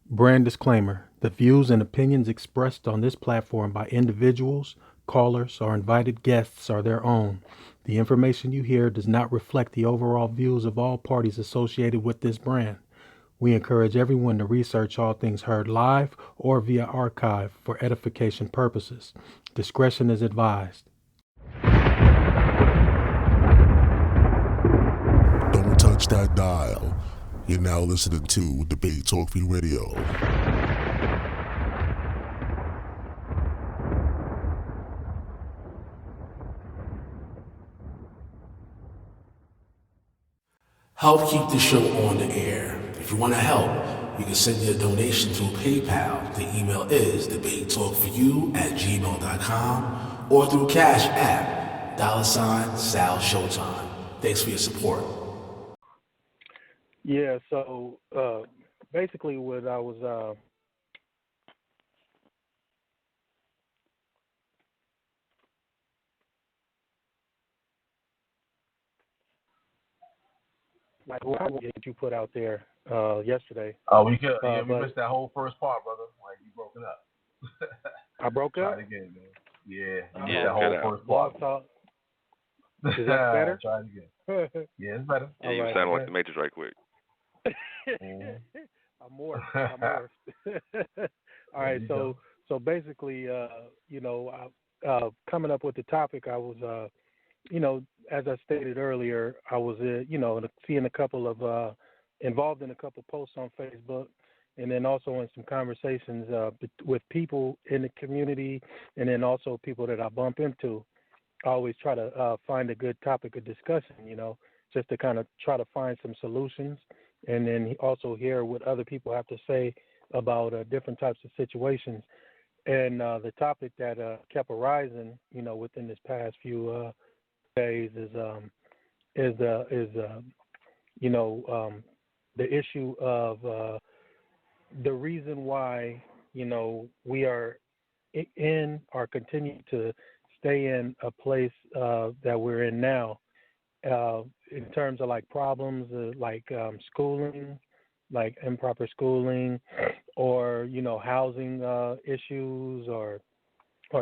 Brand disclaimer: the views and opinions expressed on this platform by individuals, callers, or invited guests are their own. The information you hear does not reflect the overall views of all parties associated with this brand. We encourage everyone to research all things heard live or via archive for edification purposes. Discretion is advised. Don't touch that dial. You're now listening to Debate Talk Free Radio. Help keep the show on the air. If you want to help, you can send your donation through PayPal. The email is debatetalkforyou@gmail.com or through Cash App, $Sal Showtime. Thanks for your support. Yeah, so basically what I was like what you put out there yesterday. Oh, we missed that whole first part, brother. Like you broke it up. I broke up? Try it again, man. Yeah, you Yeah, missed that whole first part. Talk. Is that better? Try it again. Yeah, it's better. Yeah, you sound like the Matrix right quick. I'm morphed. All right, so basically, coming up with the topic, I was, as I stated earlier, I was, seeing a couple of, involved in a couple posts on Facebook, and then also in some conversations with people in the community, and then also people that I bump into. I always try to find a good topic of discussion, just to kind of try to find some solutions, and then also hear what other people have to say about different types of situations. And the topic that kept arising, within this past few days is the issue of the reason why we are in or continue to stay in a place that we're in now, in terms of like problems like schooling, like improper schooling, or housing issues, or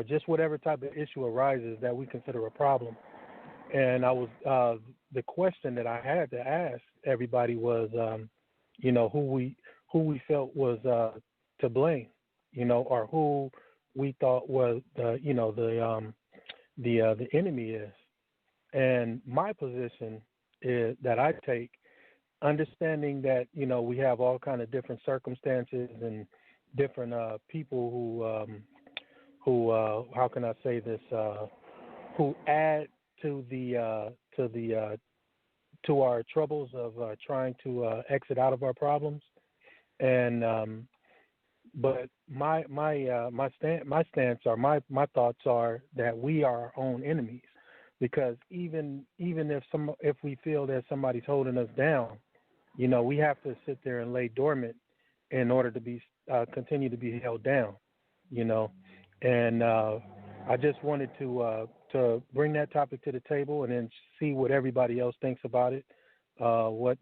just whatever type of issue arises that we consider a problem. And I was the question that I had to ask everybody was, who we felt was to blame, or who we thought was the enemy is. And my position is that I take, understanding that we have all kind of different circumstances and different people who how can I say this, who add to to our troubles of trying to exit out of our problems. And but my stance or my thoughts are that we are our own enemies, because even if we feel that somebody's holding us down, we have to sit there and lay dormant in order to be continue to be held down, And I just wanted to bring that topic to the table and then see what everybody else thinks about it. What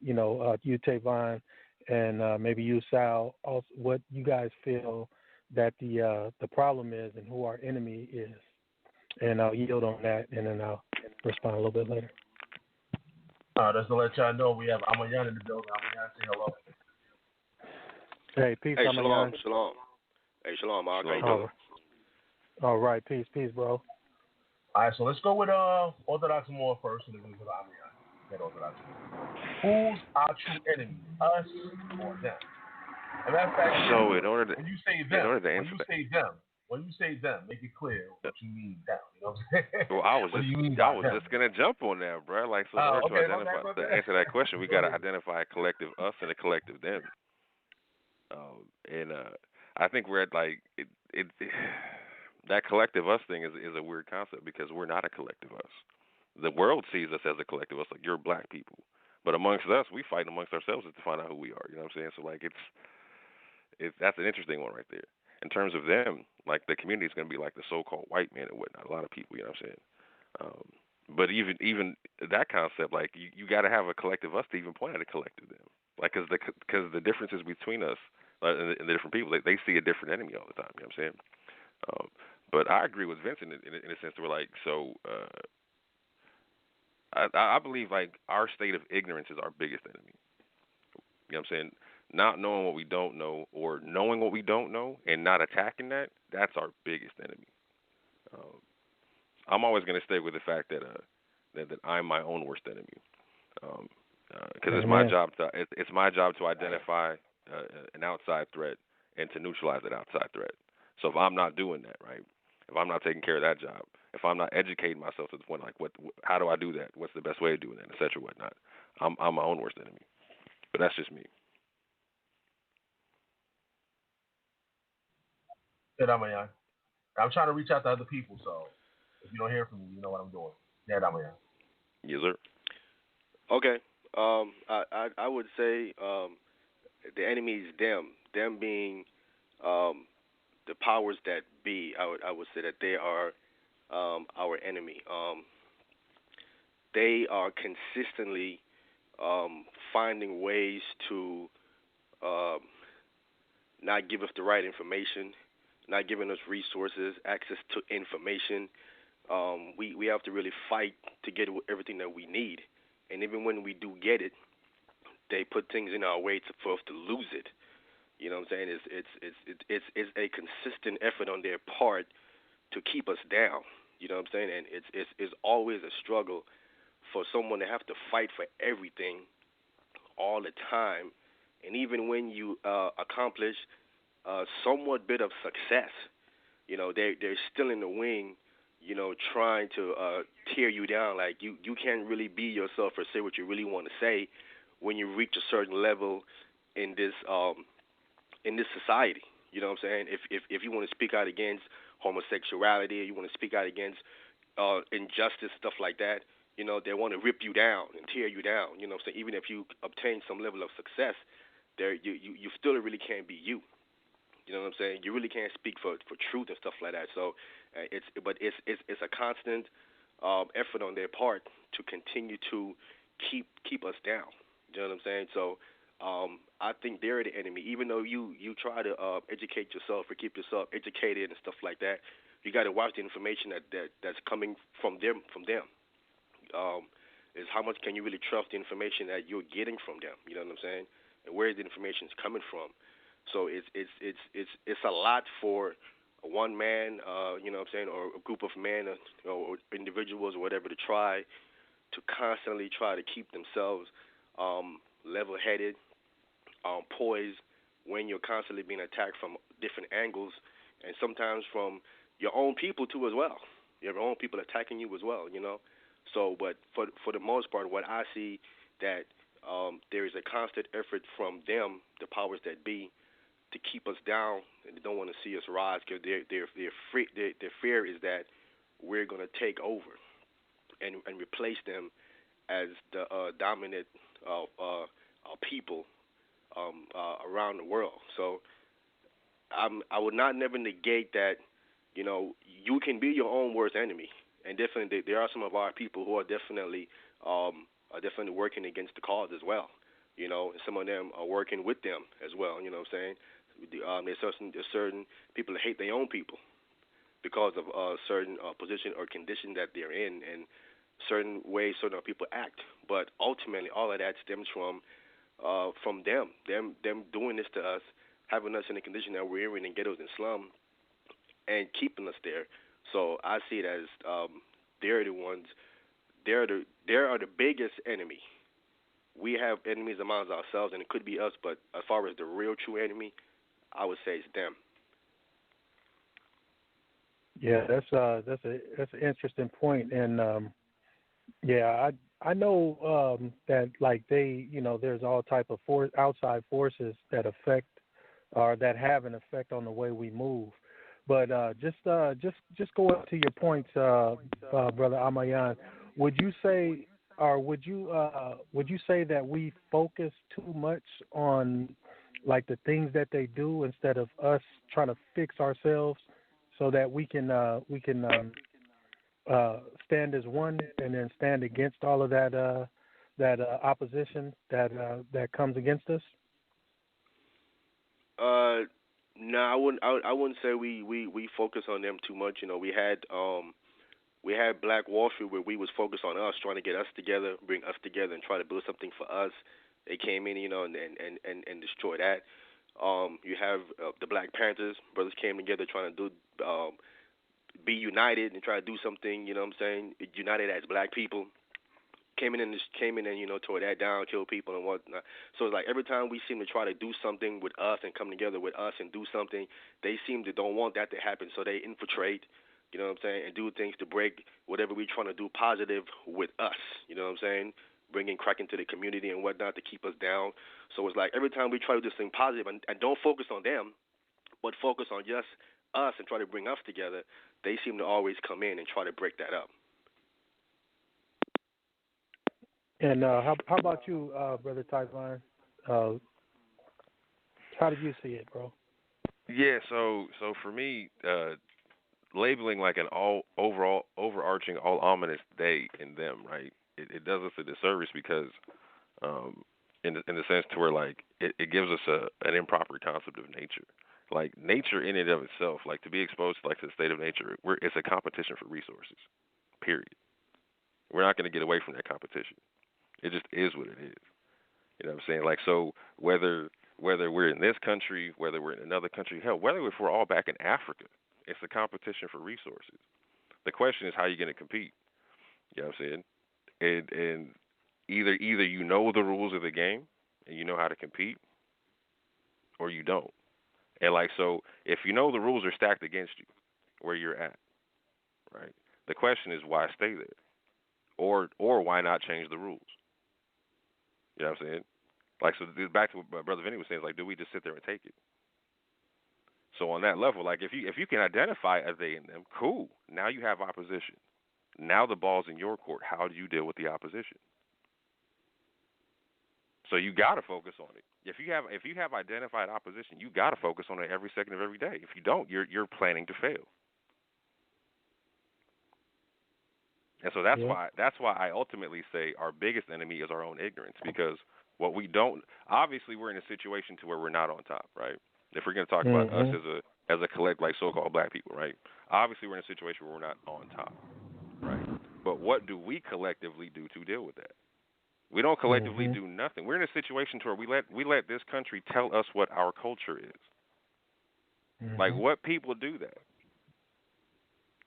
you, Tavon, and maybe you, Sal, also what you guys feel that the problem is and who our enemy is. And I'll yield on that, and then I'll respond a little bit later. Just to let y'all know, we have Amayan in the building. Amayan, say hello. Hey, peace, Hey, Amayan. shalom. Hey, shalom, how you doing? All right, peace, bro. All right, so let's go with Orthodox Moor first, and then we go to Amayan. Get Orthodox Moor. Who's our true enemy, us or them? As a matter of fact, So in order to when you say them, make it clear what you mean them. You know what I'm saying? Well, I was just gonna jump on that, bro. Like, so in order to answer that question, we gotta identify a collective us and a collective them. And I think we're at like it that collective us thing is a weird concept because we're not a collective us. The world sees us as a collective us, like you're black people, but amongst us, we fight amongst ourselves to find out who we are. You know what I'm saying? So like it's that's an interesting one right there. In terms of them, like the community is going to be like the so-called white man and whatnot. A lot of people, you know what I'm saying? But even that concept, like you got to have a collective us to even point at a collective them. Like, because the differences between us and the different people, they see a different enemy all the time. You know what I'm saying? But I agree with Vincent in a sense that we're like, so I believe like our state of ignorance is our biggest enemy. You know what I'm saying? Not knowing what we don't know, or knowing what we don't know and not attacking that's our biggest enemy. I'm always going to stay with the fact that that I'm my own worst enemy. Because it's my job to identify an outside threat and to neutralize that outside threat. So if I'm not doing that, right? If I'm not taking care of that job, if I'm not educating myself to the point like how do I do that? What's the best way of doing that, et cetera, whatnot? I'm my own worst enemy. But that's just me. Yeah, Damayan. I'm trying to reach out to other people, so if you don't hear from me, you know what I'm doing. Yeah, Damayan. Yes, sir. Okay. I would say the enemy is them. Them being the powers that be. I would say that they are our enemy. They are consistently finding ways to not give us the right information, not giving us resources, access to information. We have to really fight to get everything that we need, and even when we do get it, they put things in our way for us to lose it. You know what I'm saying? It's a consistent effort on their part to keep us down. You know what I'm saying? And it's always a struggle for someone to have to fight for everything all the time. And even when you accomplish somewhat bit of success, you know, they're still in the wing, you know, trying to tear you down. Like you can't really be yourself or say what you really want to say when you reach a certain level in this society. You know what I'm saying? If you want to speak out against homosexuality, or you want to speak out against injustice, stuff like that, you know, they want to rip you down and tear you down. You know what I'm saying? Even if you obtain some level of success, you still really can't be you. You know what I'm saying? You really can't speak for truth and stuff like that. So it's a constant effort on their part to continue to keep us down. You know what I'm saying? So I think they're the enemy. Even though you try to educate yourself or keep yourself educated and stuff like that, you got to watch the information that's coming from them. Is how much can you really trust the information that you're getting from them? You know what I'm saying? And where the information is coming from. So it's a lot for one man, you know what I'm saying, or a group of men, or individuals or whatever, to constantly try to keep themselves level-headed, poised, when you're constantly being attacked from different angles, and sometimes from your own people too as well. Your own people attacking you as well, you know. So, but for the most part, what I see that there is a constant effort from them, the powers that be, to keep us down, and they don't want to see us rise, because their fear is that we're going to take over and replace them as the dominant people around the world. So I would not never negate that. You know, you can be your own worst enemy, and definitely there are some of our people who are definitely working against the cause as well. You know, and some of them are working with them as well. You know what I'm saying? There's certain people that hate their own people because of a certain position or condition that they're in, and certain ways certain people act. But ultimately, all of that stems from them doing this to us, having us in the condition that we're in ghettos and slum, and keeping us there. So I see it as they're the ones. They are the biggest enemy. We have enemies amongst ourselves, and it could be us. But as far as the real true enemy, I would say it's them. Yeah, that's an interesting point, and yeah, I know that like they, you know, there's all type of outside forces that affect or that have an effect on the way we move. But just going to your points, Brother Amayan, would you say that we focus too much on like the things that they do instead of us trying to fix ourselves so that we can stand as one and then stand against all of that that opposition that comes against us? No, I wouldn't say we focus on them too much. You know, we had Black Wall Street where we was focused on us, trying to get us together, bring us together, and try to build something for us. They came in, you know, and destroyed that. You have the Black Panthers, brothers came together trying to do be united and try to do something. You know what I'm saying? United as Black people. Came in and you know, tore that down, killed people and whatnot. So it's like every time we seem to try to do something with us and come together with us and do something, they seem to don't want that to happen. So they infiltrate, you know what I'm saying, and do things to break whatever we're trying to do positive with us. You know what I'm saying? Bringing crack into the community and whatnot to keep us down. So it's like every time we try to do this thing positive and don't focus on them, but focus on just us and try to bring us together, they seem to always come in and try to break that up. And how about you, Brother Tyvon? How did you see it, bro? Yeah, so for me, labeling like an overarching, all ominous day in them, right? It does us a disservice because, in the sense to where like it gives us an improper concept of nature. Like nature in and of itself, like to be exposed to like to the state of nature, it's a competition for resources. Period. We're not going to get away from that competition. It just is what it is. You know what I'm saying? Like, so whether we're in this country, whether we're in another country, hell, whether if we're all back in Africa, it's a competition for resources. The question is how you're going to compete. You know what I'm saying? And either you know the rules of the game and you know how to compete, or you don't. And like, so if you know the rules are stacked against you where you're at, right? The question is why stay there, or why not change the rules? You know what I'm saying? Like, so back to what Brother Vinny was saying, like, do we just sit there and take it? So on that level, like, if you can identify a they and them, cool. Now you have opposition. Now the ball's in your court. How do you deal with the opposition? So you got to focus on it. If you have identified opposition, you got to focus on it every second of every day. If you don't, you're planning to fail. And so that's why I ultimately say our biggest enemy is our own ignorance, because what we don't, obviously we're in a situation to where we're not on top, right? If we're going to talk about us as a collect, like so-called Black people, right? Obviously we're in a situation where we're not on top, right? But what do we collectively do to deal with that? We don't collectively do nothing. We're in a situation to where we let this country tell us what our culture is. Like, what people do that?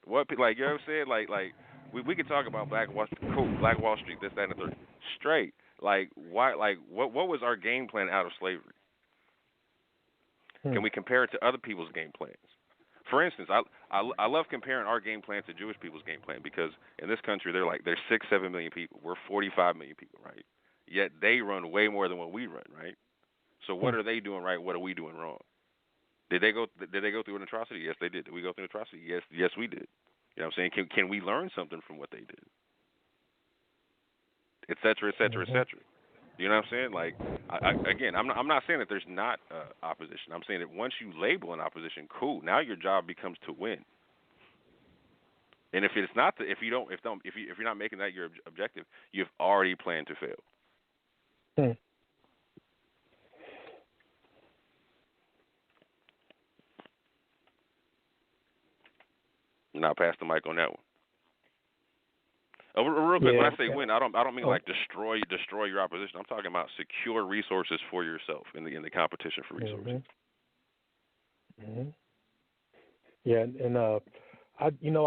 Like, you know what I'm saying? Like we could talk about Black Wall Street, this, that, and the third. Straight. Like, why? Like, what was our game plan out of slavery? Can we compare it to other people's game plans? For instance, I love comparing our game plan to Jewish people's game plan, because in this country there's 6-7 million people. We're 45 million people, right? Yet they run way more than what we run, right? So what are they doing right? What are we doing wrong? Did they go through an atrocity? Yes, they did. Did we go through an atrocity? Yes, we did. You know what I'm saying? Can we learn something from what they did? Et cetera, et cetera, et cetera. You know what I'm saying? Like, I'm not saying that there's not opposition. I'm saying that once you label an opposition, cool. Now your job becomes to win. And if it's not, if you're not making that your objective, you've already planned to fail. And I'll pass the mic on that one. Real quick, when I say win, I don't mean like destroy your opposition. I'm talking about secure resources for yourself in the competition for resources. Yeah, and I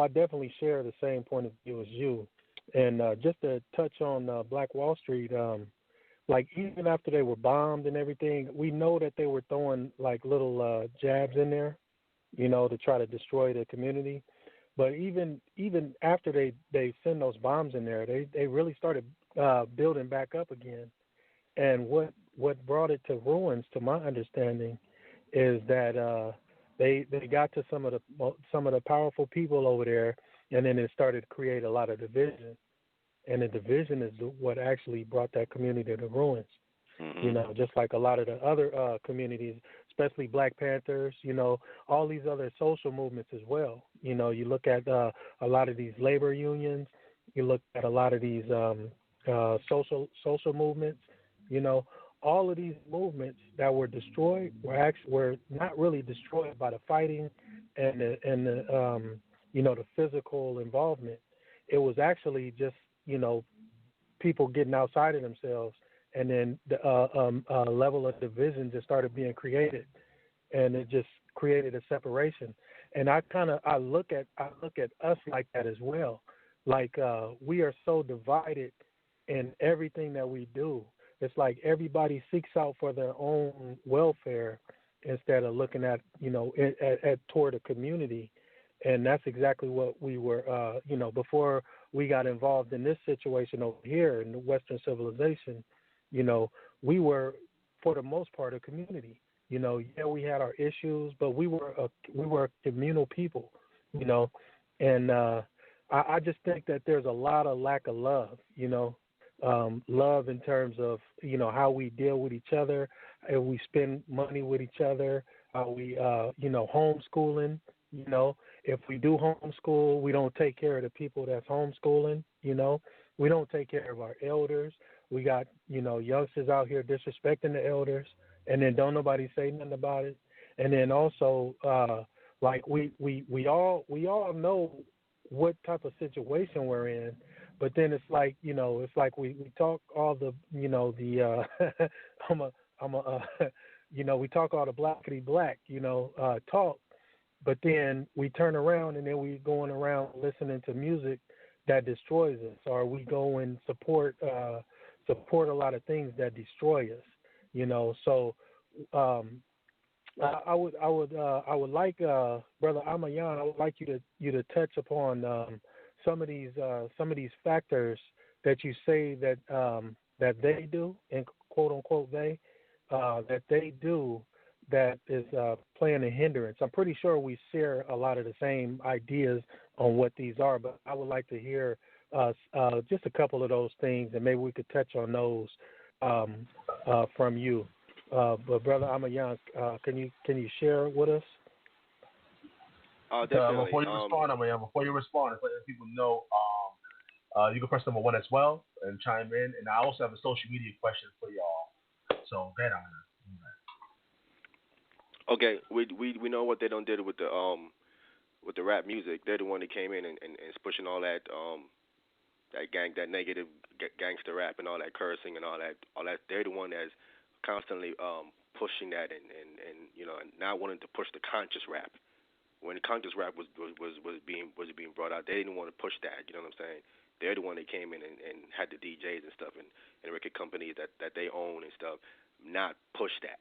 definitely share the same point of view as you. And just to touch on Black Wall Street, like even after they were bombed and everything, we know that they were throwing like little jabs in there, you know, to try to destroy the community. But even after they send those bombs in there, they really started building back up again. And what brought it to ruins, to my understanding, is that they got to some of the powerful people over there, and then it started to create a lot of division. And the division is what actually brought that community to ruins. You know, just like a lot of the other communities, especially Black Panthers, you know, all these other social movements as well. You know, you look at a lot of these labor unions, you look at a lot of these social movements. You know, all of these movements that were destroyed were not really destroyed by the fighting and the the physical involvement. It was actually just people getting outside of themselves, and then the level of division just started being created, and it just created a separation. And I look at us like that as well. Like we are so divided in everything that we do. It's like everybody seeks out for their own welfare instead of looking at toward a community. And that's exactly what we were before we got involved in this situation over here in the Western civilization. We were for the most part a community. We had our issues, but we were a communal people. And I just think that there's a lot of lack of love. Love in terms of how we deal with each other, and we spend money with each other. How we homeschooling. If we do homeschool, we don't take care of the people that's homeschooling. We don't take care of our elders. We got youngsters out here disrespecting the elders, and then don't nobody say nothing about it. And then also, like we all know what type of situation we're in, but then it's like we talk all the we talk all the blackity black talk, but then we turn around and then we going around listening to music that destroys us, or we go and support a lot of things that destroy us. So I would like Brother Amayan, I would like you to touch upon some of these factors that you say that they do, and quote unquote that they do, that is playing a hindrance. I'm pretty sure we share a lot of the same ideas on what these are, but I would like to hear just a couple of those things, and maybe we could touch on those from you. But Brother Amayan, can you share with us? Definitely. Before you respond, let people know you can press number 1 as well and chime in. And I also have a social media question for y'all. So go ahead, Amayan. Okay, we know what they done did with the rap music. They're the one that came in and is pushing all that that negative gangster rap and all that cursing and all that. They're the one that's constantly pushing that and not wanting to push the conscious rap. When the conscious rap was being brought out, they didn't want to push that. You know what I'm saying? They're the one that came in and had the DJs and stuff and record companies that they own and stuff not push that.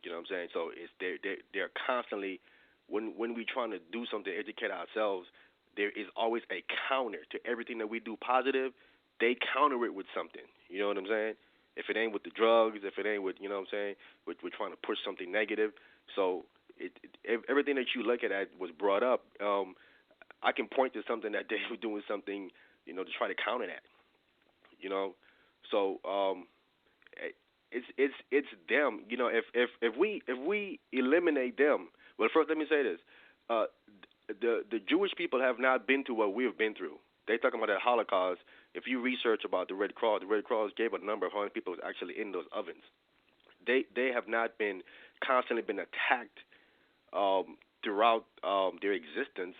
You know what I'm saying? So it's they're constantly, when we trying to do something to educate ourselves, there is always a counter to everything that we do positive. They counter it with something. You know what I'm saying? If it ain't with the drugs, if it ain't with, you know what I'm saying, we're trying to push something negative. So everything that you look at was brought up. I can point to something that they were doing something, to try to counter that. So it's them. If we eliminate them, well, first let me say this: the Jewish people have not been through what we have been through. They talking about the Holocaust. If you research about the Red Cross gave a number of how many people was actually in those ovens. They have not been constantly been attacked throughout their existence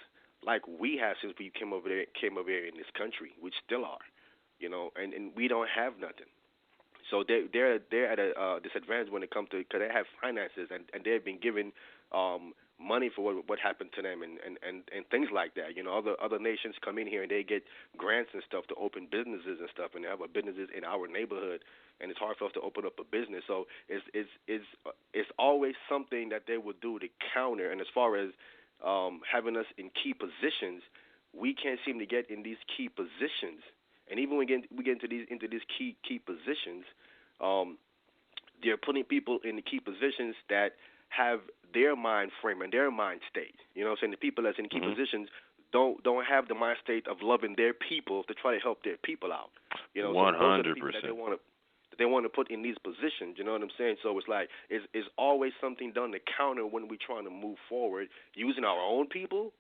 like we have since we came over here in this country. We still are, and we don't have nothing. So they're at a disadvantage when it comes to, because they have finances and they've been given money for what happened to them and things like that. Other nations come in here and they get grants and stuff to open businesses and stuff, and they have businesses in our neighborhood, and it's hard for us to open up a business. So it's always something that they will do to counter. And as far as having us in key positions, we can't seem to get in these key positions. And even when we get into these key positions, they're putting people in the key positions that have their mind frame and their mind state. You know what I'm saying? The people that's in key positions don't have the mind state of loving their people to try to help their people out. 100%. So those are the people that they want to put in these positions. You know what I'm saying? So it's like it's always something done to counter when we're trying to move forward, using our own people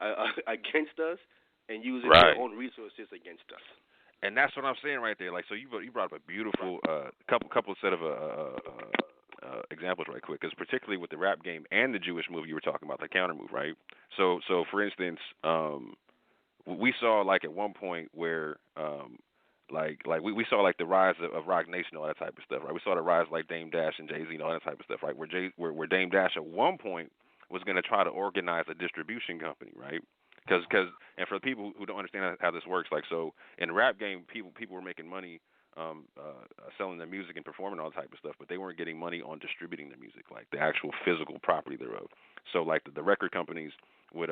against us, and using their own resources against us. And that's what I'm saying right there. Like, so you brought up a beautiful couple set of examples right quick, because particularly with the rap game and the Jewish move you were talking about, the counter move, right? So for instance, we saw like at one point where we saw like the rise of Rock Nation, all that type of stuff, right? We saw the rise of like Dame Dash and Jay-Z and all that type of stuff, right? Where Dame Dash at one point was going to try to organize a distribution company, right? Because and for the people who don't understand how this works, like, so in the rap game, people were making money selling their music and performing all that type of stuff, but they weren't getting money on distributing their music, like the actual physical property thereof. So like the record companies would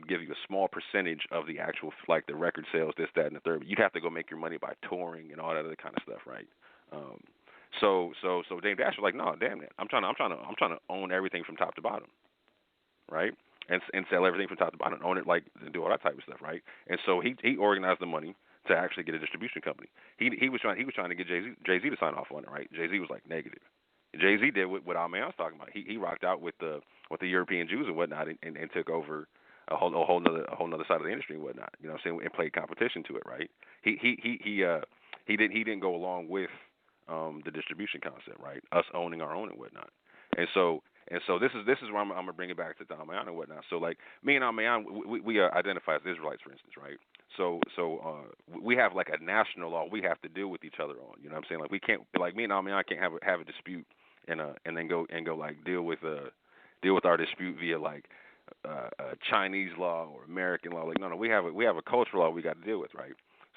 give you a small percentage of the actual, like, the record sales, this, that, and the third. But you'd have to go make your money by touring and all that other kind of stuff, right? So Dame Dash was like, no, damn it, I'm trying to own everything from top to bottom, right? And sell everything from top to bottom, own it, like, and do all that type of stuff, right? And so he organized the money to actually get a distribution company. He was trying to get Jay-Z to sign off on it, right? Jay-Z was like negative. Jay-Z did what Alman was talking about. He rocked out with the European Jews and whatnot, and took over a whole nother side of the industry and whatnot. You know what I'm saying? And played competition to it, right? He didn't go along with the distribution concept, right? Us owning our own and whatnot. And so this is where I'm gonna bring it back to Alman and whatnot. So like me and Alman, we identify as Israelites, for instance, right? So we have like a national law we have to deal with each other on. You know what I'm saying? Like we can't, like me and Alman can't have a dispute and then go like deal with our dispute via like Chinese law or American law. Like no, we have a cultural law we got to deal with, right?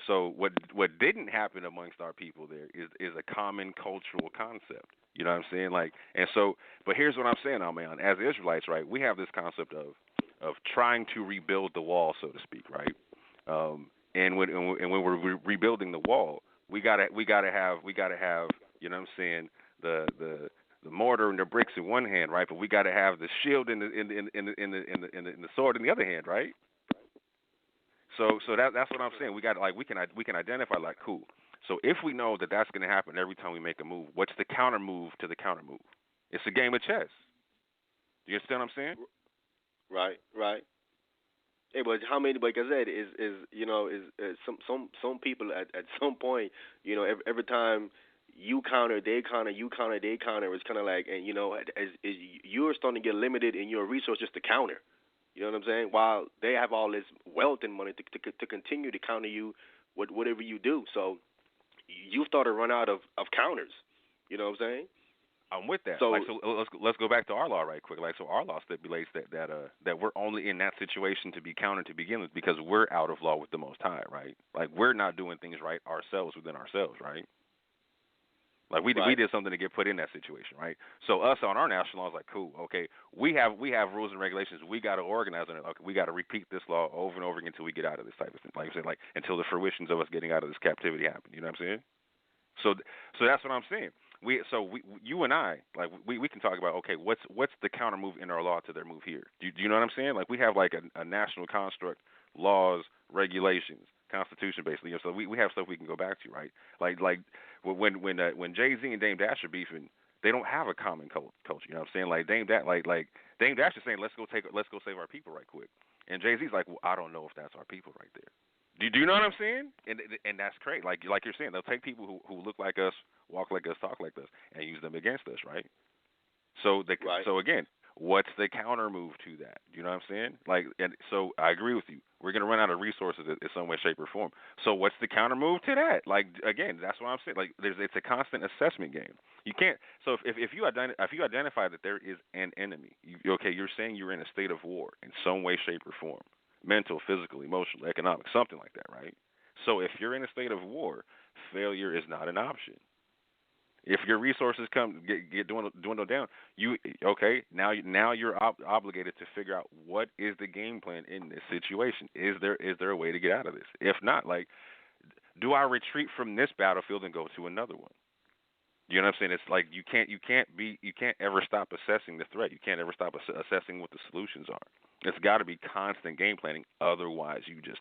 So what didn't happen amongst our people there is a common cultural concept. You know what I'm saying? Like, and so, but here's what I'm saying, Alman. As Israelites, right, we have this concept of trying to rebuild the wall, so to speak, right? And when we're rebuilding the wall, we gotta have, you know what I'm saying, the mortar and the bricks in one hand, right? But we gotta have the shield and the sword in the other hand, right? So that's what I'm saying. We got, like, we can identify, like, cool. So if we know that that's going to happen every time we make a move, what's the counter move to the counter move? It's a game of chess. Do you understand what I'm saying? Right. Hey, but how many? Like I said, is some people at some point, you know, every time you counter, they counter, you counter, they counter. It's kind of like, and you know, as you're starting to get limited in your resources to counter. You know what I'm saying? While they have all this wealth and money to continue to counter you with whatever you do, so you start to run out of counters. You know what I'm saying? I'm with that. So, like, so let's go back to our law right quick. Like, so our law stipulates that we're only in that situation to be countered to begin with because we're out of law with the Most High, right? Like, we're not doing things right ourselves within ourselves, right? Like we did something to get put in that situation, right? So us on our national law is like, cool, okay, we have rules and regulations. We got to organize on it. Okay, we got to repeat this law over and over again until we get out of this type of thing. Like I said, like until the fruitions of us getting out of this captivity happen. You know what I'm saying? So that's what I'm saying. You and I, like we can talk about, okay, what's the counter move in our law to their move here? Do you know what I'm saying? Like we have like a national construct, laws, regulations, constitution, basically. So we have stuff we can go back to, right? Like when Jay-Z and Dame Dash are beefing, they don't have a common culture. You know what I'm saying? Like Dame Dash is saying, let's go save our people right quick, and Jay-Z's like, well, I don't know if that's our people right there. Do you know what I'm saying? And that's great. Like you're saying, they'll take people who look like us, walk like us, talk like us, and use them against us, right? So again, what's the counter move to that? You know what I'm saying? Like, and so I agree with you. We're gonna run out of resources in some way, shape, or form. So what's the counter move to that? Like, again, that's what I'm saying. Like, it's a constant assessment game. You can't. So if you identify that there is an enemy, you're saying you're in a state of war in some way, shape, or form. Mental, physical, emotional, economic, something like that, right? So if you're in a state of war, failure is not an option. If your resources get dwindled down, now you're obligated to figure out what is the game plan in this situation. Is there a way to get out of this? If not, like, do I retreat from this battlefield and go to another one? You know what I'm saying? It's like you can't ever stop assessing the threat. You can't ever stop assessing what the solutions are. It's got to be constant game planning. Otherwise, you just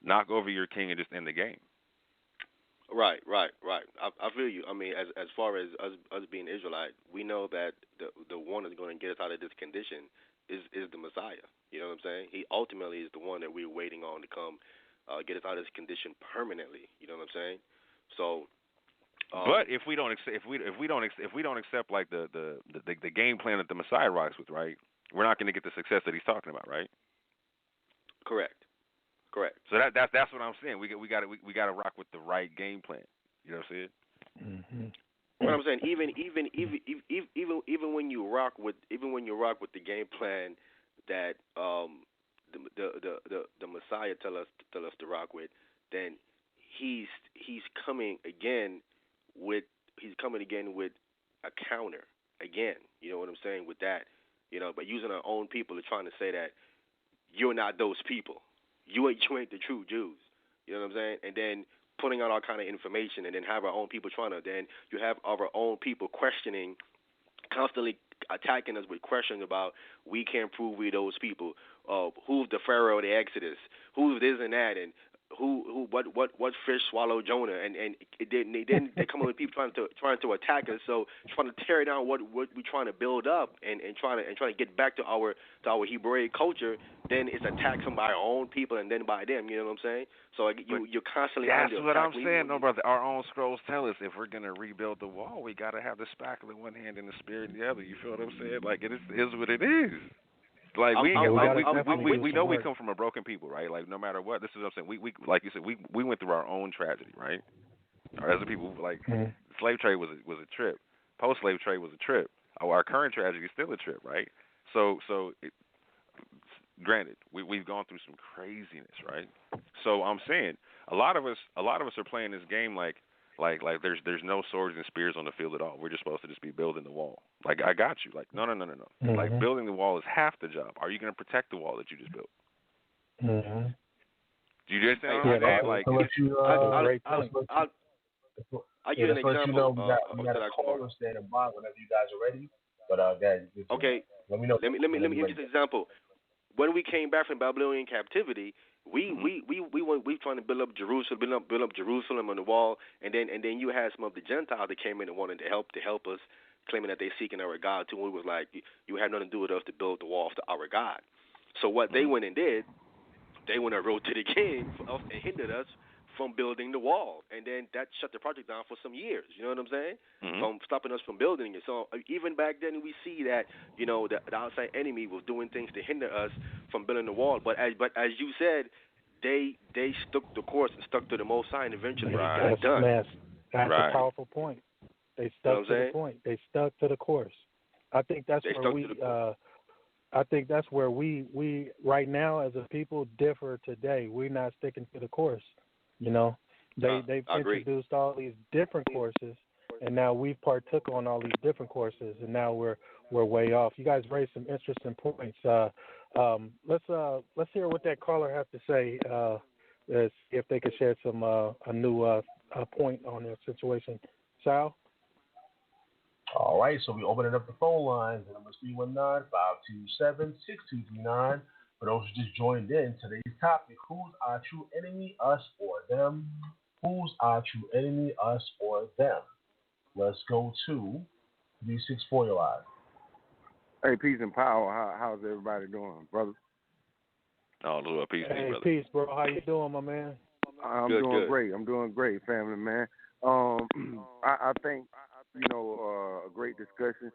knock over your king and just end the game. Right. I feel you. I mean, as far as us being Israelite, we know that the one that's going to get us out of this condition is the Messiah. You know what I'm saying? He ultimately is the one that we're waiting on to come get us out of this condition permanently. You know what I'm saying? So. But if we don't accept, if we don't accept like the game plan that the Messiah rocks with, right? We're not going to get the success that he's talking about, right? Correct. So that's what I'm saying. We got to rock with the right game plan. You know what I'm saying? Mm-hmm. What I'm saying, even when you rock with the game plan that the Messiah tell us to rock with, then he's coming again with a counter again. You know what I'm saying with that, but using our own people to trying to say that you're not those people. You ain't the true Jews. You know what I'm saying? And then putting out all kind of information, and then have our own people then you have our own people questioning, constantly attacking us with questions about we can't prove we those people. Who's the Pharaoh of the Exodus? Who's this and that? And what fish swallowed Jonah? And they come up with people trying to attack us. So trying to tear down what we're trying to build up and trying to get back to our Hebraic culture. Then it's attacked by our own people and then by them. You know what I'm saying? So you're constantly. That's under what attack. I'm saying, no brother. Our own scrolls tell us if we're gonna rebuild the wall, we gotta have the spackle in one hand and the spear in the other. You feel what I'm saying? Like it is what it is. Like we know we come from a broken people, right? Like no matter what, this is what I'm saying. We like you said, we went through our own tragedy, right? Or as a people, like slave trade was a trip. Post slave trade was a trip. Our current tragedy is still a trip, right? So granted, we've gone through some craziness, right? So I'm saying a lot of us are playing this game like there's no swords and spears on the field at all. We're just supposed to just be building the wall. Like I got you. Like no. Mm-hmm. Like building the wall is half the job. Are you going to protect the wall that you just built? Mm-hmm. Do you understand what I'm saying? Like I'll give you an example. We got a caller standing by whenever you guys are ready. But again, okay. Let me know. Let me give you an example. When we came back from Babylonian captivity, we trying to build up Jerusalem on the wall, and then you had some of the Gentiles that came in and wanted to help us, claiming that they seeking our God too. And we was like, you had nothing to do with us to build the wall to our God. So what they went and did, they went and wrote to the king for us and hindered us from building the wall, and then that shut the project down for some years. You know what I'm saying? From stopping us from building it. So even back then, we see that the outside enemy was doing things to hinder us from building the wall. But as you said, they stuck the course and stuck to the Most High, and eventually it got done. That's a powerful point. They stuck to the point. They stuck to the course. I think that's where we right now as a people differ today. We're not sticking to the course. They've introduced all these different courses, and now we've partook on all these different courses, and now we're way off. You guys raised some interesting points. Let's hear what that caller has to say. See if they could share some a new point on their situation. Sal? All right, so we're opening up the phone lines. The number is 319-527-6239. For those who just joined in, today's topic, who's our true enemy, us or them? Who's our true enemy, us or them? Let's go to 364, you're live. Hey, peace and power. How's everybody doing, brother? Oh, a little peace, brother. Peace, bro. How you doing, my man? I'm doing great. I'm doing great, family, man. I think, a great discussion.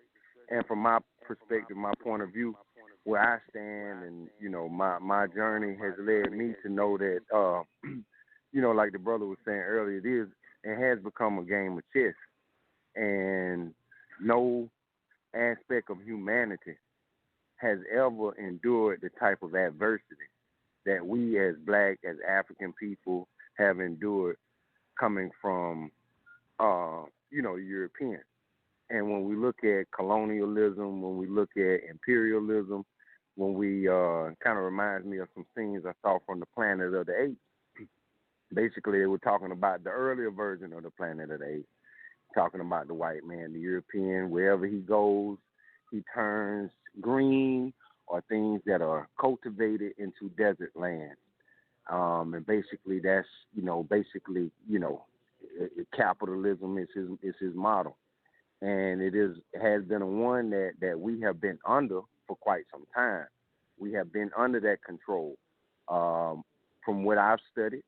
And from my perspective, my point of view, where I stand and, my journey has led me to know that, like the brother was saying earlier, it has become a game of chess. And no aspect of humanity has ever endured the type of adversity that we as black, as African people have endured coming from, Europeans. And when we look at colonialism, when we look at imperialism, when we kind of reminds me of some scenes I saw from the Planet of the Apes. Basically, they were talking about the earlier version of the Planet of the Apes, talking about the white man, the European, wherever he goes, he turns green or things that are cultivated into desert land. And basically, that's, capitalism is his model. And it has been one that we have been under for quite some time. We have been under that control. from what I've studied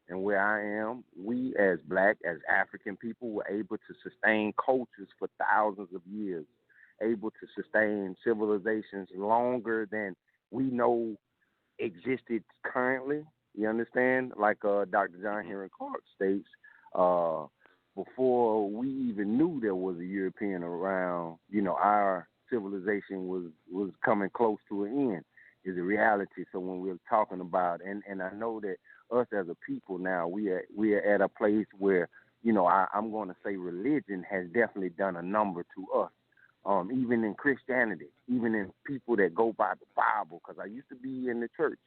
and where I am, we as black, as African people were able to sustain cultures for thousands of years, able to sustain civilizations longer than we know existed currently. You understand? Like Dr. John Henry Clark states, before we even knew there was a European around, our civilization was coming close to an end, is a reality. So when we're talking about, and I know that us as a people now, we are at a place where, I'm going to say religion has definitely done a number to us. Even in Christianity, even in people that go by the Bible, because I used to be in the church,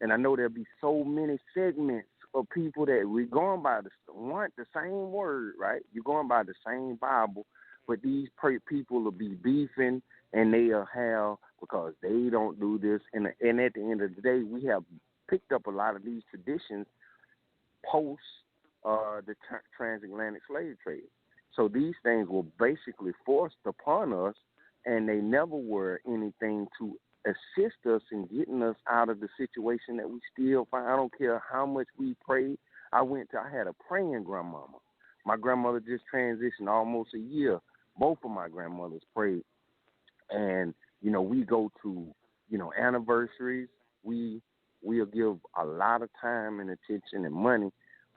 and I know there'll be so many segments of people that we're going by the same word, right? You're going by the same Bible, but these people will be beefing, and they'll have, because they don't do this, and at the end of the day, we have picked up a lot of these traditions post the transatlantic slave trade. So these things were basically forced upon us, and they never were anything to assist us in getting us out of the situation that we still find. I don't care how much we prayed. I had a praying grandmama. My grandmother just transitioned almost a year. Both of my grandmothers prayed. And, we go to, anniversaries. We'll give a lot of time and attention and money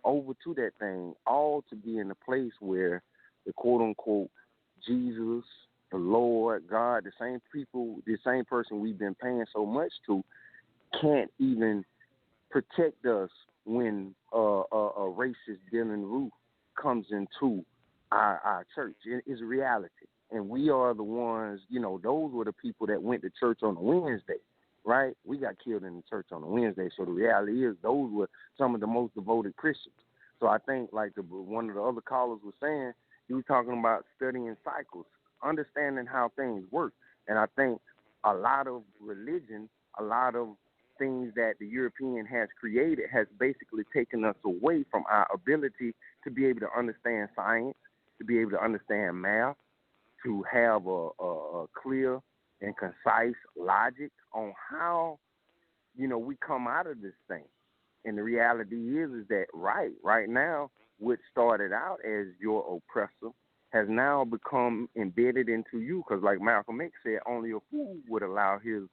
over to that thing, all to be in a place where the quote-unquote Jesus, the Lord, God, the same person we've been paying so much to, can't even protect us when a racist Dylan Roof comes into our church. It's reality. And we are the ones, those were the people that went to church on a Wednesday, right? We got killed in the church on a Wednesday. So the reality is those were some of the most devoted Christians. So I think, like one of the other callers was saying, he was talking about studying cycles, understanding how things work. And I think a lot of religion, a lot of things that the European has created has basically taken us away from our ability to be able to understand science, to be able to understand math, to have a clear and concise logic on how, we come out of this thing. And the reality is that right now, what started out as your oppressor has now become embedded into you, because like Malcolm X said, only a fool would allow his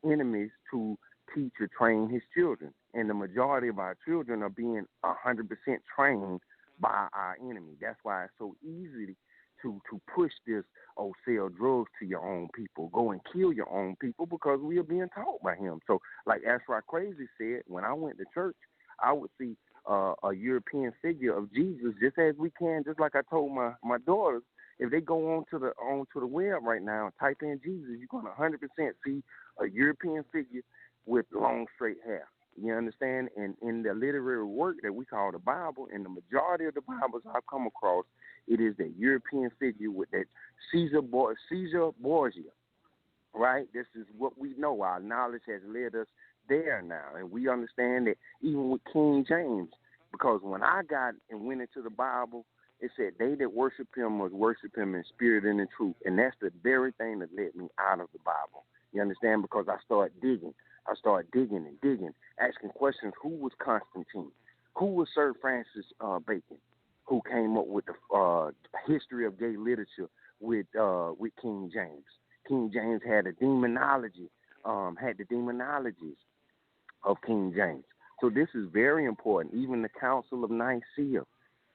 enemies to teach or train his children. And the majority of our children are being 100% trained by our enemy. That's why it's so easy to push this, sell drugs to your own people, go and kill your own people, because we are being taught by him. So like Ashra Crazy said, when I went to church, I would see a European figure of Jesus, just as we can, just like I told my daughters, if they go onto the web right now and type in Jesus, you're going to 100% see a European figure with long straight hair. You understand? And in the literary work that we call the Bible, and the majority of the Bibles I've come across, it is that European figure with that Caesar Borgia, right? This is what we know. Our knowledge has led us there now, and we understand that even with King James, because when I got and went into the Bible, it said they that worship him must worship him in spirit and in truth, and that's the very thing that led me out of the Bible. You understand? Because I started digging and digging, asking questions. Who was Constantine? Who was Sir Francis Bacon, who came up with the history of gay literature with King James? King James had the demonologies of King James. So this is very important. Even the Council of Nicaea,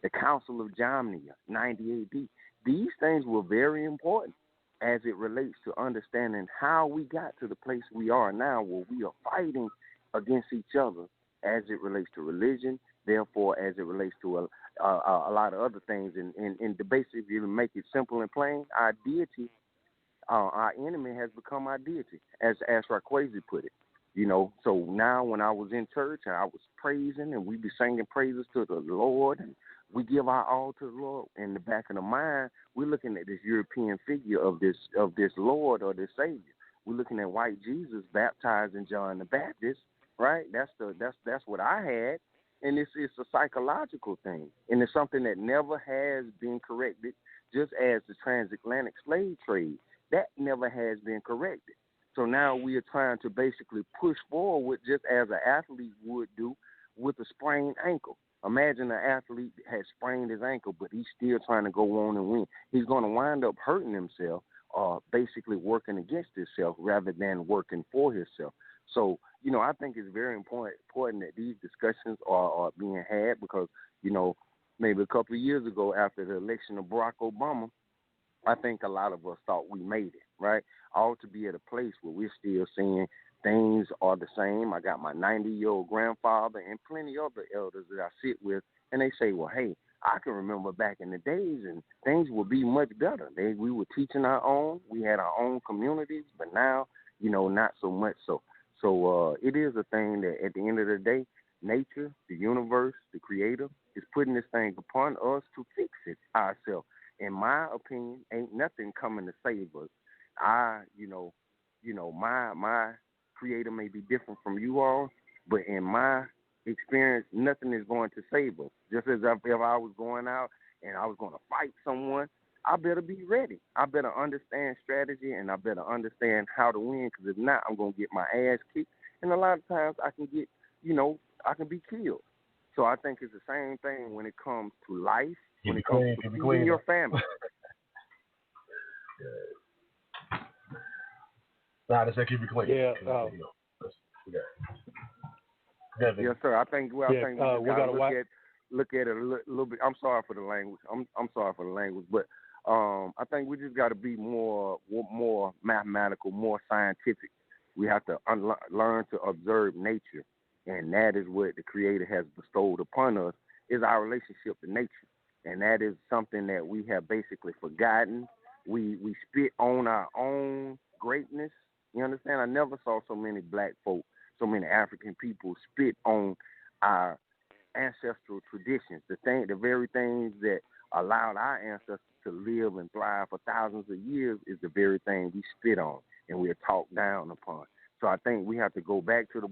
the Council of Jamnia, 90 AD. These things were very important as it relates to understanding how we got to the place we are now, where we are fighting against each other as it relates to religion, therefore as it relates to a lot of other things. And to basically make it simple and plain, our deity, our enemy has become our deity, as Raquazi put it. So now when I was in church and I was praising, and we be singing praises to the Lord, and we give our all to the Lord, in the back of the mind, we're looking at this European figure of this Lord or this Savior. We're looking at white Jesus baptized in John the Baptist, right? That's what I had, and it's a psychological thing, and it's something that never has been corrected. Just as the transatlantic slave trade, that never has been corrected. So now we are trying to basically push forward, just as an athlete would do, with a sprained ankle. Imagine an athlete has sprained his ankle, but he's still trying to go on and win. He's going to wind up hurting himself or basically working against himself rather than working for himself. So, I think it's very important that these discussions are being had because, maybe a couple of years ago after the election of Barack Obama, I think a lot of us thought we made it, right? All to be at a place where we're still seeing things are the same. I got my 90-year-old grandfather and plenty of other elders that I sit with, and they say, well, hey, I can remember back in the days and things would be much better. We were teaching our own. We had our own communities, but now, not so much so. So it is a thing that at the end of the day, nature, the universe, the creator is putting this thing upon us to fix it ourselves. In my opinion, ain't nothing coming to save us. My creator may be different from you all, but in my experience, nothing is going to save us. Just as if I was going out and I was going to fight someone, I better be ready. I better understand strategy and I better understand how to win, because if not, I'm going to get my ass kicked. And a lot of times I can get, I can be killed. So I think it's the same thing when it comes to life, when it comes to feeding your family. Nah, that's keep it clean. Yeah. Yes, sir. I think we gotta look at it a little bit. I'm sorry for the language. I'm sorry for the language, but I think we just got to be more mathematical, more scientific. We have to learn to observe nature, and that is what the Creator has bestowed upon us, is our relationship to nature, and that is something that we have basically forgotten. We spit on our own greatness. You understand? I never saw so many black folk, so many African people spit on our ancestral traditions, the very things that allowed our ancestors to live and thrive for thousands of years is the very thing we spit on and we're talked down upon. So I think we have to go back to the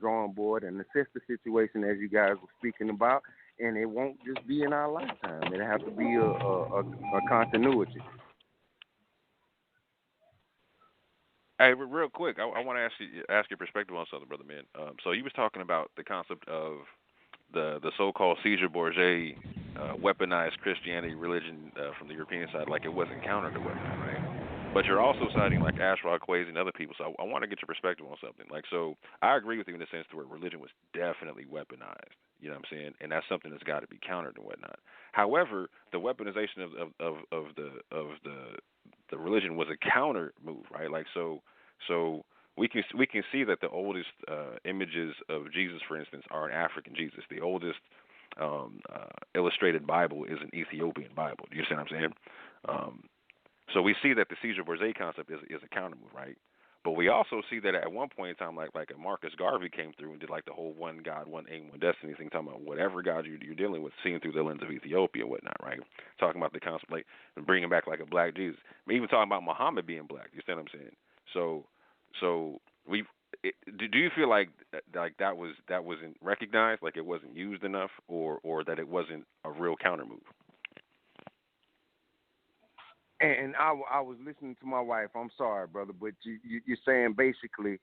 drawing board and assess the situation as you guys were speaking about, and it won't just be in our lifetime. It'll have to be a continuity. Hey, real quick, I want to ask your perspective on something, brother man. So you was talking about the concept of the so-called Caesar Borgia weaponized Christianity religion from the European side, like it wasn't counter to whatnot, right? But you're also citing like Ashraf Quays and other people. So I want to get your perspective on something. Like, so I agree with you in the sense where religion was definitely weaponized. You know what I'm saying? And that's something that's got to be countered and whatnot. However, the weaponization of the religion was a counter move, right? Like, so we can see that the oldest images of Jesus, for instance, are an African Jesus. The oldest illustrated Bible is an Ethiopian Bible. Do you understand what I'm saying? So we see that the Caesar Borgia concept is a counter move, right? But we also see that at one point in time, like a Marcus Garvey came through and did like the whole one God, one aim, one destiny thing, talking about whatever God you're dealing with, seeing through the lens of Ethiopia and whatnot, right? Talking about the concept, like, and bringing back like a black Jesus. I mean, even talking about Muhammad being black. You understand what I'm saying? So do you feel like that wasn't recognized, like it wasn't used enough, or that it wasn't a real counter move? And I was listening to my wife. I'm sorry, brother, but you're saying basically,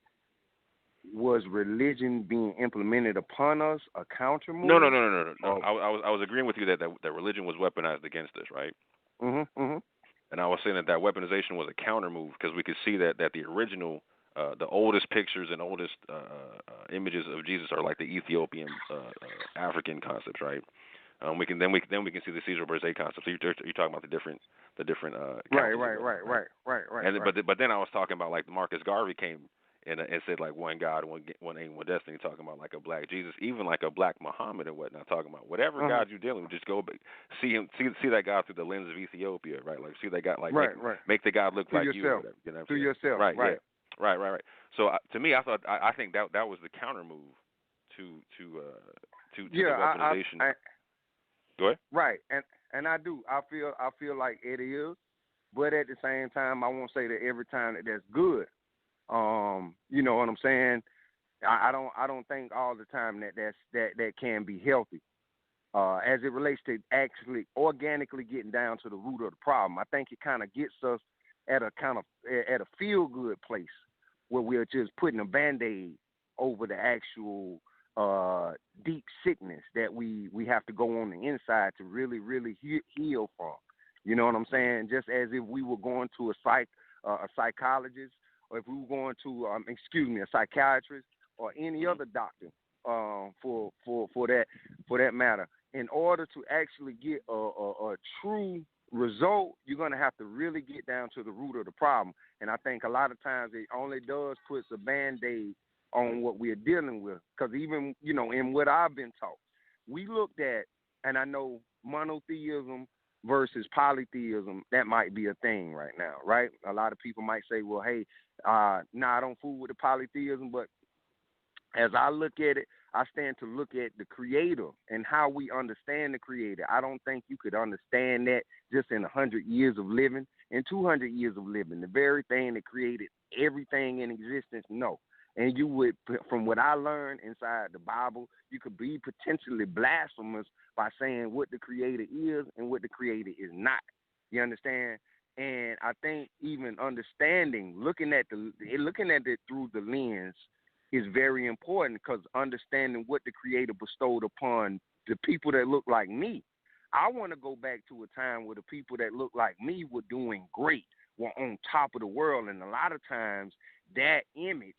was religion being implemented upon us a counter move? No. I was agreeing with you that religion was weaponized against us, right? Mm-hmm. And I was saying that weaponization was a counter move because we could see that the original, the oldest pictures and oldest images of Jesus are like the Ethiopian African concepts, right? We can see the Caesar Borgia concept. So you're talking about the different right. And but then I was talking about like Marcus Garvey came and said like one God, one aim, one destiny, talking about like a black Jesus, even like a black Muhammad and whatnot, talking about whatever God you're dealing with, just go see that God through the lens of Ethiopia, right? Like see that God, like make the God look to like yourself. you, or whatever, you know what I'm saying? Yourself, right? Right. Yeah. Right. So to me, I think that was the counter move to the weaponization. Go ahead. Right, and I do. I feel like it is, but at the same time, I won't say that every time that's good. You know what I'm saying? I don't think all the time that can be healthy. As it relates to actually organically getting down to the root of the problem, I think it kind of gets us at a feel good place where we're just putting a Band-Aid over the actual deep sickness that we have to go on the inside to really, really heal from. You know what I'm saying? Just as if we were going to a psychologist, or if we were going to, a psychiatrist or any other doctor, for that matter. In order to actually get a true result, you're going to have to really get down to the root of the problem. And I think a lot of times it only does puts a Band-Aid on what we're dealing with. Because even, in what I've been taught, we looked at, and I know monotheism versus polytheism, that might be a thing right now, right? A lot of people might say, well, hey, I don't fool with the polytheism, but as I look at it, I stand to look at the Creator and how we understand the Creator. I don't think you could understand that just in 100 years of living, in 200 years of living. The very thing that created everything in existence, no. And you would, from what I learned inside the Bible, you could be potentially blasphemous by saying what the Creator is and what the Creator is not. You understand? And I think even understanding, looking at it through the lens is very important, because understanding what the Creator bestowed upon the people that look like me. I want to go back to a time where the people that look like me were doing great, were on top of the world, and a lot of times that image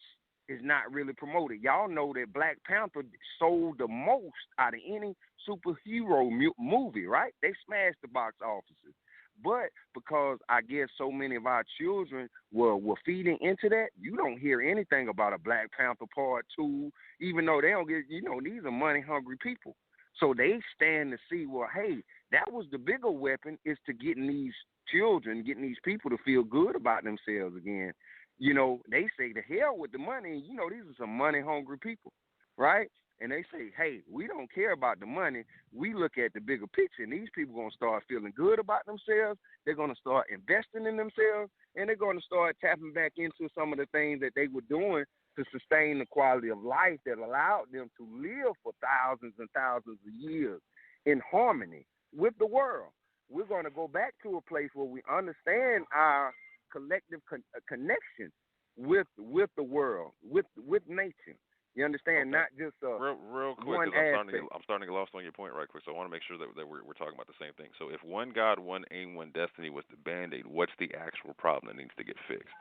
is not really promoted. Y'all know that Black Panther sold the most out of any superhero movie, right? They smashed the box offices. But because I guess so many of our children were feeding into that, you don't hear anything about a Black Panther Part 2, even though they don't get, these are money-hungry people. So they stand to see, well, hey, that was the bigger weapon, is to getting these children, getting these people to feel good about themselves again. They say the hell with the money. These are some money-hungry people, right? And they say, hey, we don't care about the money. We look at the bigger picture, and these people are going to start feeling good about themselves. They're going to start investing in themselves, and they're going to start tapping back into some of the things that they were doing to sustain the quality of life that allowed them to live for thousands and thousands of years in harmony with the world. We're going to go back to a place where we understand our collective connection with the world, with nature. You understand? Okay. Not just real quick, one because I'm starting to get lost on your point right quick, so I want to make sure that we're talking about the same thing. So if one God, one aim, one destiny was the Band-Aid, what's the actual problem that needs to get fixed?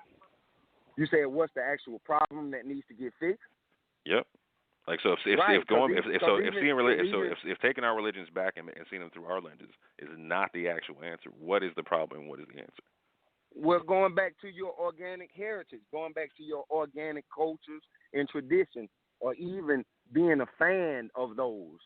You said what's the actual problem that needs to get fixed? Yep. Like, so if taking our religions back and seeing them through our lenses is not the actual answer, what is the problem and what is the answer? Well, going back to your organic heritage, going back to your organic cultures and traditions, or even being a fan of those.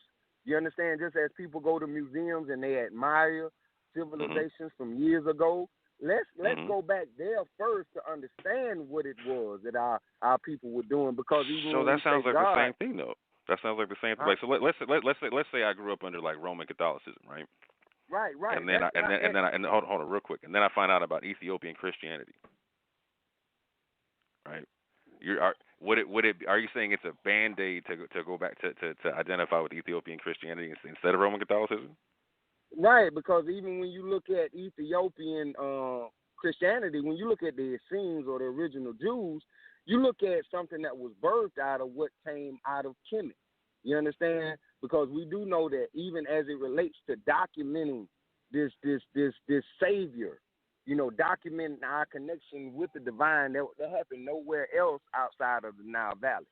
You understand? Just as people go to museums and they admire civilizations from years ago, let's go back there first to understand what it was that our people were doing. Because even so that sounds like God, the same thing, though. That sounds like the same thing. Like, so let's say I grew up under like Roman Catholicism, right? Right. And then hold on real quick. And then I find out about Ethiopian Christianity. Right? Are you saying it's a Band-Aid to go back to identify with Ethiopian Christianity instead of Roman Catholicism? Right, because even when you look at Ethiopian Christianity, when you look at the Essenes or the original Jews, you look at something that was birthed out of what came out of Kemet. You understand? Because we do know that even as it relates to documenting this Savior, documenting our connection with the divine, that happened nowhere else outside of the Nile Valley.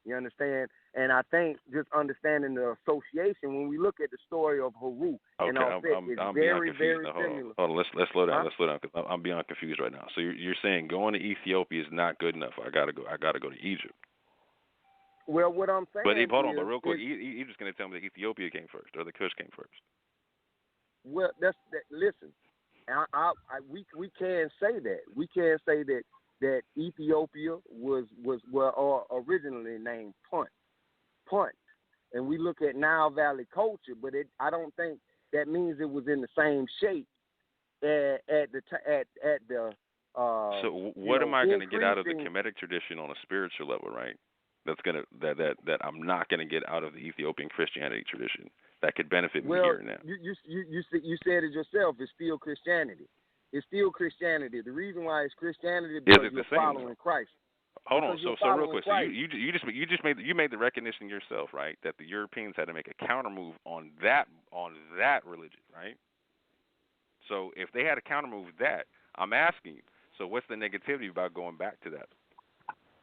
You understand? And I think just understanding the association, when we look at the story of Haru and Offset, it's very, very similar. Hold on, let's slow down. Let's slow down, because I'm beyond confused right now. So you're saying going to Ethiopia is not good enough. I gotta go to Egypt. Well, what I'm saying but hold on, but real quick, you're just going to tell me that Ethiopia came first or the Kush came first. Well, listen, we can say that. We can say that Ethiopia was originally named Punt, and we look at Nile Valley culture, but I don't think that means it was in the same shape at the. So what am I going to get out of the Kemetic tradition on a spiritual level, right? That I'm not going to get out of the Ethiopian Christianity tradition that could benefit me here and now. You said it yourself. It's still Christianity. It's still Christianity. The reason why it's Christianity is because you're following Christ. Hold on. So real quick. So Christ. you made the recognition yourself, right? That the Europeans had to make a counter move on that religion, right? So if they had a counter move that, I'm asking you. So what's the negativity about going back to that?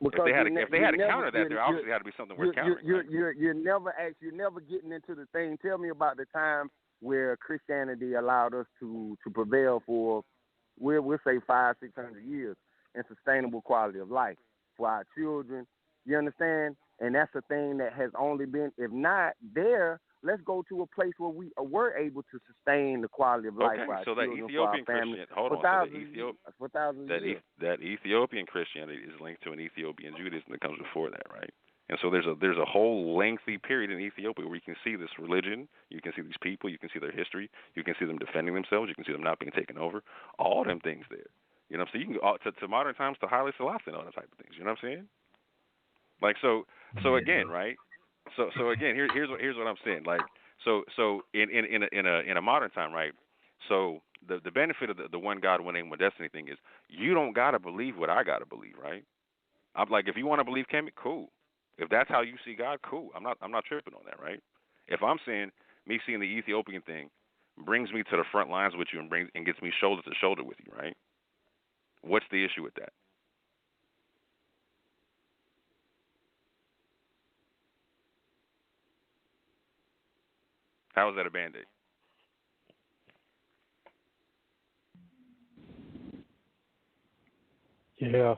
Because if they had to counter that, there obviously had to be something worth countering. You're never getting into the thing. Tell me about the time where Christianity allowed us to prevail for, we'll say 500-600 years, and sustainable quality of life for our children. You understand? And that's a thing that has only been, if not there, let's go to a place where we were able to sustain the quality of life for our children, for our families. For thousands of years. That Ethiopian Christianity is linked to an Ethiopian Judaism that comes before that, right? And so there's a whole lengthy period in Ethiopia where you can see this religion, you can see these people, you can see their history, you can see them defending themselves, you can see them not being taken over, all them things there. You know what I'm saying? You can go to modern times to Haile Selassie and all that type of things. You know what I'm saying? Like so again, right? So again, here's what I'm saying. Like so in a modern time, right? So the benefit of the one God, one aim, one destiny thing is you don't gotta believe what I gotta believe, right? I'm like, if you want to believe Kemet, cool. If that's how you see God, cool. I'm not tripping on that, right? If I'm saying me seeing the Ethiopian thing brings me to the front lines with you and gets me shoulder to shoulder with you, right? What's the issue with that? How is that a Band-Aid? Yeah.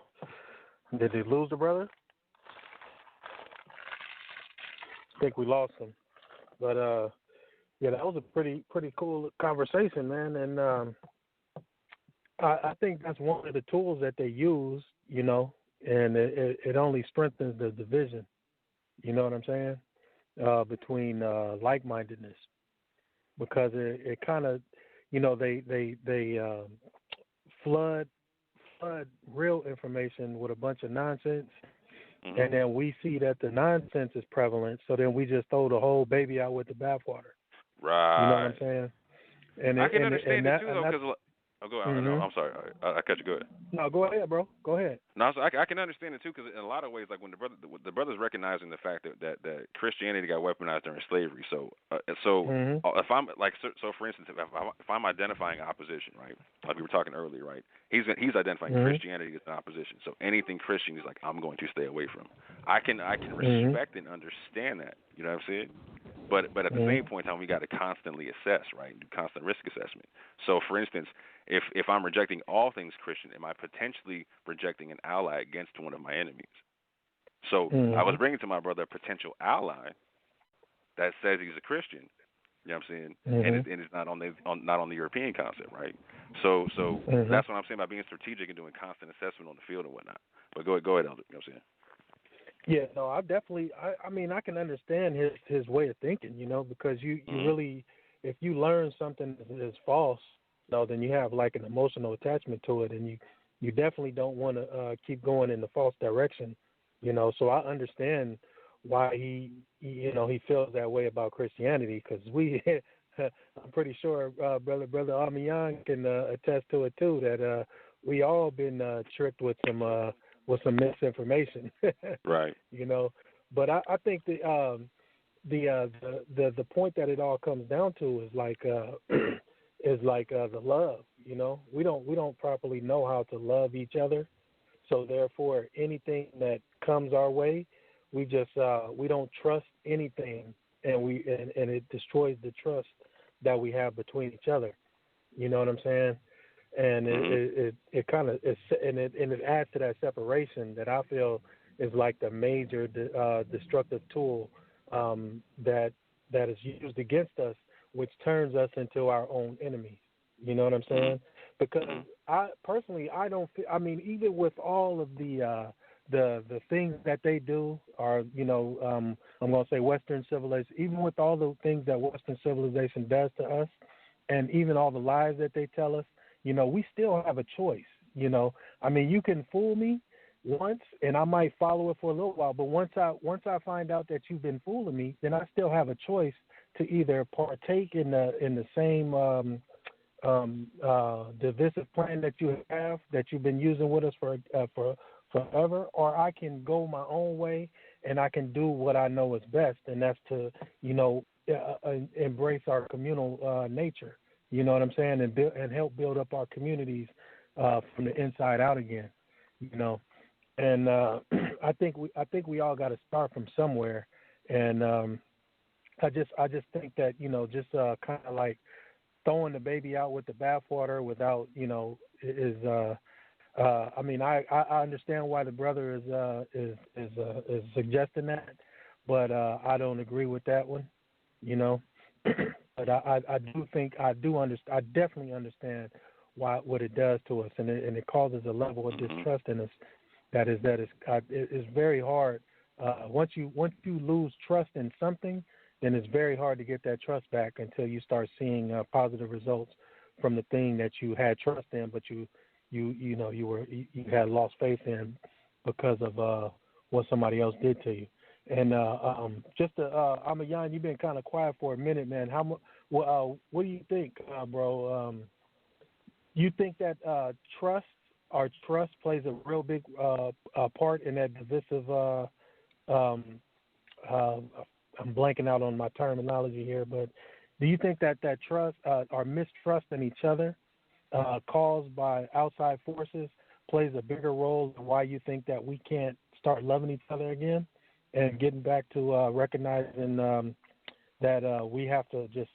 Did they lose the brother? I think we lost him. But yeah, that was a pretty cool conversation, man. And I think that's one of the tools that they use, you know, and it only strengthens the division. You know what I'm saying? Between like-mindedness, because it kind of, you know, they flood real information with a bunch of nonsense, and then we see that the nonsense is prevalent, so then we just throw the whole baby out with the bathwater. Right. You know what I'm saying? And I can understand it too, though, because go ahead. No, I'm sorry. I cut you. Go ahead. No, go ahead, bro. Go ahead. No, so I can understand it too, because in a lot of ways, like when the brother's recognizing the fact that Christianity got weaponized during slavery. So if I'm like, so for instance, if I'm identifying opposition, right, like we were talking earlier, right, he's identifying Christianity as an opposition. So anything Christian, he's like, I'm going to stay away from. I can respect and understand that. You know what I'm saying? But at the same point in time, we got to constantly assess, right, and do constant risk assessment. So, for instance, if I'm rejecting all things Christian, am I potentially rejecting an ally against one of my enemies? So I was bringing to my brother a potential ally that says he's a Christian. You know what I'm saying? And it's not on the European concept, right? So that's what I'm saying about being strategic and doing constant assessment on the field and whatnot. But go ahead, Elder. You know what I'm saying? Yeah, no, I mean, I can understand his way of thinking, you know, because you really, if you learn something is false, you know, then you have like an emotional attachment to it, and you definitely don't want to keep going in the false direction, you know. So I understand why he feels that way about Christianity, because I'm pretty sure brother Armiyan can attest to it too, that we all been tricked with some misinformation, right? You know, but I think the point that it all comes down to is like the love. You know, we don't properly know how to love each other, so therefore anything that comes our way, we just we don't trust anything, and it destroys the trust that we have between each other. You know what I'm saying? And it kind of it adds to that separation that I feel is like the major destructive tool that is used against us, which turns us into our own enemies. You know what I'm saying? Because I personally, I don't feel, I mean, even with all of the things that they do, or you know, I'm going to say Western civilization, even with all the things that Western civilization does to us, and even all the lies that they tell us, you know, we still have a choice. You know, I mean, you can fool me once, and I might follow it for a little while. But once I find out that you've been fooling me, then I still have a choice to either partake in the same divisive plan that you have, that you've been using with us for forever, or I can go my own way and I can do what I know is best, and that's to, embrace our communal nature. You know what I'm saying, and help build up our communities from the inside out again. And I think we all got to start from somewhere, and I just think that just kind of like throwing the baby out with the bathwater without is. I mean, I understand why the brother is suggesting that, but I don't agree with that one. But I do think I definitely understand what it does to us, and it causes a level of distrust in us that is very hard. Once you lose trust in something, then it's very hard to get that trust back until you start seeing positive results from the thing that you had trust in, but you had lost faith in because of what somebody else did to you. And Amayan, you've been kind of quiet for a minute, man. What do you think, bro? You think that trust plays a real big part in that divisive? I'm blanking out on my terminology here, but do you think that trust or mistrust in each other caused by outside forces plays a bigger role in why you think that we can't start loving each other again and getting back to recognizing that we have to just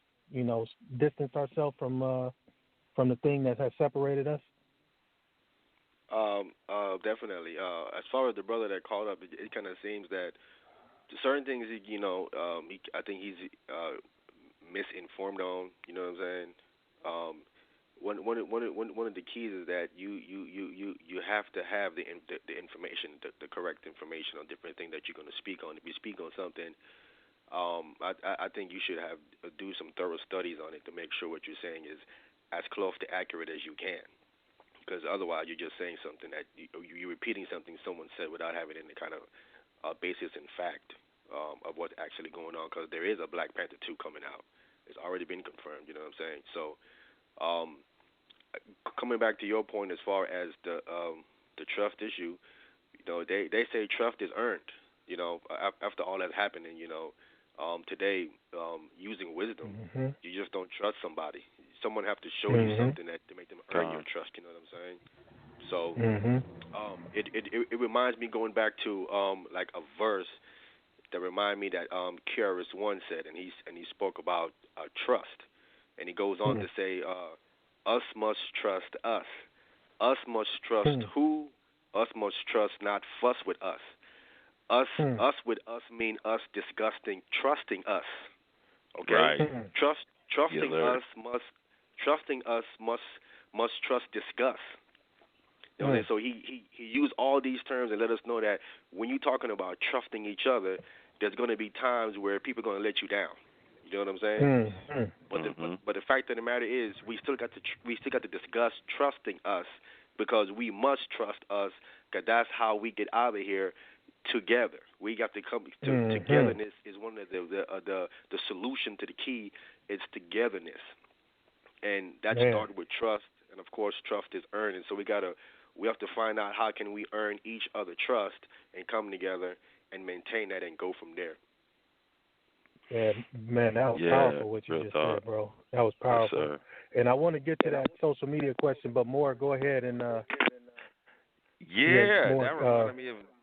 distance ourselves from the thing that has separated us? Definitely. As far as the brother that called up, it kind of seems that certain things, I think he's misinformed on. You know what I'm saying? One of the keys is that you have to have the information, the correct information on different things that you're going to speak on. If you speak on something, I think you should do some thorough studies on it to make sure what you're saying is as close to accurate as you can. Because otherwise, you're just saying something that you're repeating something someone said without having any kind of basis in fact of what's actually going on. Because there is a Black Panther 2 coming out. It's already been confirmed. You know what I'm saying? So, coming back to your point as far as the trust issue, they say trust is earned. After all that's happening, today, using wisdom, you just don't trust somebody. Someone have to show you something to make them earn your trust. You know what I'm saying? So it reminds me, going back to like a verse that remind me that KRS-One said, and he spoke about trust, and he goes on to say, us must trust us. Us must trust who? Us must trust not fuss with us. Us with us mean us disgusting, trusting us. Okay? Right. Trusting us must trust disgust. You know, so he used all these terms and let us know that when you're talking about trusting each other, there's going to be times where people are going to let you down. You know what I'm saying? But the fact of the matter is, we still got to discuss trusting us, because we must trust us, because that's how we get out of here together. We got to come to togetherness is one of the solution to the key. It's togetherness, and that started with trust, and of course trust is earned. And so we have to find out how can we earn each other trust and come together and maintain that and go from there. Yeah, man, that was powerful what you just said, bro. That was powerful. Yes, and I want to get to that social media question, but more, go ahead and.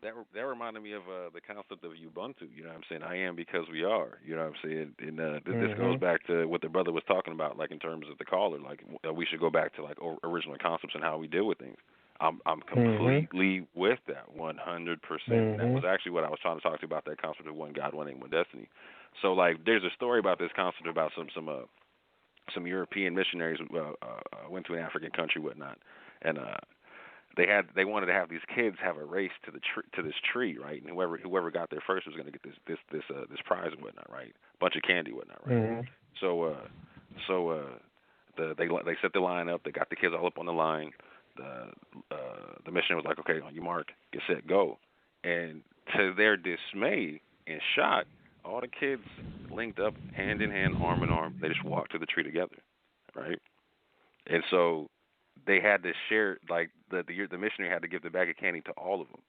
That reminded me of the concept of Ubuntu. You know what I'm saying? I am because we are. You know what I'm saying? And this goes back to what the brother was talking about, like in terms of the caller, like we should go back to like original concepts and how we deal with things. I'm completely with that, 100%. That was actually what I was trying to talk to you about, that concept of one God, one aim, one destiny. So like, there's a story about this concept about some European missionaries went to an African country, whatnot, and they wanted to have these kids have a race to this tree, right? And whoever got there first was going to get this prize and whatnot, right? Bunch of candy, whatnot, right? So they set the line up. They got the kids all up on the line. The missionary was like, okay, on your mark, get set, go. And to their dismay and shock, all the kids linked up, hand in hand, arm in arm. They just walked to the tree together, right? And so they had to share, like the missionary had to give the bag of candy to all of them.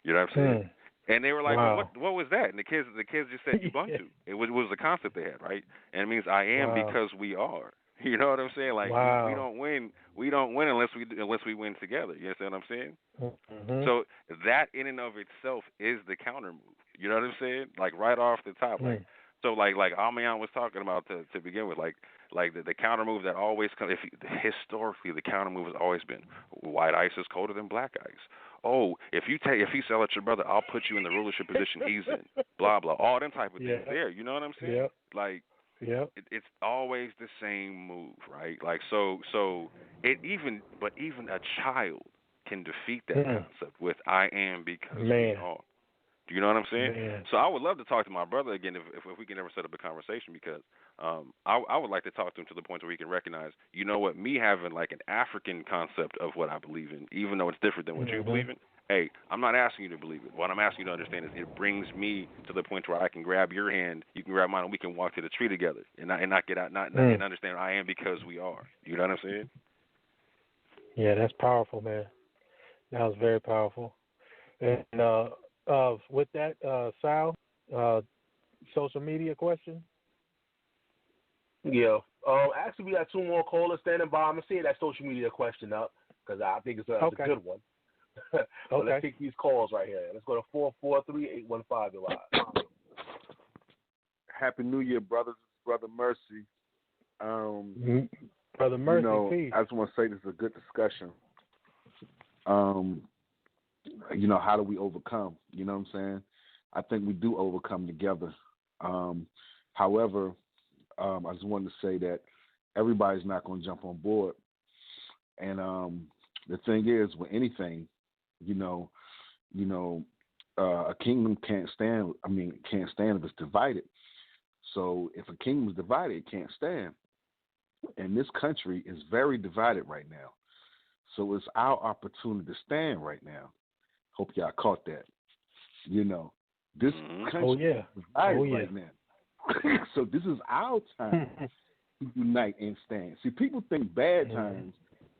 You know what I'm saying? And they were like, wow. well, what was that? And the kids just said Ubuntu. It was the concept they had, right? And it means I am because we are. You know what I'm saying? Like we don't win unless we win together. You understand what I'm saying? Mm-hmm. So that in and of itself is the counter move. You know what I'm saying? Like right off the top, like so, like Amiyan was talking about to begin with, like the counter move that always comes. Historically, the counter move has always been white ice is colder than black ice. Oh, if you sell at your brother, I'll put you in the rulership position he's in. Blah blah, all them type of things there. You know what I'm saying? Like. Yep. It's always the same move, right? Like so even a child can defeat that concept with I am because we are. Do you know what I'm saying? Man. So I would love to talk to my brother again if we can ever set up a conversation, because I would like to talk to him to the point where he can recognize, you know what, me having like an African concept of what I believe in, even though it's different than what you believe in. Hey, I'm not asking you to believe it. What I'm asking you to understand is it brings me to the point where I can grab your hand, you can grab mine, and we can walk to the tree together and not get out, and understand I am because we are. You know what I'm saying? Yeah, that's powerful, man. That was very powerful. And with that, Sal, social media question? Yeah. Actually, we got two more callers standing by. I'm going to say that social media question up because I think it's a good one. So let's take these calls right here. Let's go to 443-815. You're live. Happy New Year, brothers. Brother Mercy. Brother Mercy, peace. I just want to say this is a good discussion. How do we overcome? You know what I'm saying? I think we do overcome together. However, I just wanted to say that everybody's not going to jump on board. And the thing is, with anything, a kingdom can't stand if it's divided. So if a kingdom is divided, it can't stand. And this country is very divided right now. So it's our opportunity to stand right now. Hope y'all caught that. This country is divided right now. So this is our time to unite and stand. See, people think bad times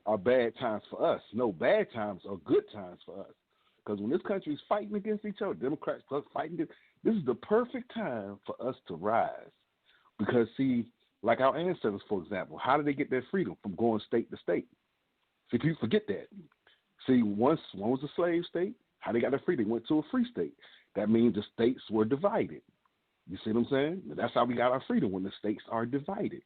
are bad times for us. No, bad times are good times for us. Because when this country is fighting against each other, Democrats fighting, this is the perfect time for us to rise. Because, see, like our ancestors, for example, how did they get their freedom? From going state to state. See, people forget that. See, one was a slave state. How they got their freedom? They went to a free state. That means the states were divided. You see what I'm saying? That's how we got our freedom, when the states are divided.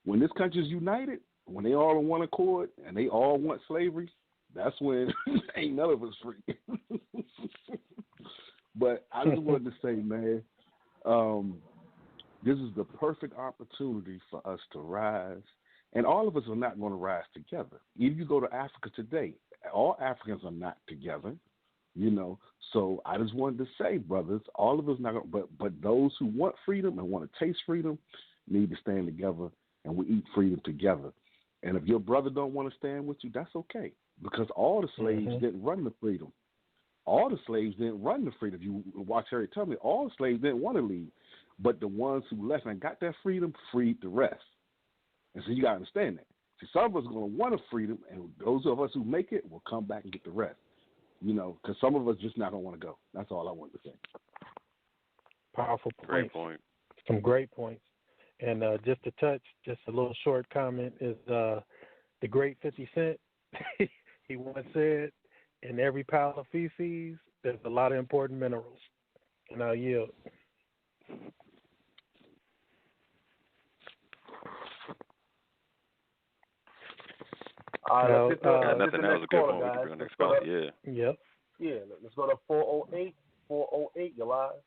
When this country is united, when they all on one accord and they all want slavery, that's when ain't none of us free. But I just wanted to say, man, this is the perfect opportunity for us to rise. And all of us are not going to rise together. If you go to Africa today, all Africans are not together, So I just wanted to say, brothers, all of us not going to, but those who want freedom and want to taste freedom need to stand together, and we eat freedom together. And if your brother don't want to stand with you, that's okay, because all the slaves didn't run the freedom. All the slaves didn't run the freedom. You watch Harriet Tubman, all the slaves didn't want to leave, but the ones who left and got that freedom freed the rest. And so you got to understand that. See, some of us are going to want a freedom, and those of us who make it will come back and get the rest. Because some of us just not going to want to go. That's all I wanted to say. Powerful points. Great point. Some great points. And just to touch, just a little short comment is the great 50 Cent. He once said, in every pile of feces, there's a lot of important minerals. And I'll yield. Let's nothing else. A good one. We can bring the next call. Yeah. Yep. Yeah. Let's go to 408. 408. You're live.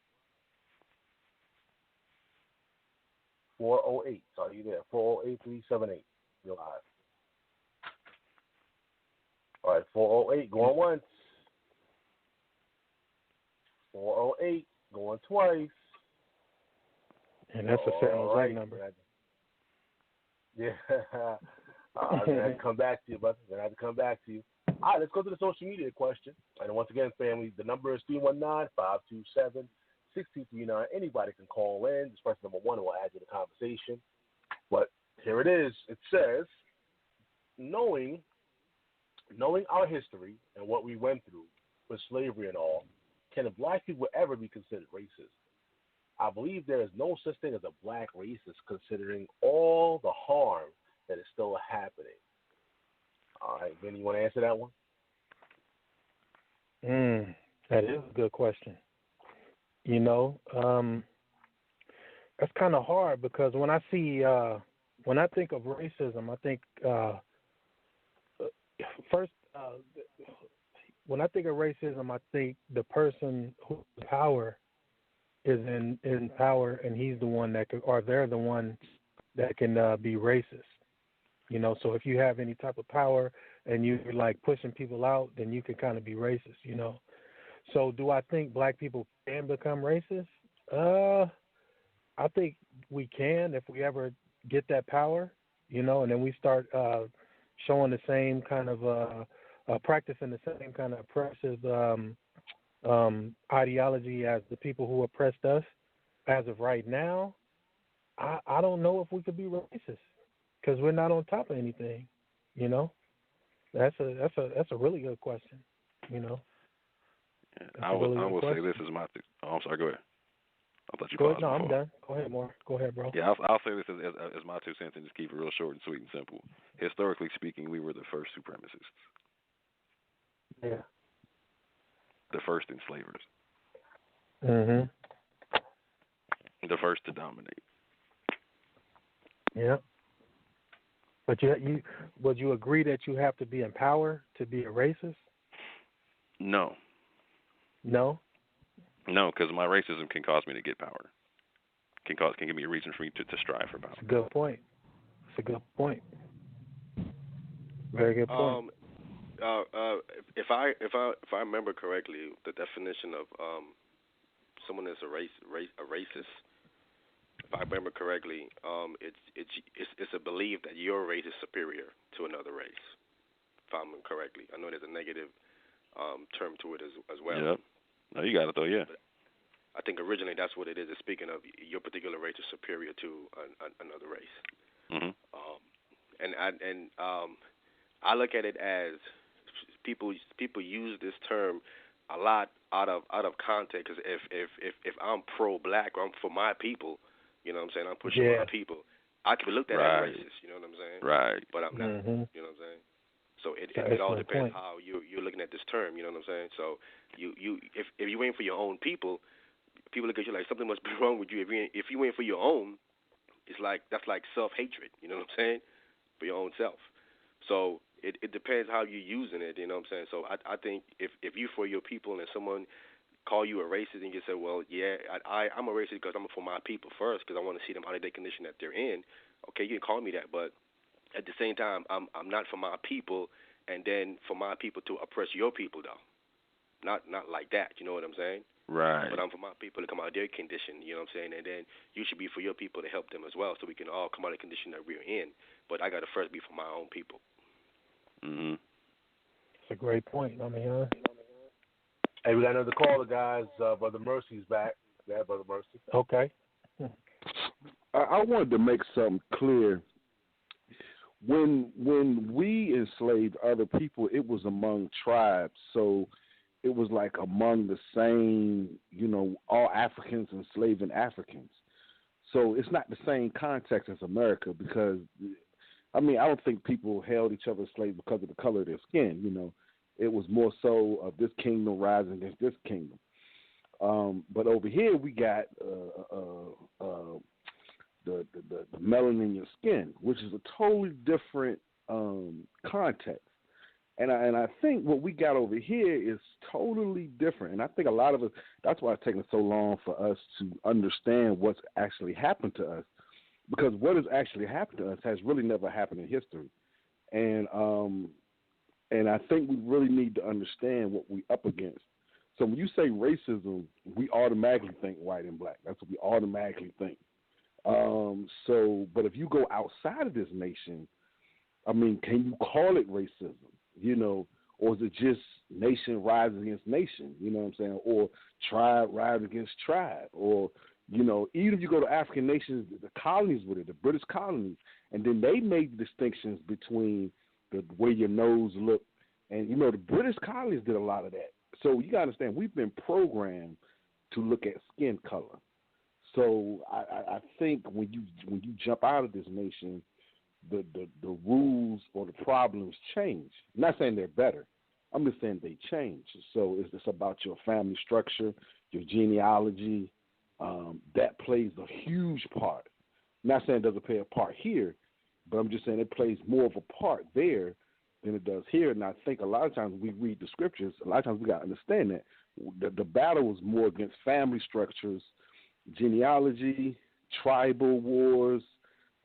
408. Are you there? 408-378. You're live. All right. 408. Going once. 408. Going twice. And that's a San Jose number. Yeah. I'm going to have to come back to you, brother. I'm going to have to come back to you. All right, let's go to the social media question. And once again, family, the number is 319-527-6239. Anybody can call in. This person number one will add to the conversation. But here it is. It says, knowing our history and what we went through with slavery and all, can black people ever be considered racist? I believe there is no such thing as a black racist, considering all the harm that is still happening. All right, Vinny, you want to answer that one? That is a good question. You know, that's kind of hard because when I think of racism, I think first, when I think of racism, I think the person who's in power is in power, and he's the one that can, or they're the one that can be racist. You know, so if you have any type of power and you're like pushing people out, then you can kind of be racist. You know, so do I think black people can become racist? I think we can if we ever get that power. You know, and then we start showing the same kind of practicing the same kind of oppressive ideology as the people who oppressed us. As of right now, I don't know if we could be racist because we're not on top of anything. You know, that's a really good question. You know, I will say this is my. Oh, I'm sorry. Go ahead. I thought you paused. No, before. I'm done. Go ahead, Moore. Go ahead, bro. Yeah, I'll say this as my 2 cents and just keep it real short and sweet and simple. Historically speaking, we were the first supremacists. Yeah. The first enslavers. Mhm. The first to dominate. Yeah. But would you agree that you have to be in power to be a racist? No. No. No, because my racism can cause me to get power. Can give me a reason for me to strive for power. That's a good point. That's a good point. Very good point. If I remember correctly, the definition of someone that's a racist. If I remember correctly, it's a belief that your race is superior to another race. If I remember correctly, I know there's a negative term to it as well. Yeah. No, you got it though. Yeah. But I think originally that's what it is. It's speaking of your particular race is superior to another race. Mm-hmm. I look at it as people use this term a lot out of context. Because if I'm pro-black or I'm for my people, you know what I'm saying, I'm pushing my people, I can be looked at as racist. You know what I'm saying? Right. But I'm not. Mm-hmm. You know what I'm saying? So it all depends how you're looking at this term. You know what I'm saying? So if you ain't for your own people look at you like something must be wrong with you. If you ain't for your own, it's like that's like self-hatred. You know what I'm saying? For your own self. So it depends how you're using it. You know what I'm saying? So I think if you for your people and someone call you a racist and you say, well, yeah, I'm a racist because I'm for my people first because I want to see them out of the condition that they're in. Okay, you can call me that, but at the same time, I'm not for my people, and then for my people to oppress your people though. Not like that. You know what I'm saying? Right. But I'm for my people to come out of their condition. You know what I'm saying? And then you should be for your people to help them as well, so we can all come out of the condition that we're in. But I got to first be for my own people. Mhm. That's a great point. I mean, Hey, we got another caller, guys. Brother Mercy's back. Yeah, Brother Mercy. okay. I wanted to make something clear. When we enslaved other people, it was among tribes. So it was like among the same, all Africans enslaving Africans. So it's not the same context as America because, I don't think people held each other slaves because of the color of their skin, It was more so of this kingdom rising against this kingdom. But over here we got the melanin in your skin, which is a totally different context. And I think what we got over here is totally different. And I think a lot of us, that's why it's taken so long for us to understand what's actually happened to us. Because what has actually happened to us has really never happened in history. And I think we really need to understand what we're up against. So when you say racism, we automatically think white and black. That's what we automatically think. But if you go outside of this nation, can you call it racism? Or is it just nation rising against nation? You know what I'm saying? Or tribe rising against tribe? Or, even if you go to African nations, the colonies with it, the British colonies, and then they made distinctions between the way your nose looked. And, you know, the British colonies did a lot of that. So you got to understand, we've been programmed to look at skin color. So I think when you jump out of this nation, the rules or the problems change. I'm not saying they're better. I'm just saying they change. So it's about your family structure, your genealogy. That plays a huge part. I'm not saying it doesn't play a part here, but I'm just saying it plays more of a part there than it does here. And I think a lot of times we read the scriptures, a lot of times we got to understand that the battle was more against family structures, genealogy, tribal wars,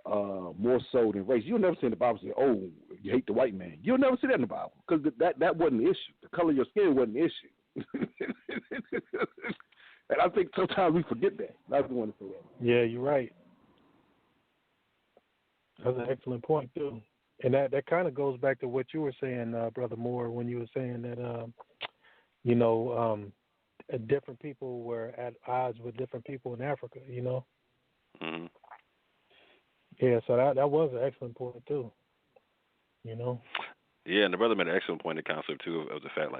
more so than race. You'll never see in the Bible say, "Oh, you hate the white man." You'll never see that in the Bible because that wasn't the issue. The color of your skin wasn't the issue. And I think sometimes we forget that. I just want to say that. Yeah, you're right. That's an excellent point too, and that kind of goes back to what you were saying, Brother Moore, when you were saying that different people were at odds with different people in Africa. You know. Mm-hmm. Yeah, so that was an excellent point too. You know. Yeah, and the brother made an excellent point, the concept too of the fact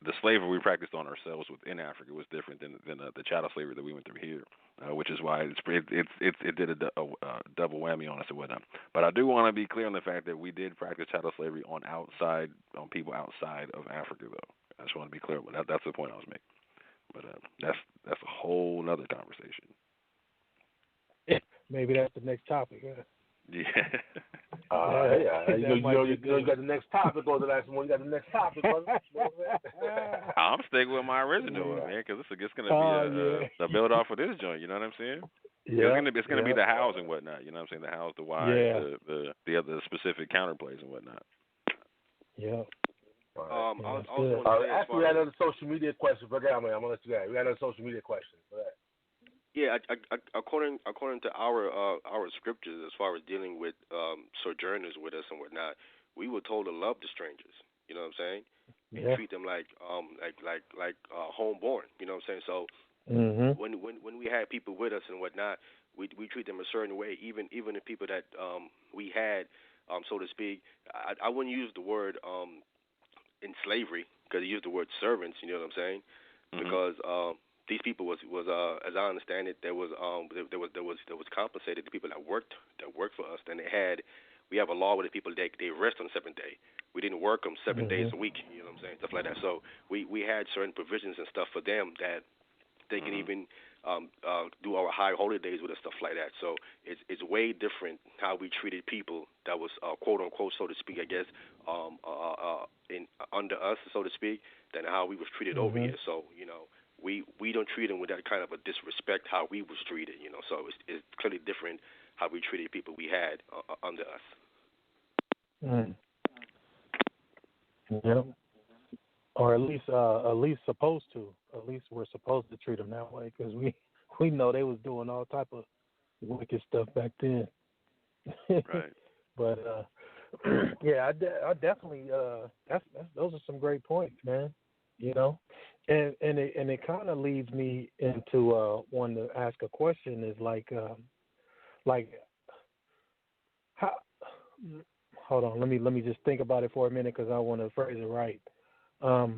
the slavery we practiced on ourselves within Africa was different than the chattel slavery that we went through here, which is why it did a double whammy on us and whatnot. But I do want to be clear on the fact that we did practice chattel slavery on people outside of Africa, though. I just want to be clear. But that's the point I was making. But that's a whole other conversation. Maybe that's the next topic. Yeah. You got the next topic or the last one. You got the next topic. I'm sticking with my original one, man, because it's going to be a build off of this joint. You know what I'm saying? Yeah. It's going to be the hows and whatnot. You know what I'm saying? The hows, the whys, the other specific counterplays and whatnot. Yeah. Actually, we had another social media question. But I'm gonna let you go. We got another social media question for that. Yeah, according to our scriptures, as far as dealing with sojourners with us and whatnot, we were told to love the strangers. You know what I'm saying? And treat them like homeborn. You know what I'm saying? So when we had people with us and whatnot, we treat them a certain way. Even the people that we had, so to speak, I wouldn't use the word in slavery because he used the word servants. You know what I'm saying? Because these people was as I understand it, there was compensated the people that worked for us. Then we have a law with the people that they rest on the seventh day. We didn't work them 7 days a week. You know what I'm saying? Stuff like that. So we had certain provisions and stuff for them that they can even do our high holy days with us, stuff like that. So it's way different how we treated people that was quote unquote, so to speak, I guess, under us, so to speak, than how we was treated over here. So we don't treat them with that kind of a disrespect how we was treated. So it's clearly different how we treated people we had under us. Yep. Or at least supposed to. At least we're supposed to treat them that way because we know they was doing all type of wicked stuff back then. Right. But I definitely those are some great points, man. And it kind of leads me into wanting to ask a question is like how. Hold on, let me just think about it for a minute because I want to phrase it right. How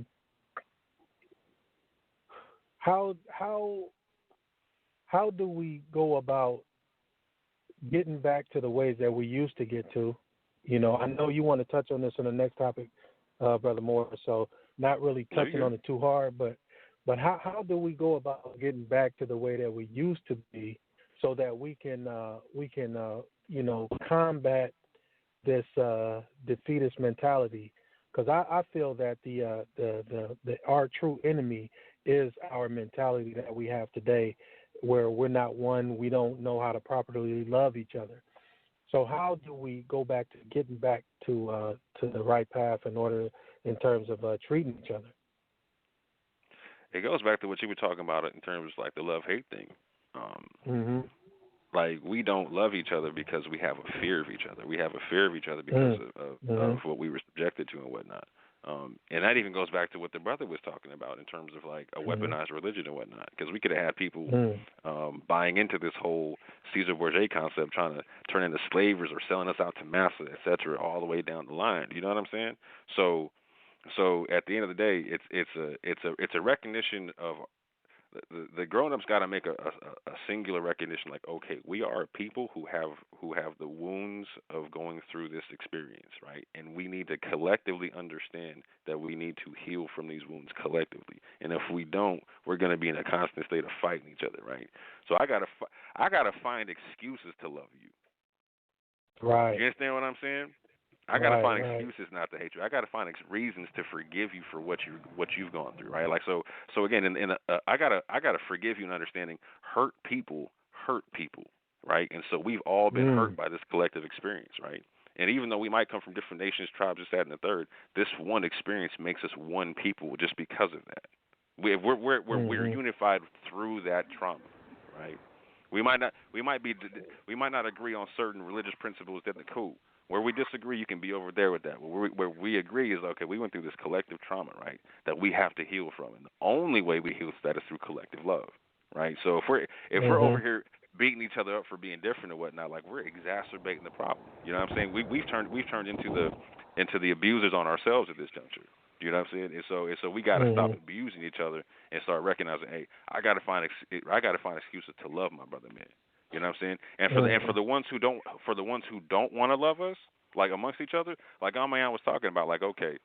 do we go about getting back to the ways that we used to get to? I know you want to touch on this in the next topic, Brother Moore. So not really touching on it too hard, but how do we go about getting back to the way that we used to be, so that we can combat this defeatist mentality? Because I feel that the our true enemy is our mentality that we have today, where we're not one, we don't know how to properly love each other. So how do we go back to getting back to the right path in terms of treating each other? It goes back to what you were talking about in terms of like the love-hate thing. Like, we don't love each other because we have a fear of each other. We have a fear of each other because of what we were subjected to and whatnot. And that even goes back to what the brother was talking about in terms of like a weaponized religion and whatnot. Because we could have had people buying into this whole Caesar Borgia concept, trying to turn into slavers or selling us out to massa, et cetera, all the way down the line. You know what I'm saying? So at the end of the day, it's a recognition of the grown-ups got to make a singular recognition, like, okay, we are people who have the wounds of going through this experience, right? And we need to collectively understand that we need to heal from these wounds collectively. And if we don't, we're going to be in a constant state of fighting each other, right? So I gotta find excuses to love you. Right. You understand what I'm saying? I gotta find excuses not to hate you. I gotta find reasons to forgive you for what you've gone through, right? Like so again, I gotta forgive you in understanding hurt people, right? And so we've all been hurt by this collective experience, right? And even though we might come from different nations, tribes, this, that, and the third, this one experience makes us one people just because of that. We're unified through that trauma, right? We might not agree on certain religious principles that are cool. Where we disagree, you can be over there with that. Where we agree is, okay, we went through this collective trauma, right, that we have to heal from. And the only way we heal that is through collective love, right? So if we're over here beating each other up for being different or whatnot, like, we're exacerbating the problem. You know what I'm saying? We've turned into the abusers on ourselves at this juncture. You know what I'm saying? And so we got to stop abusing each other and start recognizing, hey, I got to find excuses to love my brother, man. You know what I'm saying? And for the ones who don't want to love us, like amongst each other, like Amayan was talking about, like, okay,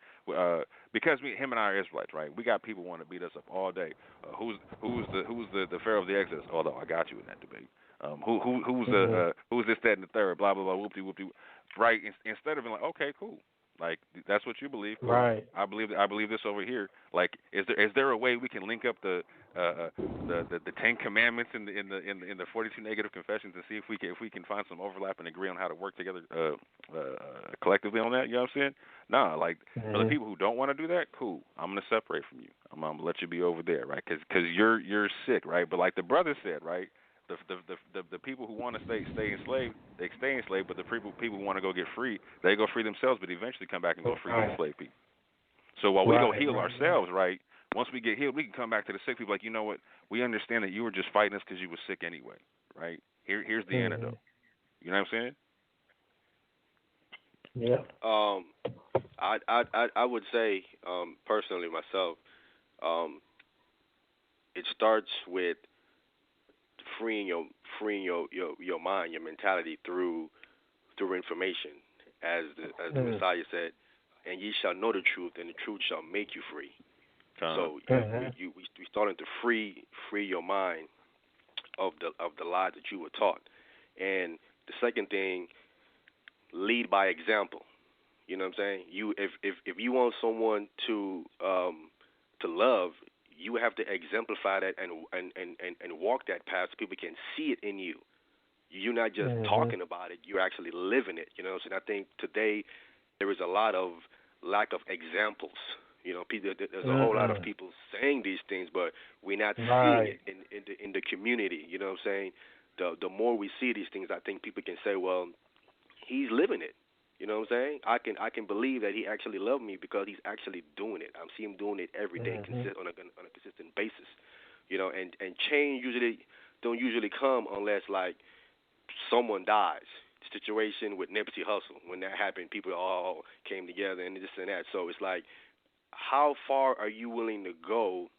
because him and I are Israelites, right? We got people want to beat us up all day. Who's the Pharaoh of the Exodus? Although I got you in that debate. Who's this, that, and the third? Blah blah blah. Whoopty whoopty. Right? Instead of being like, okay, cool. Like, that's what you believe. Cool. Right. I believe this over here. Like, is there a way we can link up the 10 Commandments in the 42 negative confessions and see if we can find some overlap and agree on how to work together collectively on that? You know what I'm saying? Nah, like, for the people who don't want to do that, cool. I'm gonna separate from you. I'm gonna let you be over there, right? Because you're sick, right? But like the brother said, right? The people who want to stay enslaved, they stay enslaved. But the people who want to go get free, they go free themselves. But eventually come back and go free the enslaved people. So while we go heal ourselves, right? Once we get healed, we can come back to the sick people. Like, you know what? We understand that you were just fighting us because you were sick anyway, right? Here's the antidote. You know what I'm saying? Yeah. I would say personally myself, it starts with freeing your mind, your mentality through information, as the Messiah said, and ye shall know the truth, and the truth shall make you free. So we starting to free your mind of the lies that you were taught. And the second thing, lead by example. You know what I'm saying? If you want someone to love, you have to exemplify that and walk that path so people can see it in you. You're not just talking about it, you're actually living it. You know what I'm saying? I think today there is a lot of lack of examples. You know, there's a whole lot of people saying these things, but we're not seeing it in the community. You know what I'm saying? The more we see these things, I think people can say, well, he's living it. You know what I'm saying? I can believe that he actually loved me because he's actually doing it. I see him doing it every day, on a consistent basis. You know, and change don't usually come unless, like, someone dies. The situation with Nipsey Hussle, when that happened, people all came together and this and that. So it's like, how far are you willing to go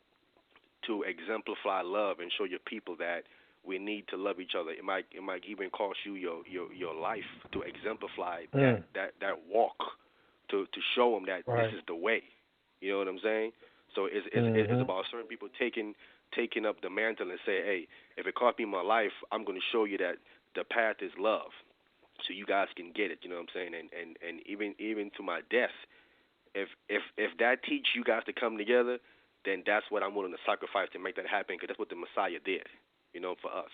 to exemplify love and show your people that we need to love each other? It might even cost you your life to exemplify that walk, to show them that this is the way. You know what I'm saying? So it's about certain people taking up the mantle and say, hey, if it cost me my life, I'm going to show you that the path is love, so you guys can get it. You know what I'm saying? And even to my death, if that teach you guys to come together, then that's what I'm willing to sacrifice to make that happen, because that's what the Messiah did. You know, for us.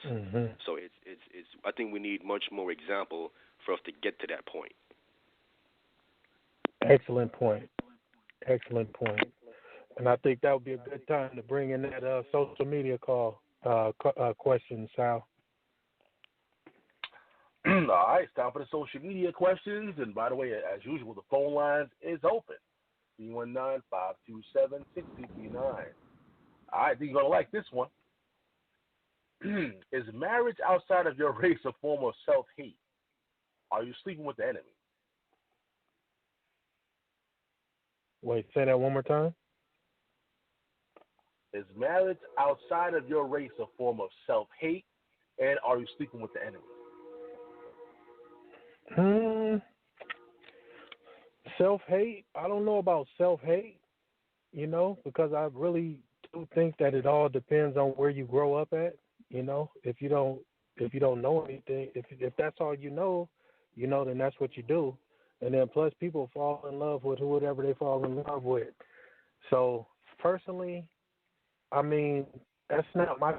So it's. I think we need much more example for us to get to that point. Excellent point. And I think that would be a good time to bring in that social media question, Sal. All right, it's time for the social media questions. And by the way, as usual, the phone lines is open. 319-527-6239. All right, you're going to like this one. Is marriage outside of your race a form of self-hate? Are you sleeping with the enemy? Wait, say that one more time. Is marriage outside of your race a form of self-hate? And are you sleeping with the enemy? Self-hate? I don't know about self-hate, because I really do think that it all depends on where you grow up at. If you don't know anything, if that's all then that's what you do. And then plus people fall in love with whoever they fall in love with. So personally, I mean, that's not my,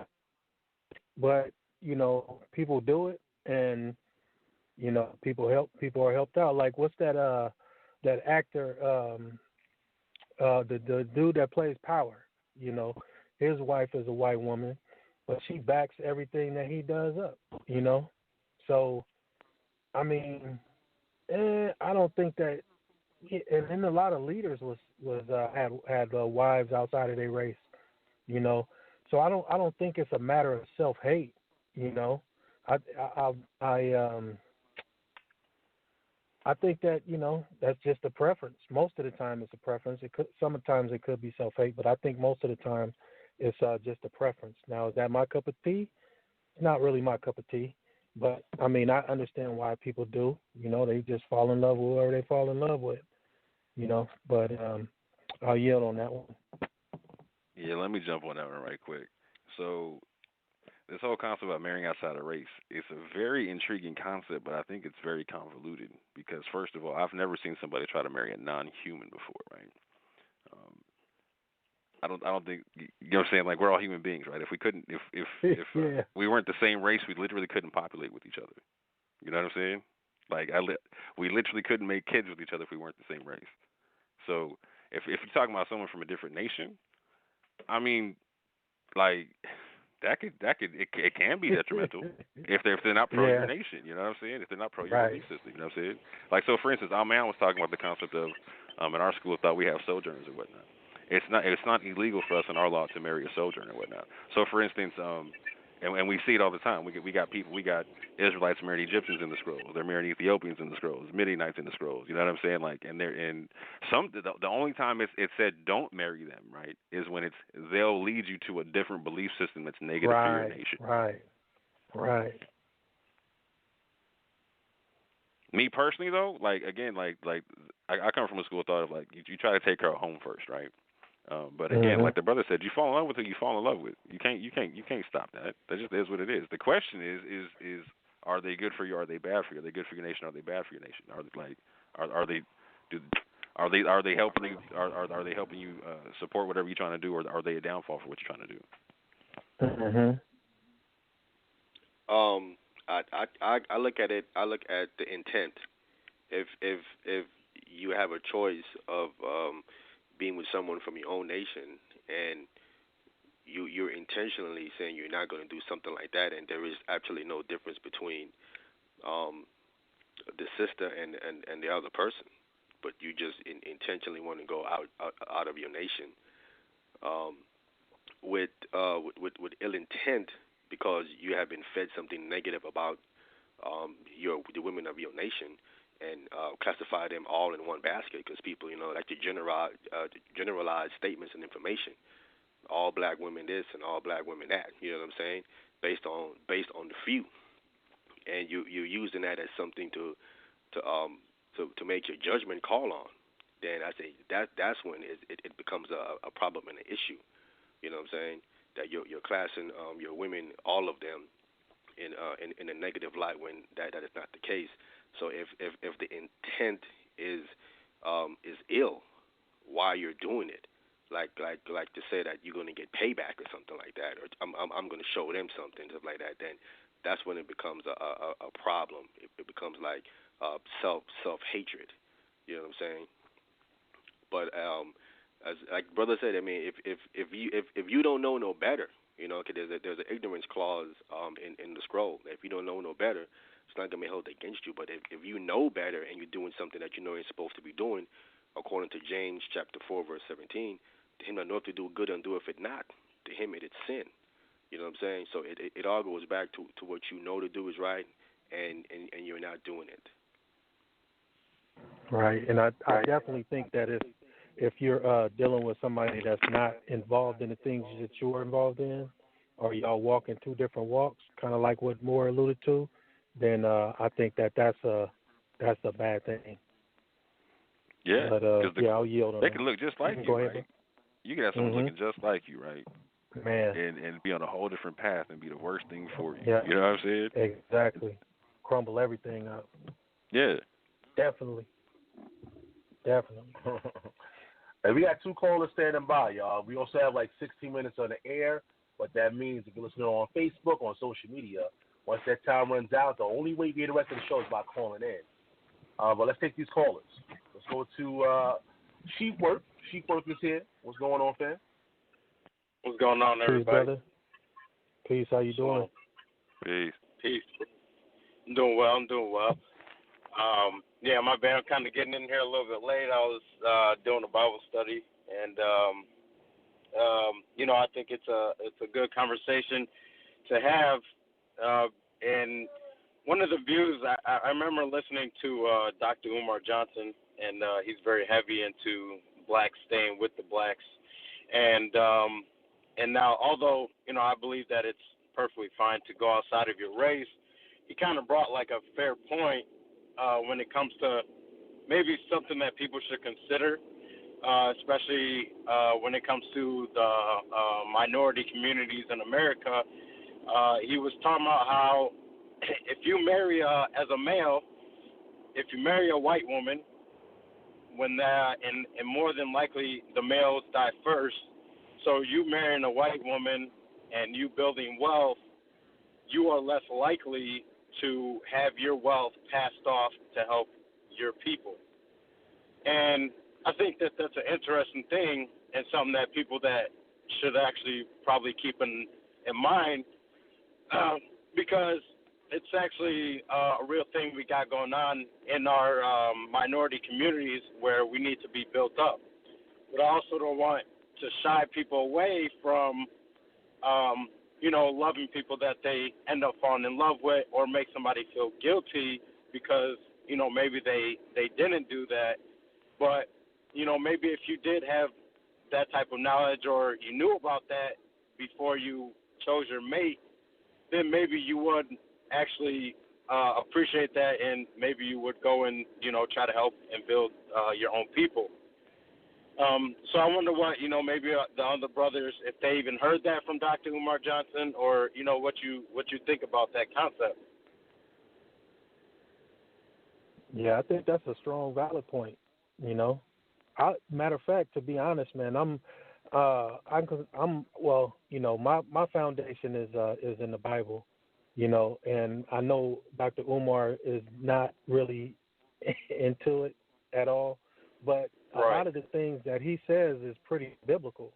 but people do it, and people are helped out. Like what's that actor, the dude that plays Power, his wife is a white woman, but she backs everything that he does up, So, I mean, I don't think that, and then a lot of leaders had wives outside of their race, So I don't think it's a matter of self-hate, I think that that's just a preference. Most of the time, it's a preference. Sometimes it could be self-hate, but I think most of the time, it's just a preference. Now, is that my cup of tea? It's not really my cup of tea, but I mean, I understand why people do. They just fall in love with whoever they fall in love with. But I'll yield on that one. Yeah, let me jump on that one right quick. So this whole concept about marrying outside of race is a very intriguing concept, but I think it's very convoluted because, first of all, I've never seen somebody try to marry a non-human before, right? I don't think, you know what I'm saying? Like, we're all human beings, right? If we couldn't, if we weren't the same race, we literally couldn't populate with each other. You know what I'm saying? Like, we literally couldn't make kids with each other if we weren't the same race. So if you're talking about someone from a different nation, I mean, like, it can be detrimental if they're not pro your nation. You know what I'm saying? If they're not pro your belief system. You know what I'm saying? Like, so for instance, our man was talking about the concept of in our school thought we have sojourners and whatnot. It's not illegal for us in our law to marry a sojourner and whatnot. So for instance, and we see it all the time. We got Israelites marrying Egyptians in the scrolls. They're marrying Ethiopians in the scrolls, Midianites in the scrolls. You know what I'm saying? Like, and they're in the only time it said don't marry them, right, is when they'll lead you to a different belief system that's negative to your nation. Right. Me personally, though, like again, like I come from a school of thought of like you try to take her home first, right? But again, like the brother said, you fall in love with who you fall in love with. You can't stop that. That just is what it is. The question is are they good for you? Or are they bad for you? Are they good for your nation? Or are they bad for your nation? Are they helping you? Are they helping you support whatever you're trying to do, or are they a downfall for what you're trying to do? I look at it. I look at the intent. If you have a choice of being with someone from your own nation, and you're intentionally saying you're not going to do something like that, and there is actually no difference between the sister and the other person, but you just intentionally want to go out of your nation with ill intent because you have been fed something negative about the women of your nation, and classify them all in one basket, because people, like to generalize statements and information. All black women this and all black women that. You know what I'm saying? Based on the few, and you're using that as something to make your judgment call on. Then I say that's when it becomes a problem and an issue. You know what I'm saying? That you're classing your women, all of them, in a negative light when that is not the case. So if the intent is ill, why you're doing it, like to say that you're going to get payback or something like that, or I'm going to show them something, stuff like that, then that's when it becomes a problem. It becomes like self hatred. You know what I'm saying? But as like brother said, I mean, if you don't know no better, okay, there's an ignorance clause in the scroll. If you don't know no better, it's not going to be held against you. But if you know better and you're doing something that you know you're supposed to be doing, according to James chapter 4, verse 17, to him that knoweth to do good and doeth it not, to him it is sin. You know what I'm saying? So it all goes back to what you know to do is right, and you're not doing it. Right, and I definitely think that if you're dealing with somebody that's not involved in the things that you're involved in, or y'all walking two different walks, kind of like what Moore alluded to, then I think that's a bad thing. Yeah, but I'll yield on they that. can look just like you, ahead, right? You can have someone looking just like you, right? Man, and be on a whole different path and be the worst thing for you. Yeah. You know what I'm saying? Exactly. Crumble everything up. Yeah. Definitely. And we got 2 callers standing by, y'all. We also have like 16 minutes on the air. What that means, if you're listening on Facebook, on social media, once that time runs out, the only way you get the rest of the show is by calling in. But let's take these callers. Let's go to Sheek Work. Sheek Work is here. What's going on, fam? What's going on, everybody? Peace, brother. Peace. How you doing? Peace. I'm doing well. Yeah, my bad. I'm kind of getting in here a little bit late. I was doing a Bible study, and I think it's a good conversation to have. And one of the views I remember listening to Dr. Umar Johnson, and he's very heavy into blacks staying with the blacks, and now although I believe that it's perfectly fine to go outside of your race, he kind of brought like a fair point when it comes to maybe something that people should consider, especially when it comes to the minority communities in America. He was talking about how if you marry as a male, if you marry a white woman, when that and more than likely the males die first, so you marrying a white woman and you building wealth, you are less likely to have your wealth passed off to help your people. And I think that that's an interesting thing and something that people that should actually probably keep in mind because it's actually a real thing we got going on in our minority communities where we need to be built up. But I also don't want to shy people away from loving people that they end up falling in love with, or make somebody feel guilty because, maybe they didn't do that. But, maybe if you did have that type of knowledge, or you knew about that before you chose your mate, then maybe you would actually appreciate that, and maybe you would go and, try to help and build your own people. So I wonder what, maybe the other brothers, if they even heard that from Dr. Umar Johnson, or, what you think about that concept. Yeah, I think that's a strong, valid point. Matter of fact, to be honest, man, my foundation is in the Bible, and I know Dr. Umar is not really into it at all, but a lot of the things that he says is pretty biblical,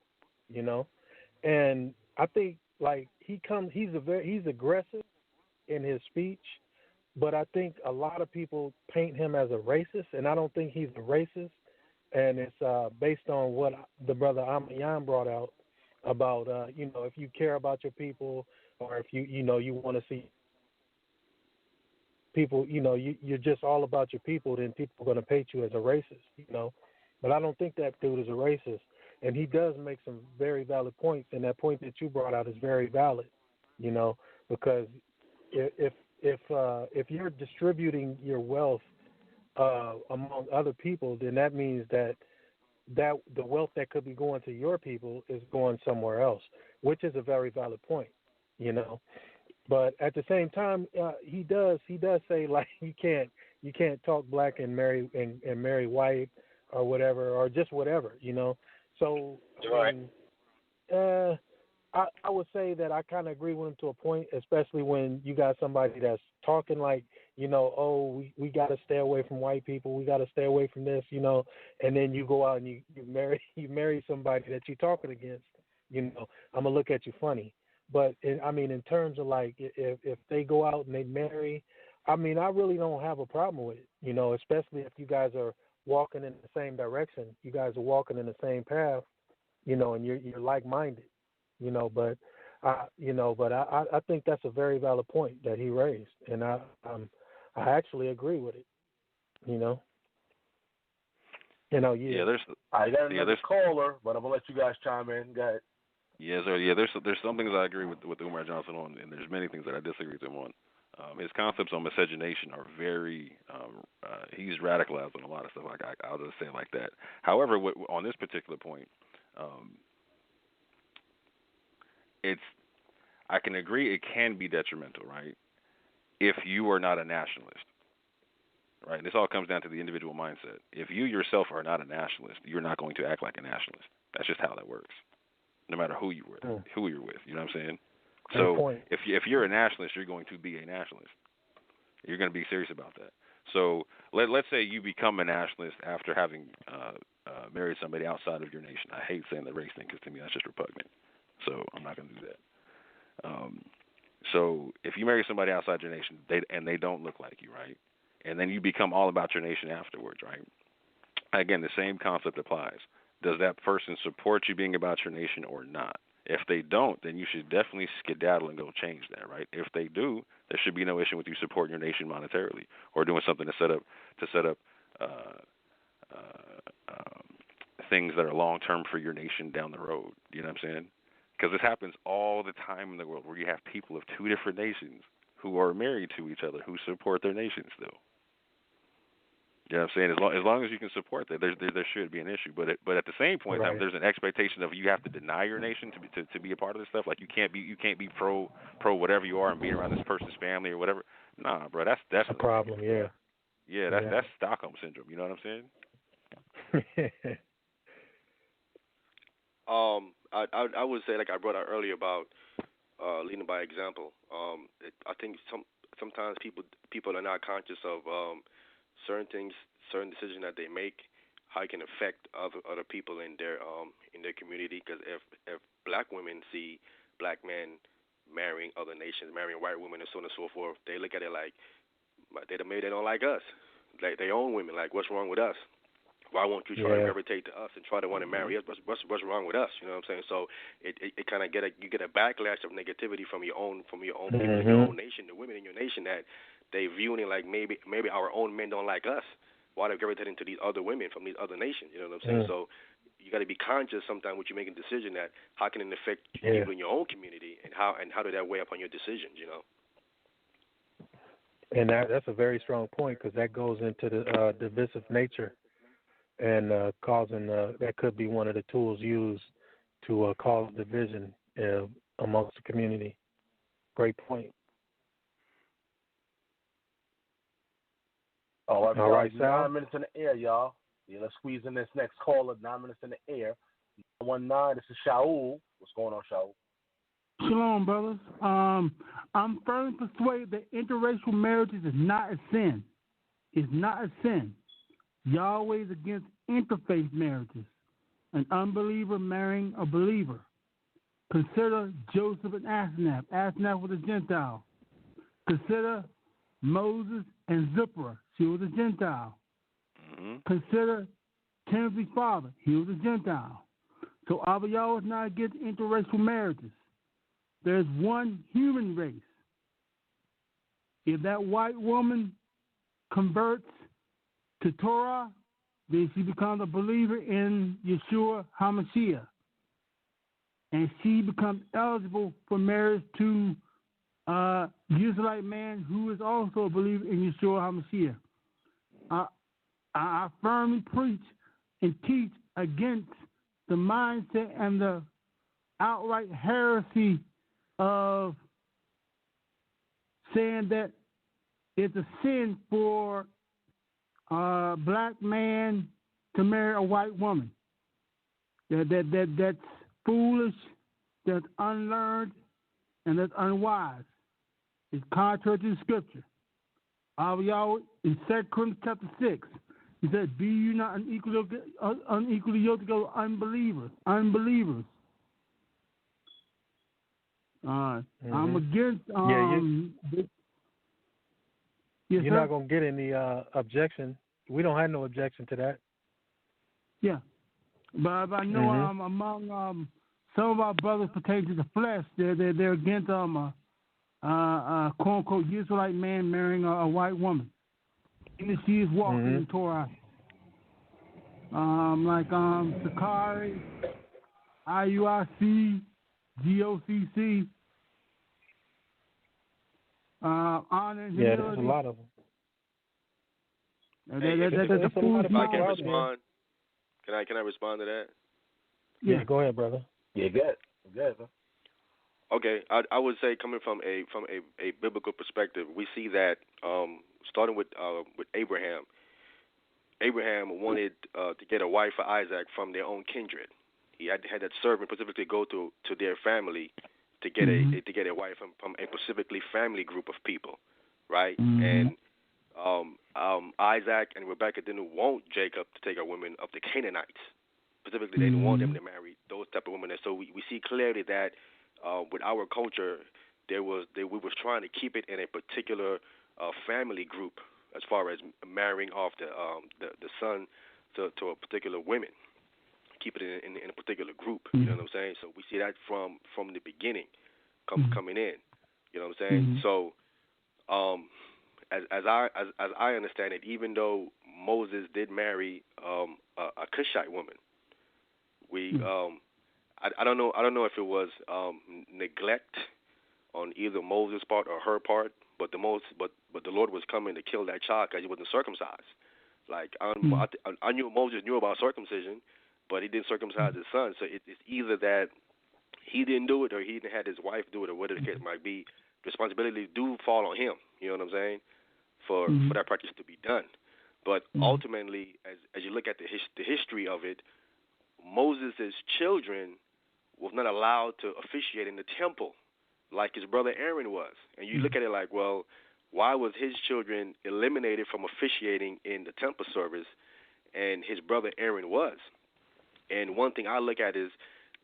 and I think like he's aggressive in his speech, but I think a lot of people paint him as a racist, and I don't think he's a racist, and it's based on what the brother Amayan brought out about if you care about your people, or if you want to see people, you're just all about your people, then people are going to paint you as a racist, But I don't think that dude is a racist, and he does make some very valid points, and that point that you brought out is very valid, because if you're distributing your wealth among other people, then that means that the wealth that could be going to your people is going somewhere else, which is a very valid point, But at the same time, he does say like you can't talk black and marry white or whatever, or just whatever, So I would say that I kind of agree with him to a point, especially when you got somebody that's talking like, we got to stay away from white people, we got to stay away from this, and then you go out and you marry somebody that you're talking against, I'm gonna look at you funny. But in terms of like if they go out and they marry, I really don't have a problem with it, especially if you guys are walking in the same direction. You guys are walking in the same path, and you're like-minded, But I think that's a very valid point that he raised, and I actually agree with it. Yeah, I got another caller, but I'm gonna let you guys chime in. Go ahead. Yeah, so there's some things I agree with Umar Johnson on, and there's many things that I disagree with him on. His concepts on miscegenation are very he's radicalized on a lot of stuff. Like I'll just say it like that. However, on this particular point, I can agree it can be detrimental, right? If you are not a nationalist, right? This all comes down to the individual mindset. If you yourself are not a nationalist, you're not going to act like a nationalist. That's just how that works. No matter who you're with, you know what I'm saying? So if you're a nationalist, you're going to be a nationalist. You're going to be serious about that. So let's say you become a nationalist after having married somebody outside of your nation. I hate saying the race thing because to me that's just repugnant. So I'm not going to do that. So if you marry somebody outside your nation, they don't look like you, right? And then you become all about your nation afterwards, right? Again, the same concept applies. Does that person support you being about your nation or not? If they don't, then you should definitely skedaddle and go change that, right? If they do, there should be no issue with you supporting your nation monetarily or doing something to set up things that are long term for your nation down the road. You know what I'm saying? Because this happens all the time in the world where you have people of two different nations who are married to each other who support their nation still. You know what I'm saying? As long as you can support that, there should be an issue. But at the same point in time, there's an expectation of you have to deny your nation to be a part of this stuff. Like you can't be pro whatever you are and being around this person's family or whatever. Nah, bro, that's a problem. Yeah. Yeah, that's Stockholm syndrome. You know what I'm saying? I would say, like I brought out earlier about leading by example. I think sometimes people are not conscious of certain things, certain decisions that they make, how it can affect other people in their community. Because if black women see black men marrying other nations, marrying white women, and so on and so forth, they look at it like maybe they don't like us, like their own women. Like, what's wrong with us? Why won't you try to gravitate to us and try to want to marry us? What's wrong with us? You know what I'm saying? So it kind of you get a backlash of negativity from your own people in your own nation, the women in your nation, that they viewing it like maybe our own men don't like us. Why they're gravitating to these other women from these other nations? You know what I'm saying? So you got to be conscious sometimes when you're making a decision that how can it affect people in your own community, and how did that weigh up on your decisions? You know. And that's a very strong point, because that goes into the divisive nature. And causing that could be one of the tools used to cause division amongst the community. Great point. All right, Sal. 9 minutes in the air, y'all. Yeah, let's squeeze in this next caller. 9 minutes in the air. 919. This is Shaul. What's going on, Shaul? Shalom, brothers. I'm firmly persuaded that interracial marriages is not a sin. It's not a sin. Yahweh is against interfaith marriages, an unbeliever marrying a believer. Consider Joseph and Asenath. Asenath was a Gentile. Consider Moses and Zipporah. She was a Gentile. Consider Timothy's father. He was a Gentile. So Abba Yahweh is not against interracial marriages. There's one human race. If that white woman converts to Torah, then she becomes a believer in Yeshua HaMashiach. And she becomes eligible for marriage to a Israelite man who is also a believer in Yeshua HaMashiach. I firmly preach and teach against the mindset and the outright heresy of saying that it's a sin for a black man to marry a white woman. That's foolish, that's unlearned, and that's unwise. It's contrary to the scripture. Yahweh in 2 Corinthians chapter 6, he said, "Be you not unequally yoked together with unbelievers." I'm against. You're not going to get any objection We don't have no objection to that. Yeah, but I know among some of our brothers pertaining to the flesh, they're against quote unquote Israelite man marrying a white woman, even if she is walking in Torah. Like Sakari, IUIC, GOCC, honor and humility. There's a lot of them. That's a food. If I can respond, can I respond to that? Yeah, go ahead, brother. Yeah, go ahead. Okay, I would say coming from a biblical perspective, we see that starting with Abraham. Abraham wanted to get a wife for Isaac from their own kindred. He had that servant specifically go to their family to get a wife from a specifically family group of people, right? And Isaac and Rebekah didn't want Jacob to take a woman of the Canaanites. Specifically, they didn't want them to marry those type of women. And so we see clearly that with our culture, we was trying to keep it in a particular family group as far as marrying off the son to a particular women. Keep it in a particular group. You know what I'm saying? So we see that from the beginning coming in. You know what I'm saying? So as I understand it, even though Moses did marry a Cushite woman, I don't know if it was neglect on either Moses' part or her part, but the Lord was coming to kill that child because he wasn't circumcised. Like I knew Moses knew about circumcision, but he didn't circumcise his son. So it's either that he didn't do it or he didn't have his wife do it or whatever the case might be. Responsibility do fall on him. You know what I'm saying? For that practice to be done. But ultimately, as you look at the history of it, Moses' children was not allowed to officiate in the temple like his brother Aaron was. And you look at it like, well, why was his children eliminated from officiating in the temple service and his brother Aaron was? And one thing I look at is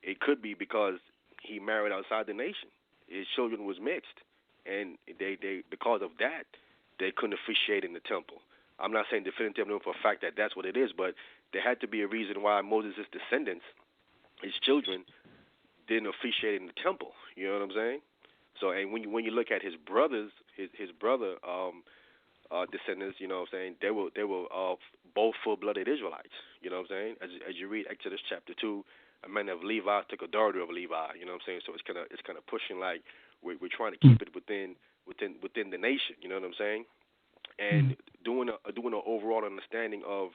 it could be because he married outside the nation. His children was mixed, and they because of that, they couldn't officiate in the temple. I'm not saying definitively for a fact that that's what it is, but there had to be a reason why Moses' descendants, his children, didn't officiate in the temple. You know what I'm saying? So, and when you look at his brothers, his brother descendants, you know what I'm saying, they were both full-blooded Israelites. You know what I'm saying? As you read Exodus chapter 2, a man of Levi took a daughter of Levi. You know what I'm saying? So it's kind of pushing like we're trying to keep it within the nation. You know what I'm saying? And doing an overall understanding of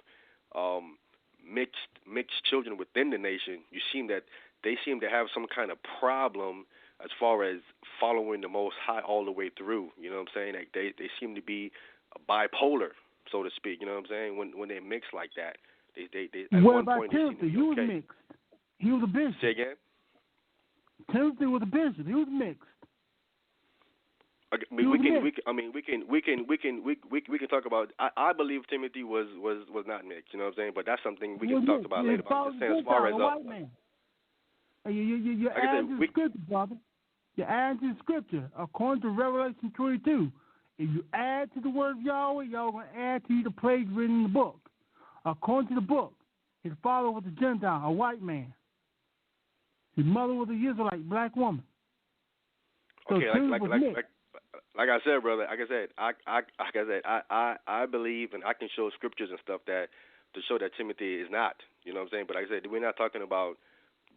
mixed children within the nation, you seem that they seem to have some kind of problem as far as following the Most High all the way through. You know what I'm saying? Like they seem to be bipolar, so to speak. You know what I'm saying? When they mix like that, they at what one about point Timothy? they seem to be He was okay. mixed. He was a bishop. Say again? Timothy was a bishop. He was mixed. We can talk about. I believe Timothy was not mixed. You know what I'm saying? But that's something we can talk about later. But I'm just saying, as far as white man. You're adding to the scripture, brother. You're adding to the scripture according to Revelation 22. If you add to the word of Yahweh, y'all going to add to you the plagues written in the book. According to the book, his father was a Gentile, a white man. His mother was a Israelite, black woman. So okay, like I said, brother. Like I said, I believe, and I can show scriptures and stuff that to show that Timothy is not. You know what I'm saying? But like I said, we're not talking about.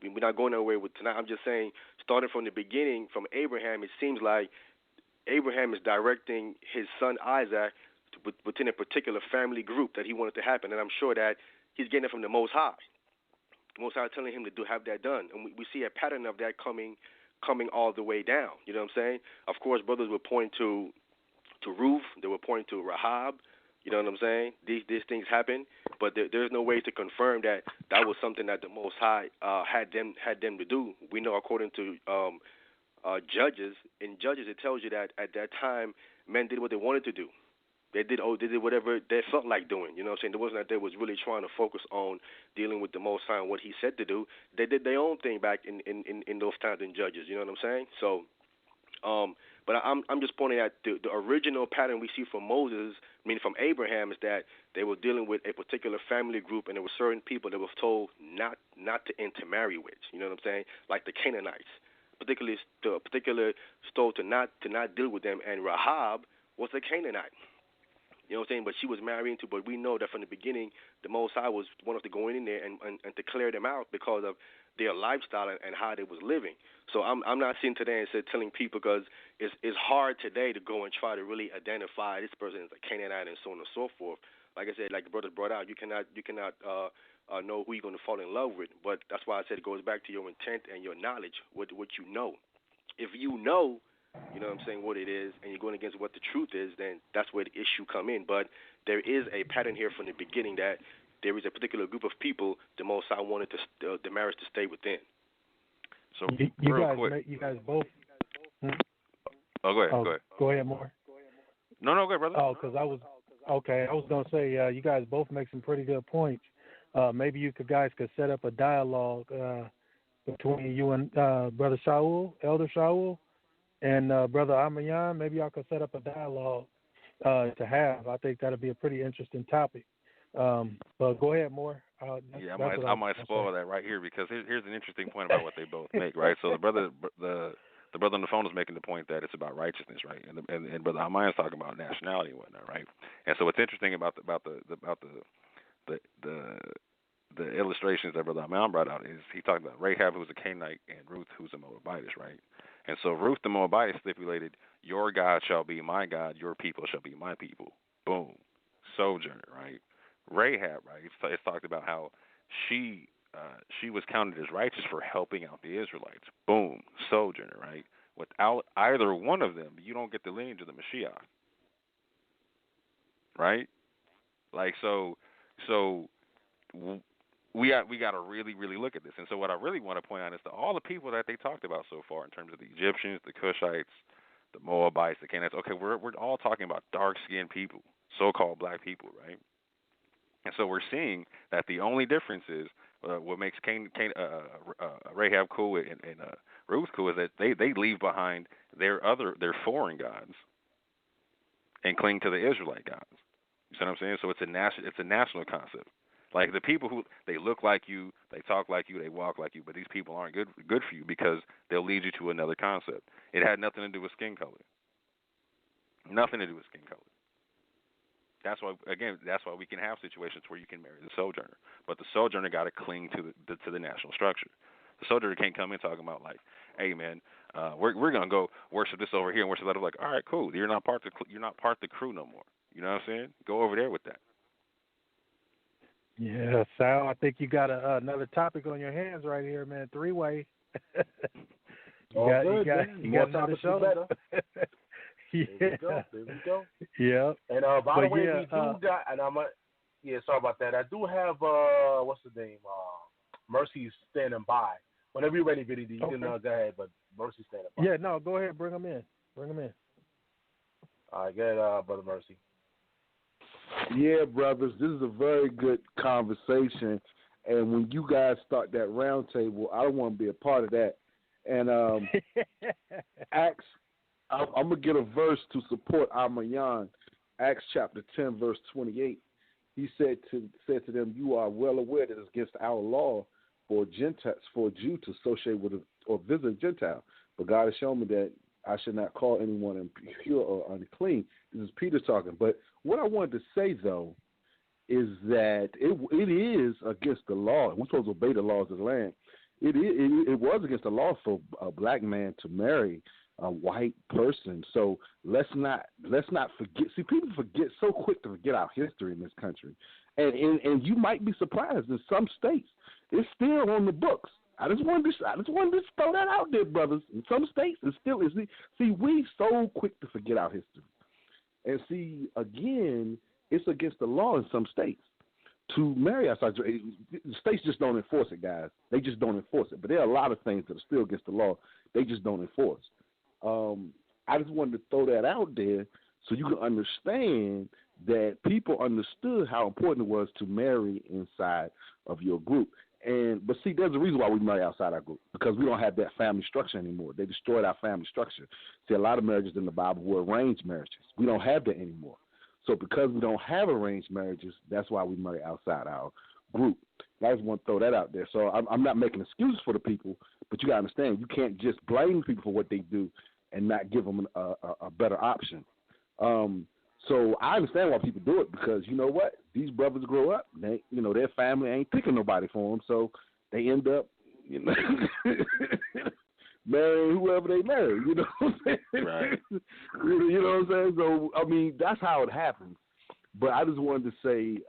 We're not going nowhere with tonight. I'm just saying, starting from the beginning, from Abraham, it seems like Abraham is directing his son Isaac within a particular family group that he wanted to happen, and I'm sure that he's getting it from the Most High. The Most High telling him to have that done, and we see a pattern of that coming all the way down. You know what I'm saying? Of course, brothers would point to Ruth. They would point to Rahab. You know what I'm saying? These things happen, but there's no way to confirm that was something that the Most High had them to do. We know according to Judges. In Judges, it tells you that at that time, men did what they wanted to do. They did whatever they felt like doing. You know what I'm saying? It wasn't that they was really trying to focus on dealing with the Most High and what He said to do. They did their own thing back in those times in Judges. You know what I'm saying? So But I'm just pointing out the original pattern we see from Moses, from Abraham, is that they were dealing with a particular family group, and there were certain people that were told not to intermarry with. You know what I'm saying? Like the Canaanites, particularly told to not deal with them. And Rahab was a Canaanite. You know what I'm saying? But she was married into. But we know that from the beginning, the Most High wanted to go in there and to clear them out because of their lifestyle and how they was living. So I'm not sitting today and telling people, because it's hard today to go and try to really identify this person as a Canaanite and so on and so forth. Like I said, like the brother brought out, you cannot know who you're going to fall in love with. But that's why I said it goes back to your intent and your knowledge, what you know. If you know, you know what I'm saying, what it is, and you're going against what the truth is, then that's where the issue come in. But there is a pattern here from the beginning that there is a particular group of people the Most High wanted the marriage to stay within. So you guys both. Oh, go ahead. Go ahead, more. No, go ahead, brother. Oh, because I was gonna say you guys both make some pretty good points. Maybe you guys could set up a dialogue between you and Brother Shaul, Elder Shaul, and Brother Amayan. Maybe y'all could set up a dialogue to have. I think that'd be a pretty interesting topic. But go ahead, more. I might spoil that right here, because here's an interesting point about what they both make, right? So the brother on the phone is making the point that it's about righteousness, right? And Brother Amayan's talking about nationality and whatnot, right? And so what's interesting about the illustrations that Brother Amayan brought out is he talked about Rahab, who's a Canaanite, and Ruth, who's a Moabitess, right? And so Ruth the Moabitess stipulated, your God shall be my God, your people shall be my people. Boom. Sojourner, right? Rahab, right? It's talked about how she was counted as righteous for helping out the Israelites. Boom. Sojourner, right? Without either one of them, you don't get the lineage of the Mashiach. Right? Like, so we got to really, really look at this. And so what I really want to point out is to all the people that they talked about so far, in terms of the Egyptians, the Cushites, the Moabites, the Canaanites. Okay, we're all talking about dark-skinned people, so-called black people, right? And so we're seeing that the only difference is what makes Rahab cool and Ruth cool is that they leave behind their foreign gods and cling to the Israelite gods. You see what I'm saying? So it's a national concept. Like the people who they look like you, they talk like you, they walk like you, but these people aren't good for you because they'll lead you to another concept. It had nothing to do with skin color. Nothing to do with skin color. That's why we can have situations where you can marry the sojourner, but the sojourner got to cling to the national structure. The sojourner can't come in talking about like, hey man, we're gonna go worship this over here and worship that. I'm like, all right, cool. You're not part of the crew no more. You know what I'm saying? Go over there with that. Yeah, Sal, I think you got another topic on your hands right here, man. Three-way. You got something to show. There we go. Yeah. And by the way, we do got, and sorry about that. I do have what's the name? Mercy's standing by. Whenever you're ready, Vinny D, you can go ahead, but Mercy's standing by. Yeah, no, go ahead, bring him in. All right, good, Brother Mercy. Yeah, brothers, this is a very good conversation. And when you guys start that round table, I don't want to be a part of that. And I'm going to get a verse to support Amayan. Acts chapter 10, verse 28. He said to them, you are well aware that it's against our law for a Jew to associate with or visit a Gentile. But God has shown me that I should not call anyone impure or unclean. This is Peter talking. But what I wanted to say, though, is that it is against the law. We're supposed to obey the laws of the land. It was against the law for a black man to marry a white person. So let's not forget. See, people forget so quick to forget our history in this country, and you might be surprised in some states it's still on the books. I just wanted to throw that out there, brothers. In some states, it still is. See, we so quick to forget our history, and see again, it's against the law in some states to marry outside. The states just don't enforce it, guys. They just don't enforce it. But there are a lot of things that are still against the law. They just don't enforce. I just wanted to throw that out there so you can understand that people understood how important it was to marry inside of your group. But see, there's a reason why we marry outside our group, because we don't have that family structure anymore. They destroyed our family structure. See, a lot of marriages in the Bible were arranged marriages. We don't have that anymore. So because we don't have arranged marriages, that's why we marry outside our group. And I just want to throw that out there. So I'm not making excuses for the people, but you got to understand, you can't just blame people for what they do and not give them a better option. So I understand why people do it, because you know what? These brothers grow up, they, you know, their family ain't picking nobody for them, so they end up, you know, marrying whoever they marry. You know what I'm saying? Right. You know what I'm saying? So I mean, that's how it happens. But I just wanted to say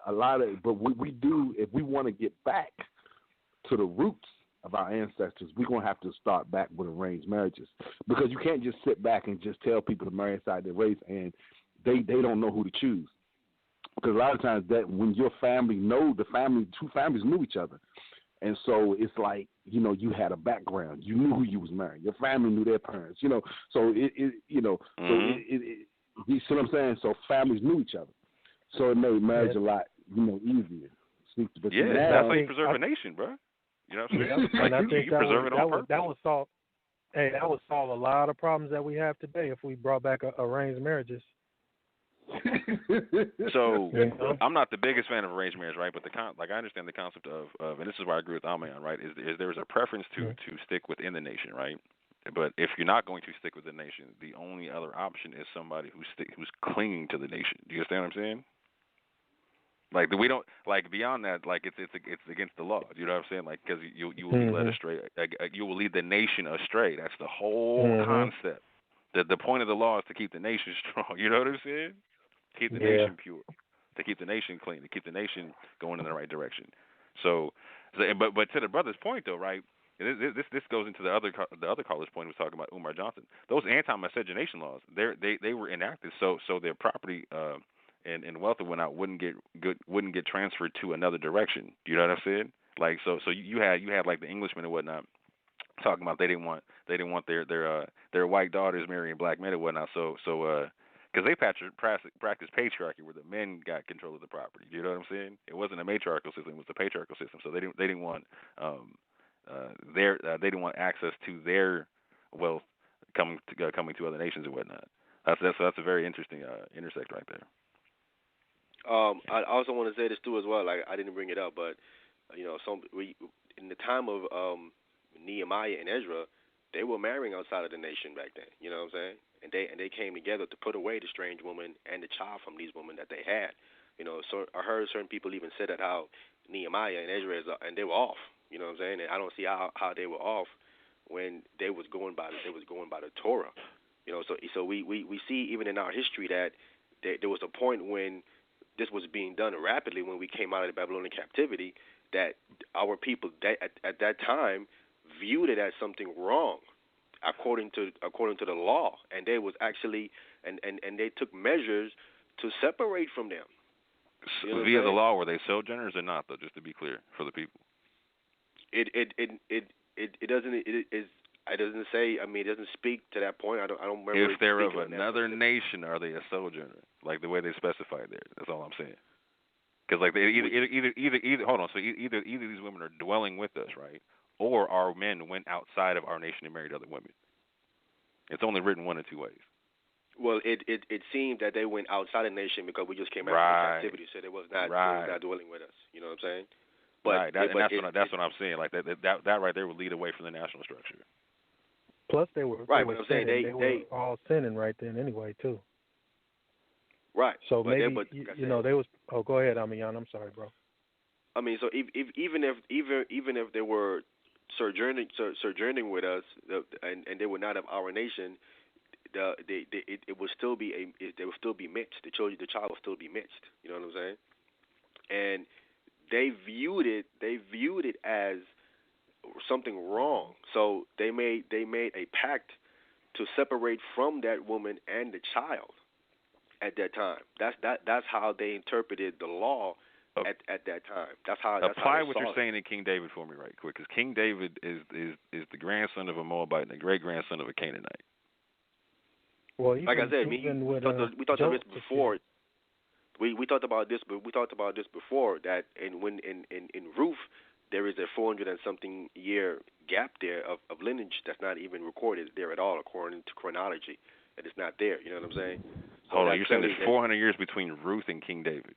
but we do, if we want to get back to the roots of our ancestors, we're going to have to start back with arranged marriages, because you can't just sit back and just tell people to marry inside their race and they don't know who to choose. Because a lot of times that when your family two families knew each other. And so it's like, you know, you had a background. You knew who you was marrying. Your family knew their parents, you know. So you see what I'm saying? So families knew each other. So it made marriage a lot, you know, easier. But yeah, now, that's how you preserve a nation, bro. You know what I'm saying? And I think you preserve it on purpose. That would solve. Hey, that would solve a lot of problems that we have today if we brought back arranged marriages. So I'm not the biggest fan of arranged marriage, right? But I understand the concept of, and this is where I agree with Almayan, right? Is there's a preference to stick within the nation, right? But if you're not going to stick with the nation, the only other option is somebody who's clinging to the nation. Do you understand what I'm saying? Like we don't beyond that. Like it's against the law. You know what I'm saying? Like because you will be led astray. You will lead the nation astray. That's the whole concept. The point of the law is to keep the nation strong. You know what I'm saying? Keep the nation pure, to keep the nation clean, to keep the nation going in the right direction. But to the brother's point though, right? This goes into the other caller's point. Was talking about Umar Johnson. Those anti-miscegenation laws, they were enacted so their property and wealth and whatnot wouldn't get transferred to another direction. Do you know what I'm saying? Like so you had like the Englishmen and whatnot talking about they didn't want their white daughters marrying black men and whatnot. So because they practiced patriarchy where the men got control of the property. You know what I'm saying? It wasn't a matriarchal system; it was a patriarchal system. So they didn't want they didn't want access to their wealth coming to other nations and whatnot. That's a very interesting intersect right there. I also want to say this too as well. Like I didn't bring it up, but you know, in the time of Nehemiah and Ezra, they were marrying outside of the nation back then. You know what I'm saying? And they came together to put away the strange woman and the child from these women that they had. You know, so I heard certain people even say that how Nehemiah and Ezra and they were off. You know what I'm saying? And I don't see how they were off when they was going by the Torah. You know, so we see even in our history that there was a point when this was being done rapidly when we came out of the Babylonian captivity, that our people at that time viewed it as something wrong according to the law, and they was actually and they took measures to separate from them. You know via the law, were they sojourners or not? Though, just to be clear for the people. It doesn't say. I mean, it doesn't speak to that point. I don't remember. If they're of another nation, are they a sojourner? Like the way they specify there. That's all I'm saying. Because like they either hold on. So either these women are dwelling with us, right? Or our men went outside of our nation and married other women. It's only written one of two ways. Well, it seemed that they went outside the nation because we just came out of captivity, so they was not dwelling with us. You know what I'm saying? But, that's what I'm saying. Like that right there would lead away from the national structure. Plus, they were right. What I'm saying, they were all sinning right then anyway too. Right. So maybe they was. Oh, go ahead, Amiyan. I'm sorry, bro. I mean, so even if they were sojourning with us, and they were not of our nation, it would still be they would still be mixed. The child will still be mixed. You know what I'm saying? And they viewed it as something wrong. So they made a pact to separate from that woman and the child at that time. That's how they interpreted the law at that time. That's how what you're saying to King David for me right quick, because King David is the grandson of a Moabite and the great grandson of a Canaanite. Well, like I said, we talked about this before. We talked about this, but we talked about this before that, and when in Ruth, there is a 400 and something year gap there of lineage that's not even recorded there at all according to chronology. And it's not there. You know what I'm saying? So hold on, you're saying there's 400 years between Ruth and King David?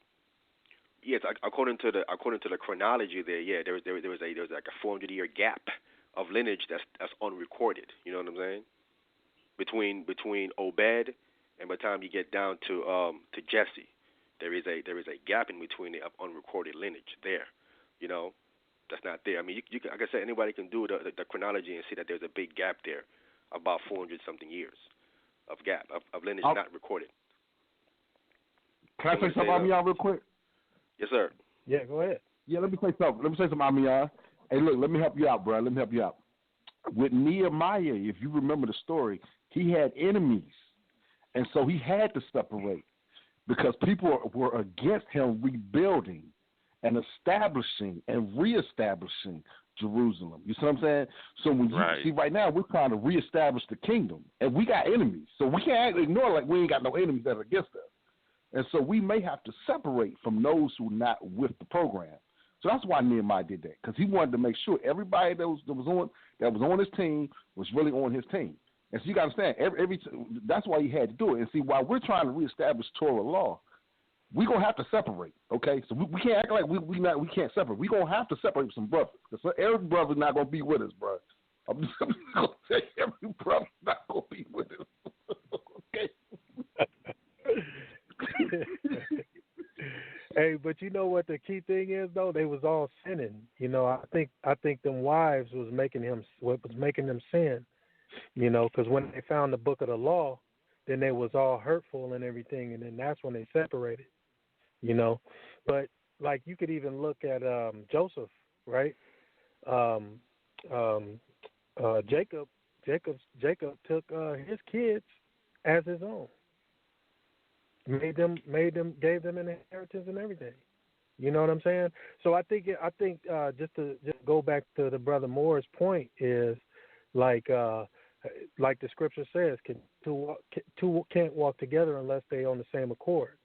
Yes, according to the chronology there, yeah, there was like a 400-year gap of lineage that's unrecorded. You know what I'm saying? Between Obed and by the time you get down to Jesse, there is a gap in between the unrecorded lineage there. You know, that's not there. I mean, you can, like I said, anybody can do the chronology and see that there's a big gap there, about 400 something years of gap of lineage not recorded. Can I say something, Amiyan, real quick? Yes, sir. Yeah, go ahead. Yeah, let me say something, Amiyan. Hey, look, let me help you out, bro. Let me help you out. With Nehemiah, if you remember the story, he had enemies, and so he had to separate because people were against him rebuilding and establishing and reestablishing Jerusalem. You see what I'm saying? So when you see right now, we're trying to reestablish the kingdom, and we got enemies, so we can't ignore like we ain't got no enemies that are against us. And so we may have to separate from those who are not with the program. So that's why Nehemiah did that, because he wanted to make sure everybody that was on his team was really on his team. And so you got to understand, that's why he had to do it. And see, while we're trying to reestablish Torah law, we're going to have to separate, okay? So we can't act like we can't separate. We're going to have to separate some brothers, because every brother's not going to be with us, bro. I'm just going to say every brother's not going to be with us, okay? Hey, but you know what the key thing is though? They was all sinning. You know, I think them wives was making them sin. You know, because when they found the book of the law, then they was all hurtful and everything, and then that's when they separated. You know, but like you could even look at Joseph, right? Jacob took his kids as his own. Gave them an inheritance and everything. You know what I'm saying? So I think just go back to the brother Moore's point is like the scripture says, two can't walk together unless they on the same accord.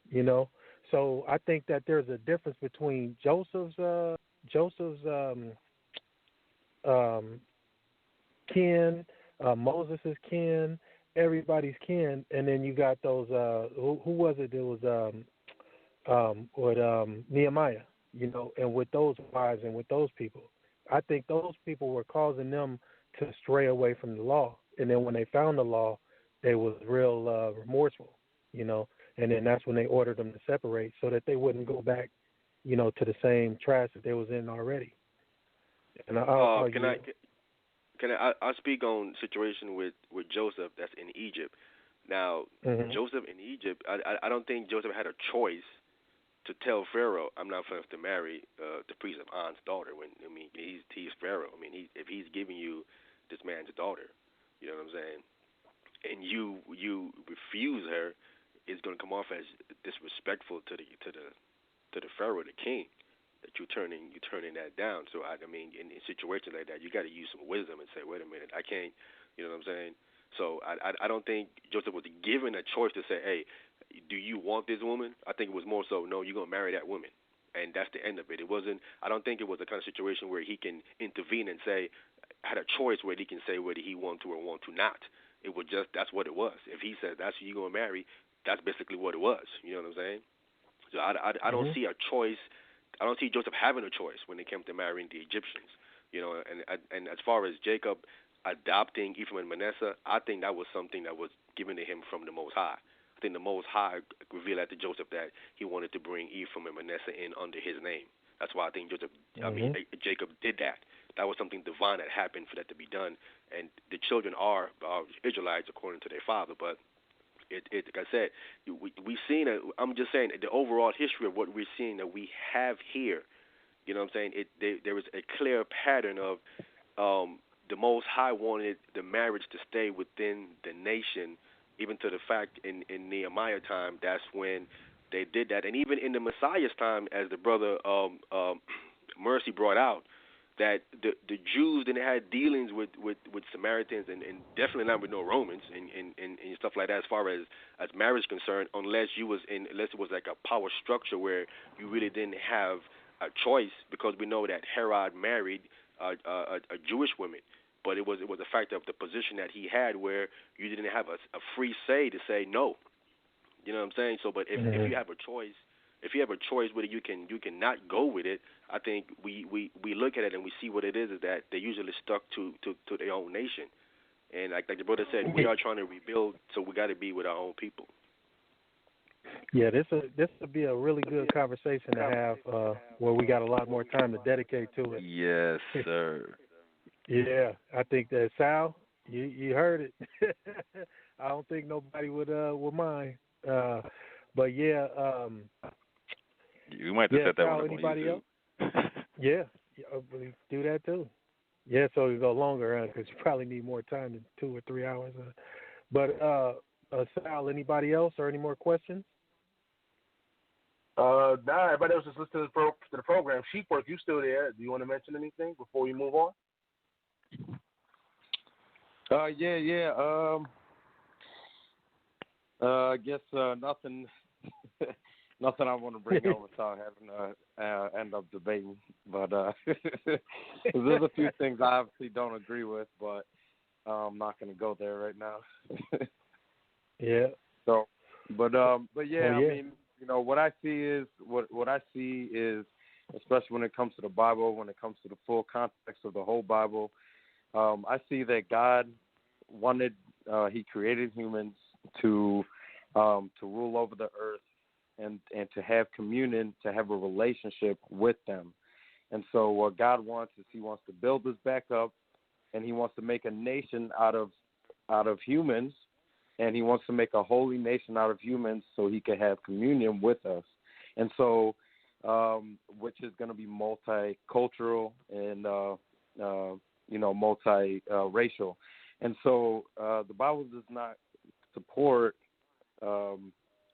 You know, so I think that there's a difference between Joseph's kin, Moses' kin, everybody's kin, and then you got those who was it? It was with Nehemiah, you know, and with those wives and with those people. I think those people were causing them to stray away from the law, and then when they found the law, they was real remorseful, you know, and then that's when they ordered them to separate so that they wouldn't go back, you know, to the same trash that they was in already. And I'll speak on situation with Joseph that's in Egypt. Now, Joseph in Egypt, I don't think Joseph had a choice to tell Pharaoh, I'm not going to marry the priest of On's daughter. He's Pharaoh. I mean, if he's giving you this man's daughter, you know what I'm saying, and you refuse her, it's going to come off as disrespectful to the Pharaoh, the king, that you're turning that down. So I mean, in situations like that, you got to use some wisdom and say, wait a minute, I can't, you know what I'm saying? So I don't think Joseph was given a choice to say, hey, do you want this woman? I think it was more so, no, you're gonna marry that woman, and that's the end of it. It wasn't. I don't think it was the kind of situation where he can intervene and say, had a choice where he can say whether he want to or want to not. It was just that's what it was. If he says that's who you're gonna marry, that's basically what it was. You know what I'm saying? So I don't see a choice. I don't see Joseph having a choice when it came to marrying the Egyptians. You know, and as far as Jacob adopting Ephraim and Manasseh, I think that was something that was given to him from the Most High. I think the Most High revealed that to Joseph that he wanted to bring Ephraim and Manasseh in under his name. That's why I think Jacob did that. That was something divine that happened for that to be done. And the children are Israelites according to their father, but it like I said, we've seen it. I'm just saying the overall history of what we're seeing that we have here. You know what I'm saying? There was a clear pattern of the Most High wanted the marriage to stay within the nation, even to the fact in Nehemiah time, that's when they did that. And even in the Messiah's time, as the brother Mercy brought out, that the Jews didn't have dealings with Samaritans and definitely not with no Romans and stuff like that as far as marriage concerned, unless it was like a power structure where you really didn't have a choice because we know that Herod married a Jewish woman, but it was a fact of the position that he had where you didn't have a free say to say no. You know what I'm saying? So, but if you have a choice whether you can not go with it, I think we look at it and we see what it is that they usually stuck to their own nation. And like the brother said, we are trying to rebuild, so we got to be with our own people. Yeah, this would be a really good conversation to have where we got a lot more time to dedicate to it. Yes, sir. Yeah, I think that Sal, you heard it. I don't think nobody would mind. But yeah, you might have to set that Sal, one up anybody on else? Yeah, we do that too. Yeah, so it go longer because you probably need more time than 2 or 3 hours. But Sal, anybody else or any more questions? Nah, everybody else is listening to the program. Sheek, you still there? Do you want to mention anything before we move on? Yeah. I guess nothing. Nothing I want to bring up without having to end up debating. But there's a few things I obviously don't agree with, but I'm not going to go there right now. Yeah. So, but yeah, well, yeah. I mean, what I see is, especially when it comes to the Bible, when it comes to the full context of the whole Bible, I see that God wanted, He created humans to rule over the earth and to have communion, to have a relationship with them. And so what God wants is He wants to build us back up, and He wants to make a nation out of humans, and He wants to make a holy nation out of humans so He can have communion with us. And so, which is going to be multicultural and, multiracial. And so the Bible does not support,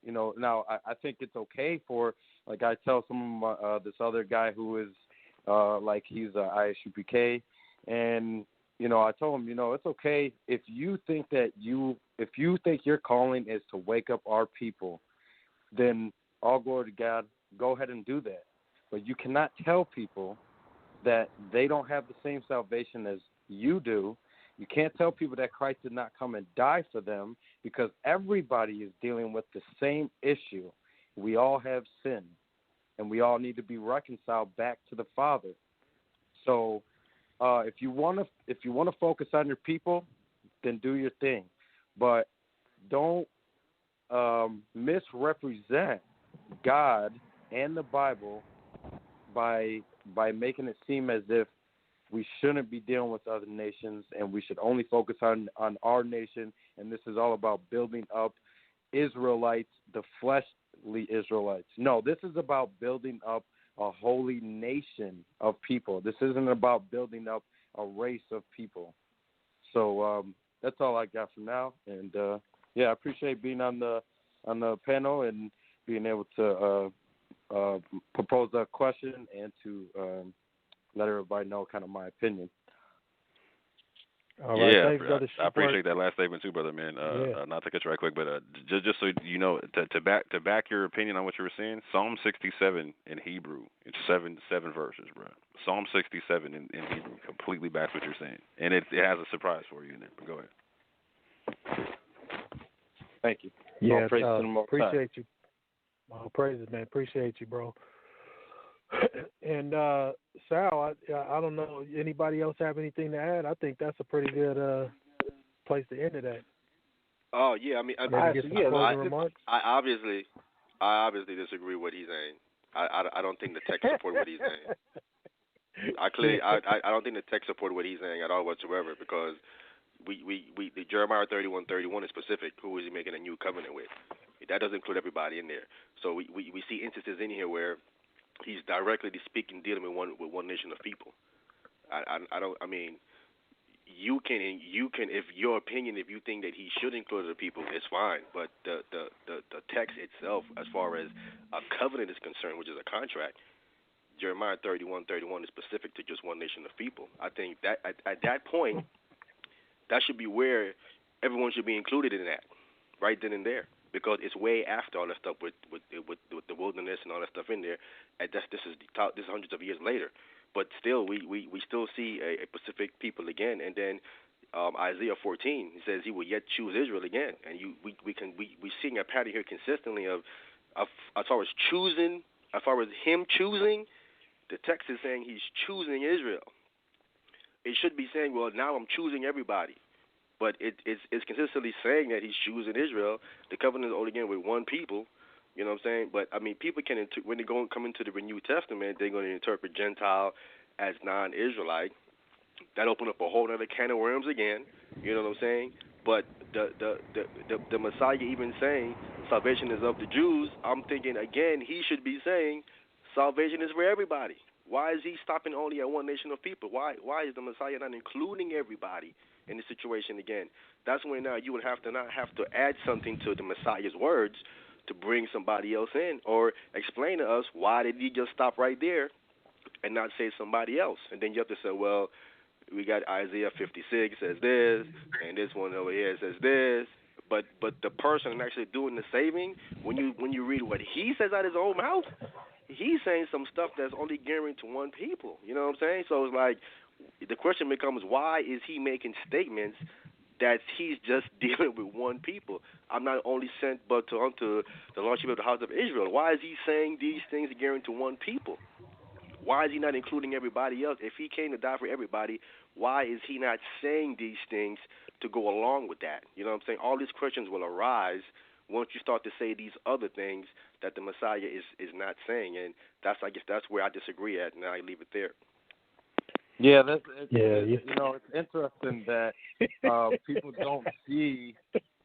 now I think it's okay for, like I tell some of this other guy who is he's a ISUPK, and I told him, it's okay if you think your calling is to wake up our people, then all glory to God, go ahead and do that. But you cannot tell people that they don't have the same salvation as you do. You can't tell people that Christ did not come and die for them, because everybody is dealing with the same issue. We all have sin, and we all need to be reconciled back to the Father. So if you want to focus on your people, then do your thing, but don't misrepresent God and the Bible by making it seem as if we shouldn't be dealing with other nations and we should only focus on our nation, and this is all about building up Israelites, the fleshly Israelites. No, this is about building up a holy nation of people. This isn't about building up a race of people. So that's all I got for now. And I appreciate being on the panel and being able to propose a question and to let everybody know kind of my opinion. All right, yeah, thanks, brother. I appreciate that last statement too, brother, man. Not to cut you right quick, but just so you know, to back your opinion on what you were saying, Psalm 67 in Hebrew, it's seven verses, bro. Psalm 67 in Hebrew completely backs what you're saying, and it has a surprise for you in there. But go ahead. Thank you. Yeah, appreciate you. All praises, man. Appreciate you, bro. And Sal, I don't know. Anybody else have anything to add? I think that's a pretty good place to end it at. Oh yeah, I mean, I obviously disagree with what he's saying. I don't think the text support what he's saying. I don't think the text support what he's saying at all whatsoever, because the Jeremiah 31:31 is specific. Who is he making a new covenant with? That doesn't include everybody in there. So we see instances in here where he's directly speaking, dealing with one nation of people. You can, if your opinion, if you think that he should include the people, it's fine. But the text itself, as far as a covenant is concerned, which is a contract, Jeremiah 31:31 is specific to just one nation of people. I think that at that point, that should be where everyone should be included in that, right then and there. because it's way after all that stuff with the wilderness and all that stuff in there. And this is hundreds of years later, but still we still see a Pacific people again. And then Isaiah 14, he says he will yet choose Israel again. And we seeing a pattern here consistently of as far as choosing, as far as him choosing, the text is saying he's choosing Israel. It should be saying, well, now I'm choosing everybody. But it's consistently saying that he's choosing Israel. The covenant is only again with one people. You know what I'm saying? But, I mean, people can, when they come into the New Testament, they're going to interpret Gentile as non-Israelite. That opened up a whole other can of worms again. You know what I'm saying? But the Messiah even saying salvation is of the Jews, I'm thinking, again, he should be saying salvation is for everybody. Why is he stopping only at one nation of people? Why is the Messiah not including everybody in the situation again? That's when now you would not have to add something to the Messiah's words to bring somebody else in, or explain to us why did he just stop right there and not say somebody else. And then you have to say, well, we got Isaiah 56 says this, and this one over here says this. But the person actually doing the saving, when you read what he says out of his own mouth, he's saying some stuff that's only gearing to one people. You know what I'm saying? So it's like the question becomes, why is he making statements that he's just dealing with one people? I'm not only sent but unto the lordship of the house of Israel. Why is he saying these things gearing to one people? Why is he not including everybody else? If he came to die for everybody, why is he not saying these things to go along with that? You know what I'm saying? All these questions will arise once you start to say these other things that the Messiah is not saying, and I guess that's where I disagree at, and I leave it there. Yeah, you know, it's interesting that people don't see.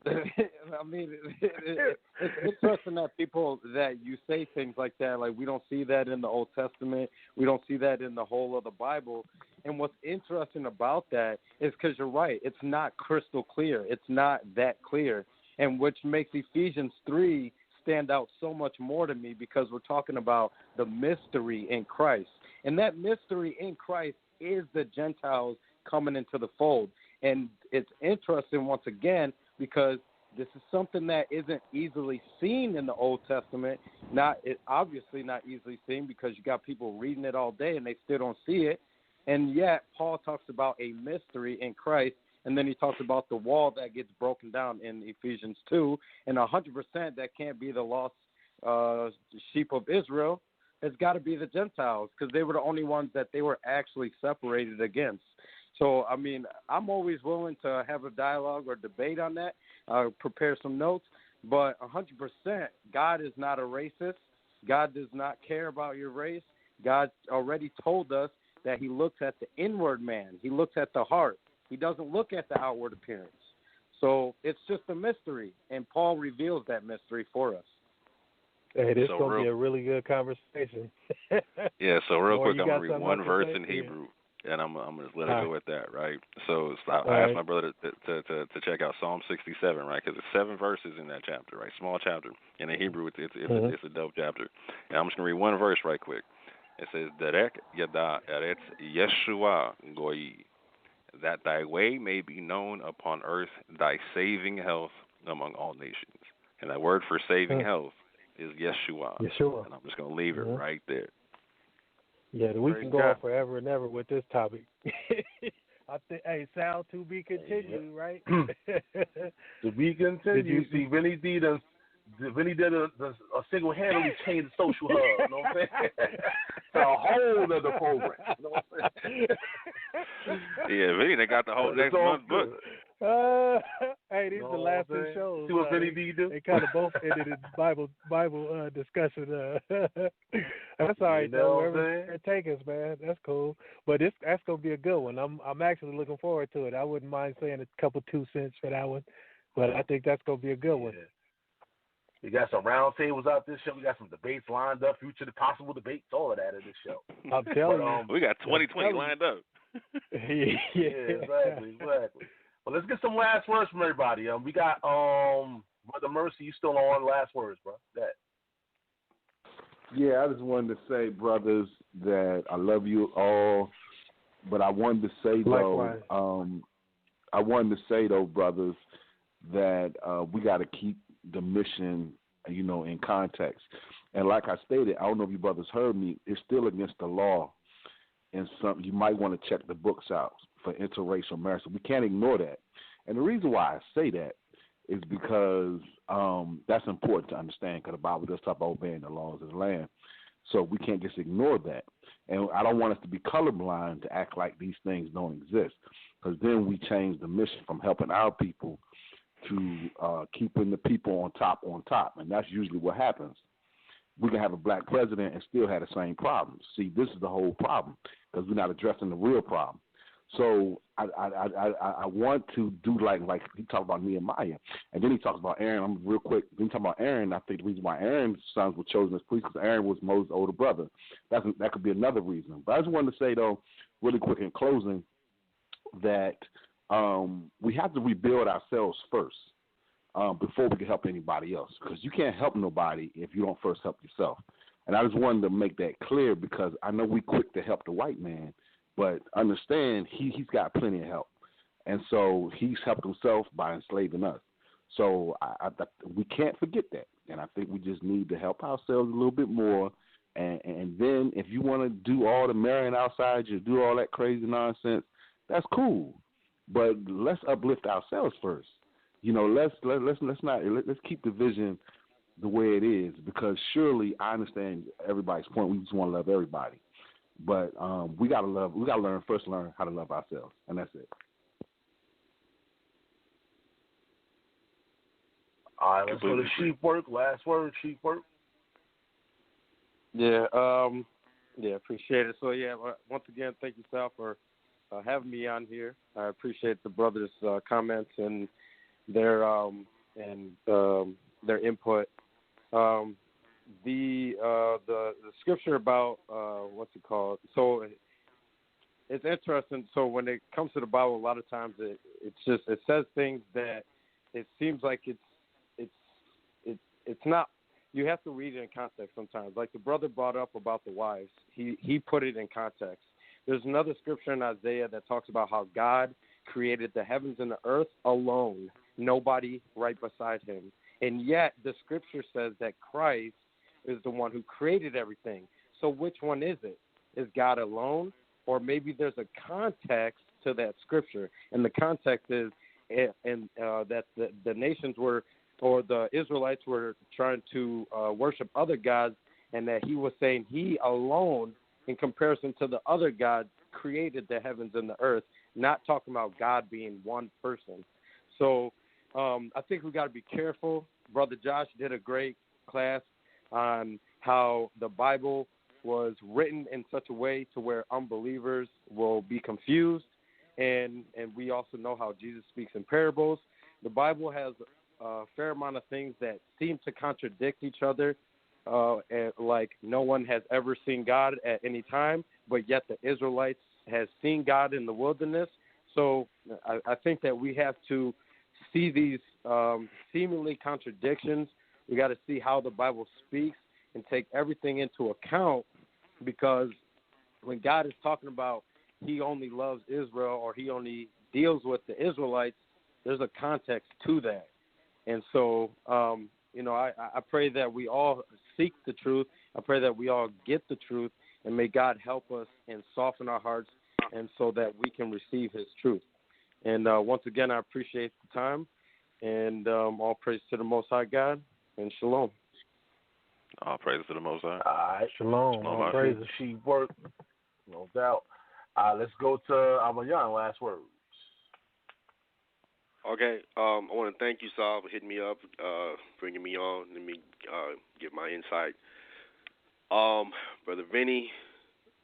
I mean, it's interesting that you say things like that. Like, we don't see that in the Old Testament. We don't see that in the whole of the Bible. And what's interesting about that is because you're right. It's not crystal clear. It's not that clear. And which makes Ephesians 3 stand out so much more to me, because we're talking about the mystery in Christ. And that mystery in Christ is the Gentiles coming into the fold. And it's interesting, once again, because this is something that isn't easily seen in the Old Testament. Obviously not easily seen, because you got people reading it all day and they still don't see it. And yet Paul talks about a mystery in Christ. And then he talks about the wall that gets broken down in Ephesians 2. And 100% that can't be the lost sheep of Israel. It's got to be the Gentiles, because they were the only ones that they were actually separated against. So, I mean, I'm always willing to have a dialogue or debate on that, prepare some notes. But 100%, God is not a racist. God does not care about your race. God already told us that he looks at the inward man. He looks at the heart. He doesn't look at the outward appearance. So it's just a mystery, and Paul reveals that mystery for us. Hey, this is going to be a really good conversation. Yeah, so real quick, I'm going to read one verse in say? Hebrew, and I'm going to just let it go with that, right? So I asked my brother to check out Psalm 67, right, because there's 7 verses in that chapter, right, small chapter. And in Hebrew, it's a dope chapter. And I'm just going to read one verse right quick. It says, Derek yada eretz Yeshua goyi, that thy way may be known upon earth, thy saving health among all nations. And that word for saving health is Yeshua. And I'm just going to leave it right there. Yeah, we can go on forever and ever with this topic. I think, sound to be continued, right? To be continued. You see, Vinny D did a single-handedly changed the social hub. You know what I'm saying? To a whole other program. You know what I'm saying? Yeah, Vinny, they got the whole next month book. Hey, these are the last 2 shows. See what Vinny D do? They kind of both ended in Bible discussion. That's all right, though. Wherever it take us, man, that's cool. But that's gonna be a good one. I'm actually looking forward to it. I wouldn't mind saying a couple 2 cents for that one, but I think that's gonna be a good one. We got some round tables out this show. We got some debates lined up, future possible debates, all of that in this show. I'm telling you, we got 2020 lined up. Yeah, exactly. Well, let's get some last words from everybody. We got Brother Mercy. You still on last words, bro? That. Yeah, I just wanted to say, brothers, that I love you all. But I wanted to say though, brothers, that we got to keep the mission, in context. And like I stated, I don't know if you brothers heard me, it's still against the law. And you might want to check the books out for interracial marriage. So we can't ignore that. And the reason why I say that is because that's important to understand, because the Bible does talk about obeying the laws of the land. So we can't just ignore that. And I don't want us to be colorblind to act like these things don't exist, because then we change the mission from helping our people to keeping the people on top. And that's usually what happens. We can have a black president and still have the same problems. See, this is the whole problem, because we're not addressing the real problem. So I want to do like he talked about Nehemiah, and then he talks about Aaron. I'm real quick. Then he talks about Aaron. I think the reason why Aaron's sons were chosen as priests because Aaron was Moses' older brother. That could be another reason. But I just wanted to say, though, really quick in closing, that we have to rebuild ourselves first before we can help anybody else, because you can't help nobody if you don't first help yourself. And I just wanted to make that clear, because I know we quick to help the white man, but understand he's got plenty of help. And so he's helped himself by enslaving us. So we can't forget that. And I think we just need to help ourselves a little bit more. And then if you want to do all the marrying outside, you do all that crazy nonsense, that's cool. But let's uplift ourselves first. Let's keep the vision the way it is, because surely I understand everybody's point. We just want to love everybody. But we gotta learn how to love ourselves, and that's it. All right, let's go to Sheek Work. Last word, Sheek Work. Yeah, appreciate it. So once again, thank you, Sal, for having me on here. I appreciate the brothers' comments and their input. The scripture about what's it called? So it's interesting. So when it comes to the Bible, a lot of times it says things that it seems like it's not. You have to read it in context sometimes. Like the brother brought up about the wives, he put it in context. There's another scripture in Isaiah that talks about how God created the heavens and the earth alone, nobody right beside him. And yet the scripture says that Christ is the one who created everything. So which one is it? Is God alone? Or maybe there's a context to that scripture. And the context is that the nations were, or the Israelites were trying to worship other gods, and that he was saying he alone, in comparison to the other gods, created the heavens and the earth, not talking about God being one person. So I think we got to be careful. Brother Josh did a great class on how the Bible was written in such a way to where unbelievers will be confused, and we also know how Jesus speaks in parables. The Bible has a fair amount of things that seem to contradict each other, and like no one has ever seen God at any time, but yet the Israelites has seen God in the wilderness. So I think that we have to see these seemingly contradictions. We got to see how the Bible speaks and take everything into account, because when God is talking about he only loves Israel or he only deals with the Israelites, there's a context to that. And so, I pray that we all seek the truth. I pray that we all get the truth, and may God help us and soften our hearts, and so that we can receive his truth. And once again, I appreciate the time, and all praise to the Most High God, and shalom. All praise to the Most High. All right, shalom. All praise to Sheek Work, no doubt. Let's go to Amayan, last words. Okay, I want to thank you, Saul, for hitting me up, bringing me on. Let me give my insight. Brother Vinny,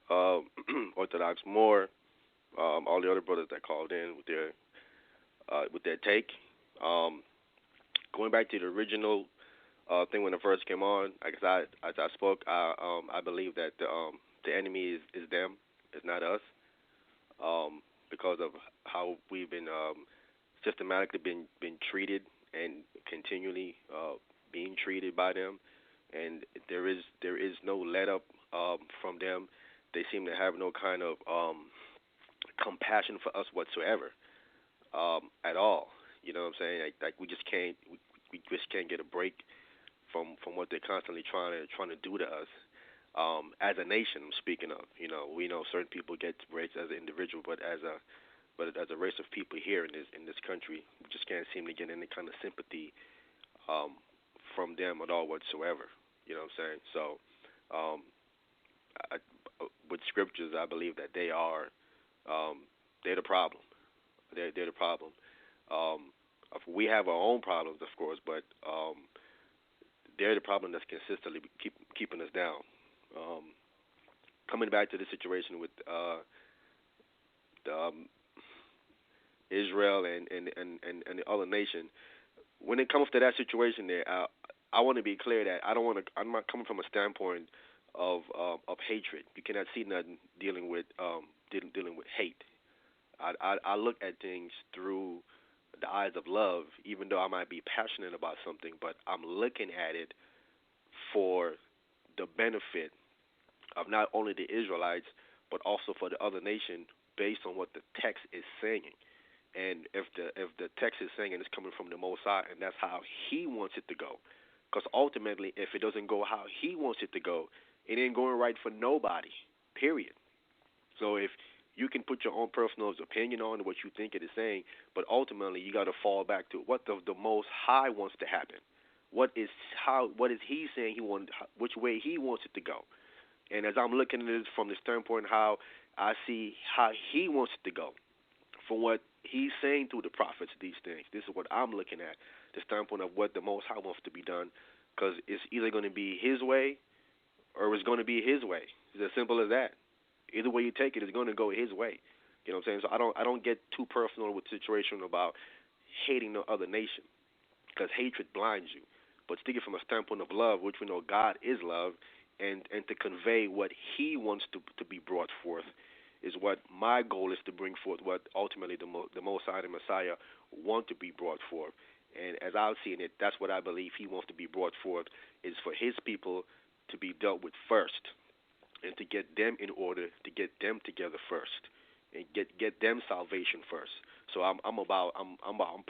Orthodox Moor, all the other brothers that called in with their take. Going back to the original thing when it first came on, as I spoke, I believe that the enemy is them, it's not us, because of how we've been systematically been treated and continually being treated by them, and there is no let up from them. They seem to have no kind of compassion for us whatsoever, at all. You know what I'm saying? Like we just can't we just can't get a break from what they're constantly trying to do to us. As a nation, I'm speaking of, we know certain people get breaks as an individual, but as a race of people here in this country, we just can't seem to get any kind of sympathy from them at all whatsoever. You know what I'm saying? So, with scriptures, I believe that they're the problem. They're the problem. We have our own problems, of course, but they're the problem that's consistently keeping us down. Coming back to the situation with Israel and the other nation, when it comes to that situation there, I want to be clear that I'm not coming from a standpoint of hatred. You cannot see nothing dealing with hate. I look at things through the eyes of love, even though I might be passionate about something, but I'm looking at it for the benefit of not only the Israelites, but also for the other nation, based on what the text is saying. And if the text is saying it's coming from the Most High, and that's how He wants it to go, because ultimately, if it doesn't go how He wants it to go, it ain't going right for nobody, period. So if you can put your own personal opinion on what you think it is saying, but ultimately you got to fall back to what the Most High wants to happen. What is He saying which way He wants it to go? And as I'm looking at it from the standpoint how I see how He wants it to go, from what He's saying through the prophets, these things, this is what I'm looking at, the standpoint of what the Most High wants to be done, because it's either going to be His way or it's going to be His way. It's as simple as that. Either way you take it, it's going to go His way. You know what I'm saying? So I don't get too personal with the situation about hating the other nation, because hatred blinds you. But speaking from a standpoint of love, which we know God is love, and to convey what He wants to be brought forth is what my goal is, to bring forth what ultimately the Most High, the Messiah, want to be brought forth. And as I've seen it, that's what I believe He wants to be brought forth, is for His people to be dealt with first, and to get them in order, to get them together first, and get them salvation first. So I'm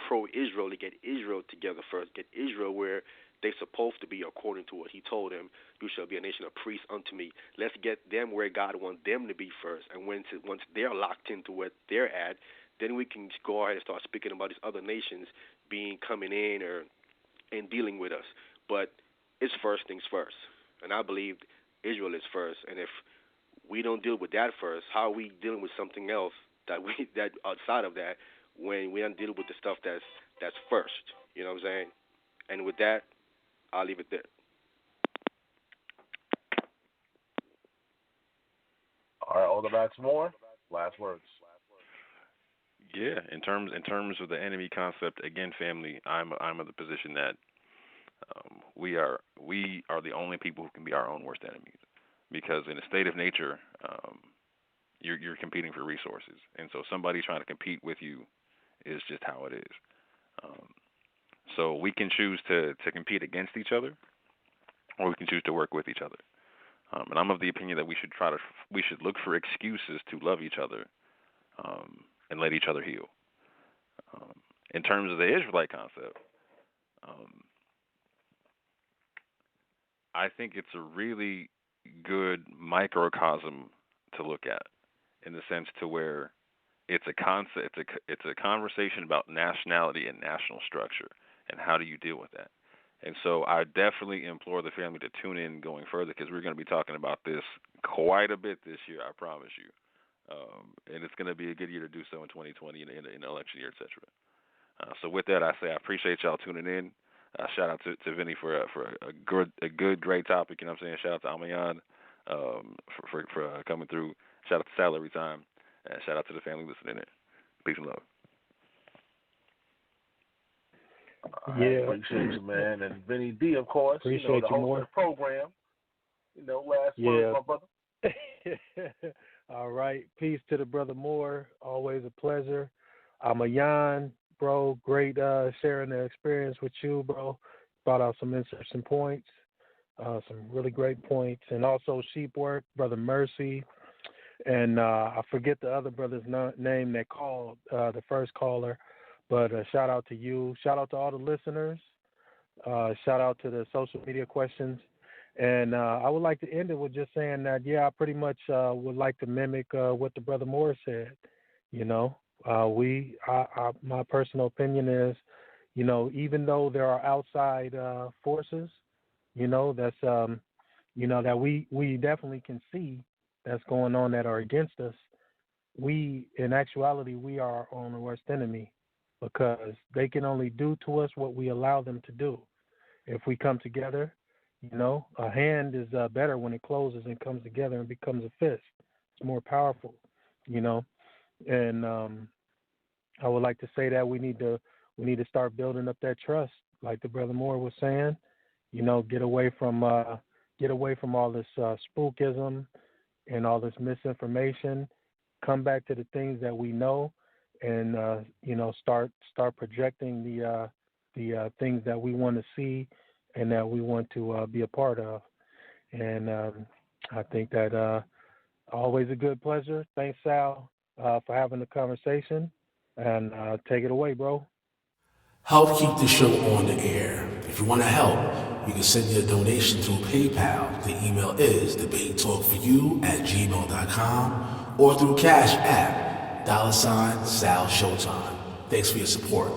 pro-Israel, to get Israel together first, get Israel where they're supposed to be according to what He told them. You shall be a nation of priests unto me. Let's get them where God wants them to be first. And once they're locked into what they're at, then we can go ahead and start speaking about these other nations coming in and dealing with us. But it's first things first. And I believe Israel is first. And if we don't deal with that first, how are we dealing with something else that outside of that, when we don't deal with the stuff that's first? You know what I'm saying? And with that, I'll leave it there. All right, Orthodox Moor, last words. Yeah, in terms of the enemy concept, again, family, I'm of the position that we are the only people who can be our own worst enemies, because in a state of nature, you're competing for resources, and so somebody trying to compete with you is just how it is. So we can choose to compete against each other, or we can choose to work with each other. And I'm of the opinion that we should look for excuses to love each other, and let each other heal. In terms of the Israelite concept, I think it's a really good microcosm to look at, in the sense to where it's a concept, it's a conversation about nationality and national structure, and how do you deal with that. And so I definitely implore the family to tune in going further, because we're going to be talking about this quite a bit this year, I promise you. And it's going to be a good year to do so in 2020, in the election year, etc. So with that, I say I appreciate y'all tuning in. Shout out to Vinny for a good, great topic. You know what I'm saying? Shout out to Amayan for coming through. Shout out to Sal every time. And shout out to the family listening in. Peace and love. Yeah, appreciate you, man. And Vinny D, of course, appreciate the host more. of the program. Last word, my brother. All right. Peace to the brother Moore. Always a pleasure. I'm a Jan, bro. Great sharing the experience with you, bro. Brought out some interesting points, some really great points. And also Sheep Work, Brother Mercy. And I forget the other brother's name that called, the first caller. But shout out to you. Shout out to all the listeners. Shout out to the social media questions. And I would like to end it with just saying that, I pretty much would like to mimic what the brother Moore said. My personal opinion is, even though there are outside forces, that's, that we definitely can see that's going on that are against us. In actuality, we are our own worst enemy, because they can only do to us what we allow them to do. If we come together, a hand is better when it closes and comes together and becomes a fist. It's more powerful, And I would like to say that we need to start building up that trust, like the brother Moore was saying. Get away from all this spookism and all this misinformation. Come back to the things that we know, and start projecting the things that we want to see and that we want to be a part of. And I think that always a good pleasure. Thanks, Sal, for having the conversation. And take it away, bro. Help keep the show on the air. If you want to help, you can send your donation through PayPal. The email is debatetalkforyou@gmail.com, or through Cash App, $Sal Showtime. Thanks for your support.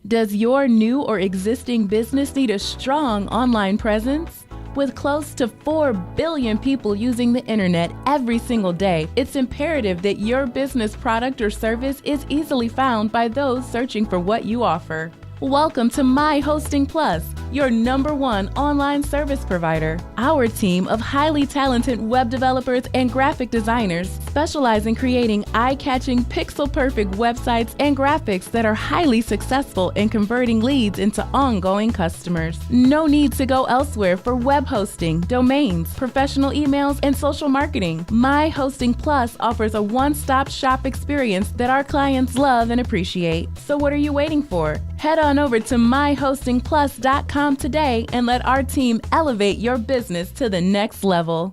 Does your new or existing business need a strong online presence? With close to 4 billion people using the internet every single day, it's imperative that your business product or service is easily found by those searching for what you offer. Welcome to My Hosting Plus, your #1 online service provider. Our team of highly talented web developers and graphic designers specialize in creating eye-catching, pixel-perfect websites and graphics that are highly successful in converting leads into ongoing customers. No need to go elsewhere for web hosting, domains, professional emails, and social marketing. My Hosting Plus offers a one-stop shop experience that our clients love and appreciate. So what are you waiting for? Head on over to myhostingplus.com today and let our team elevate your business to the next level.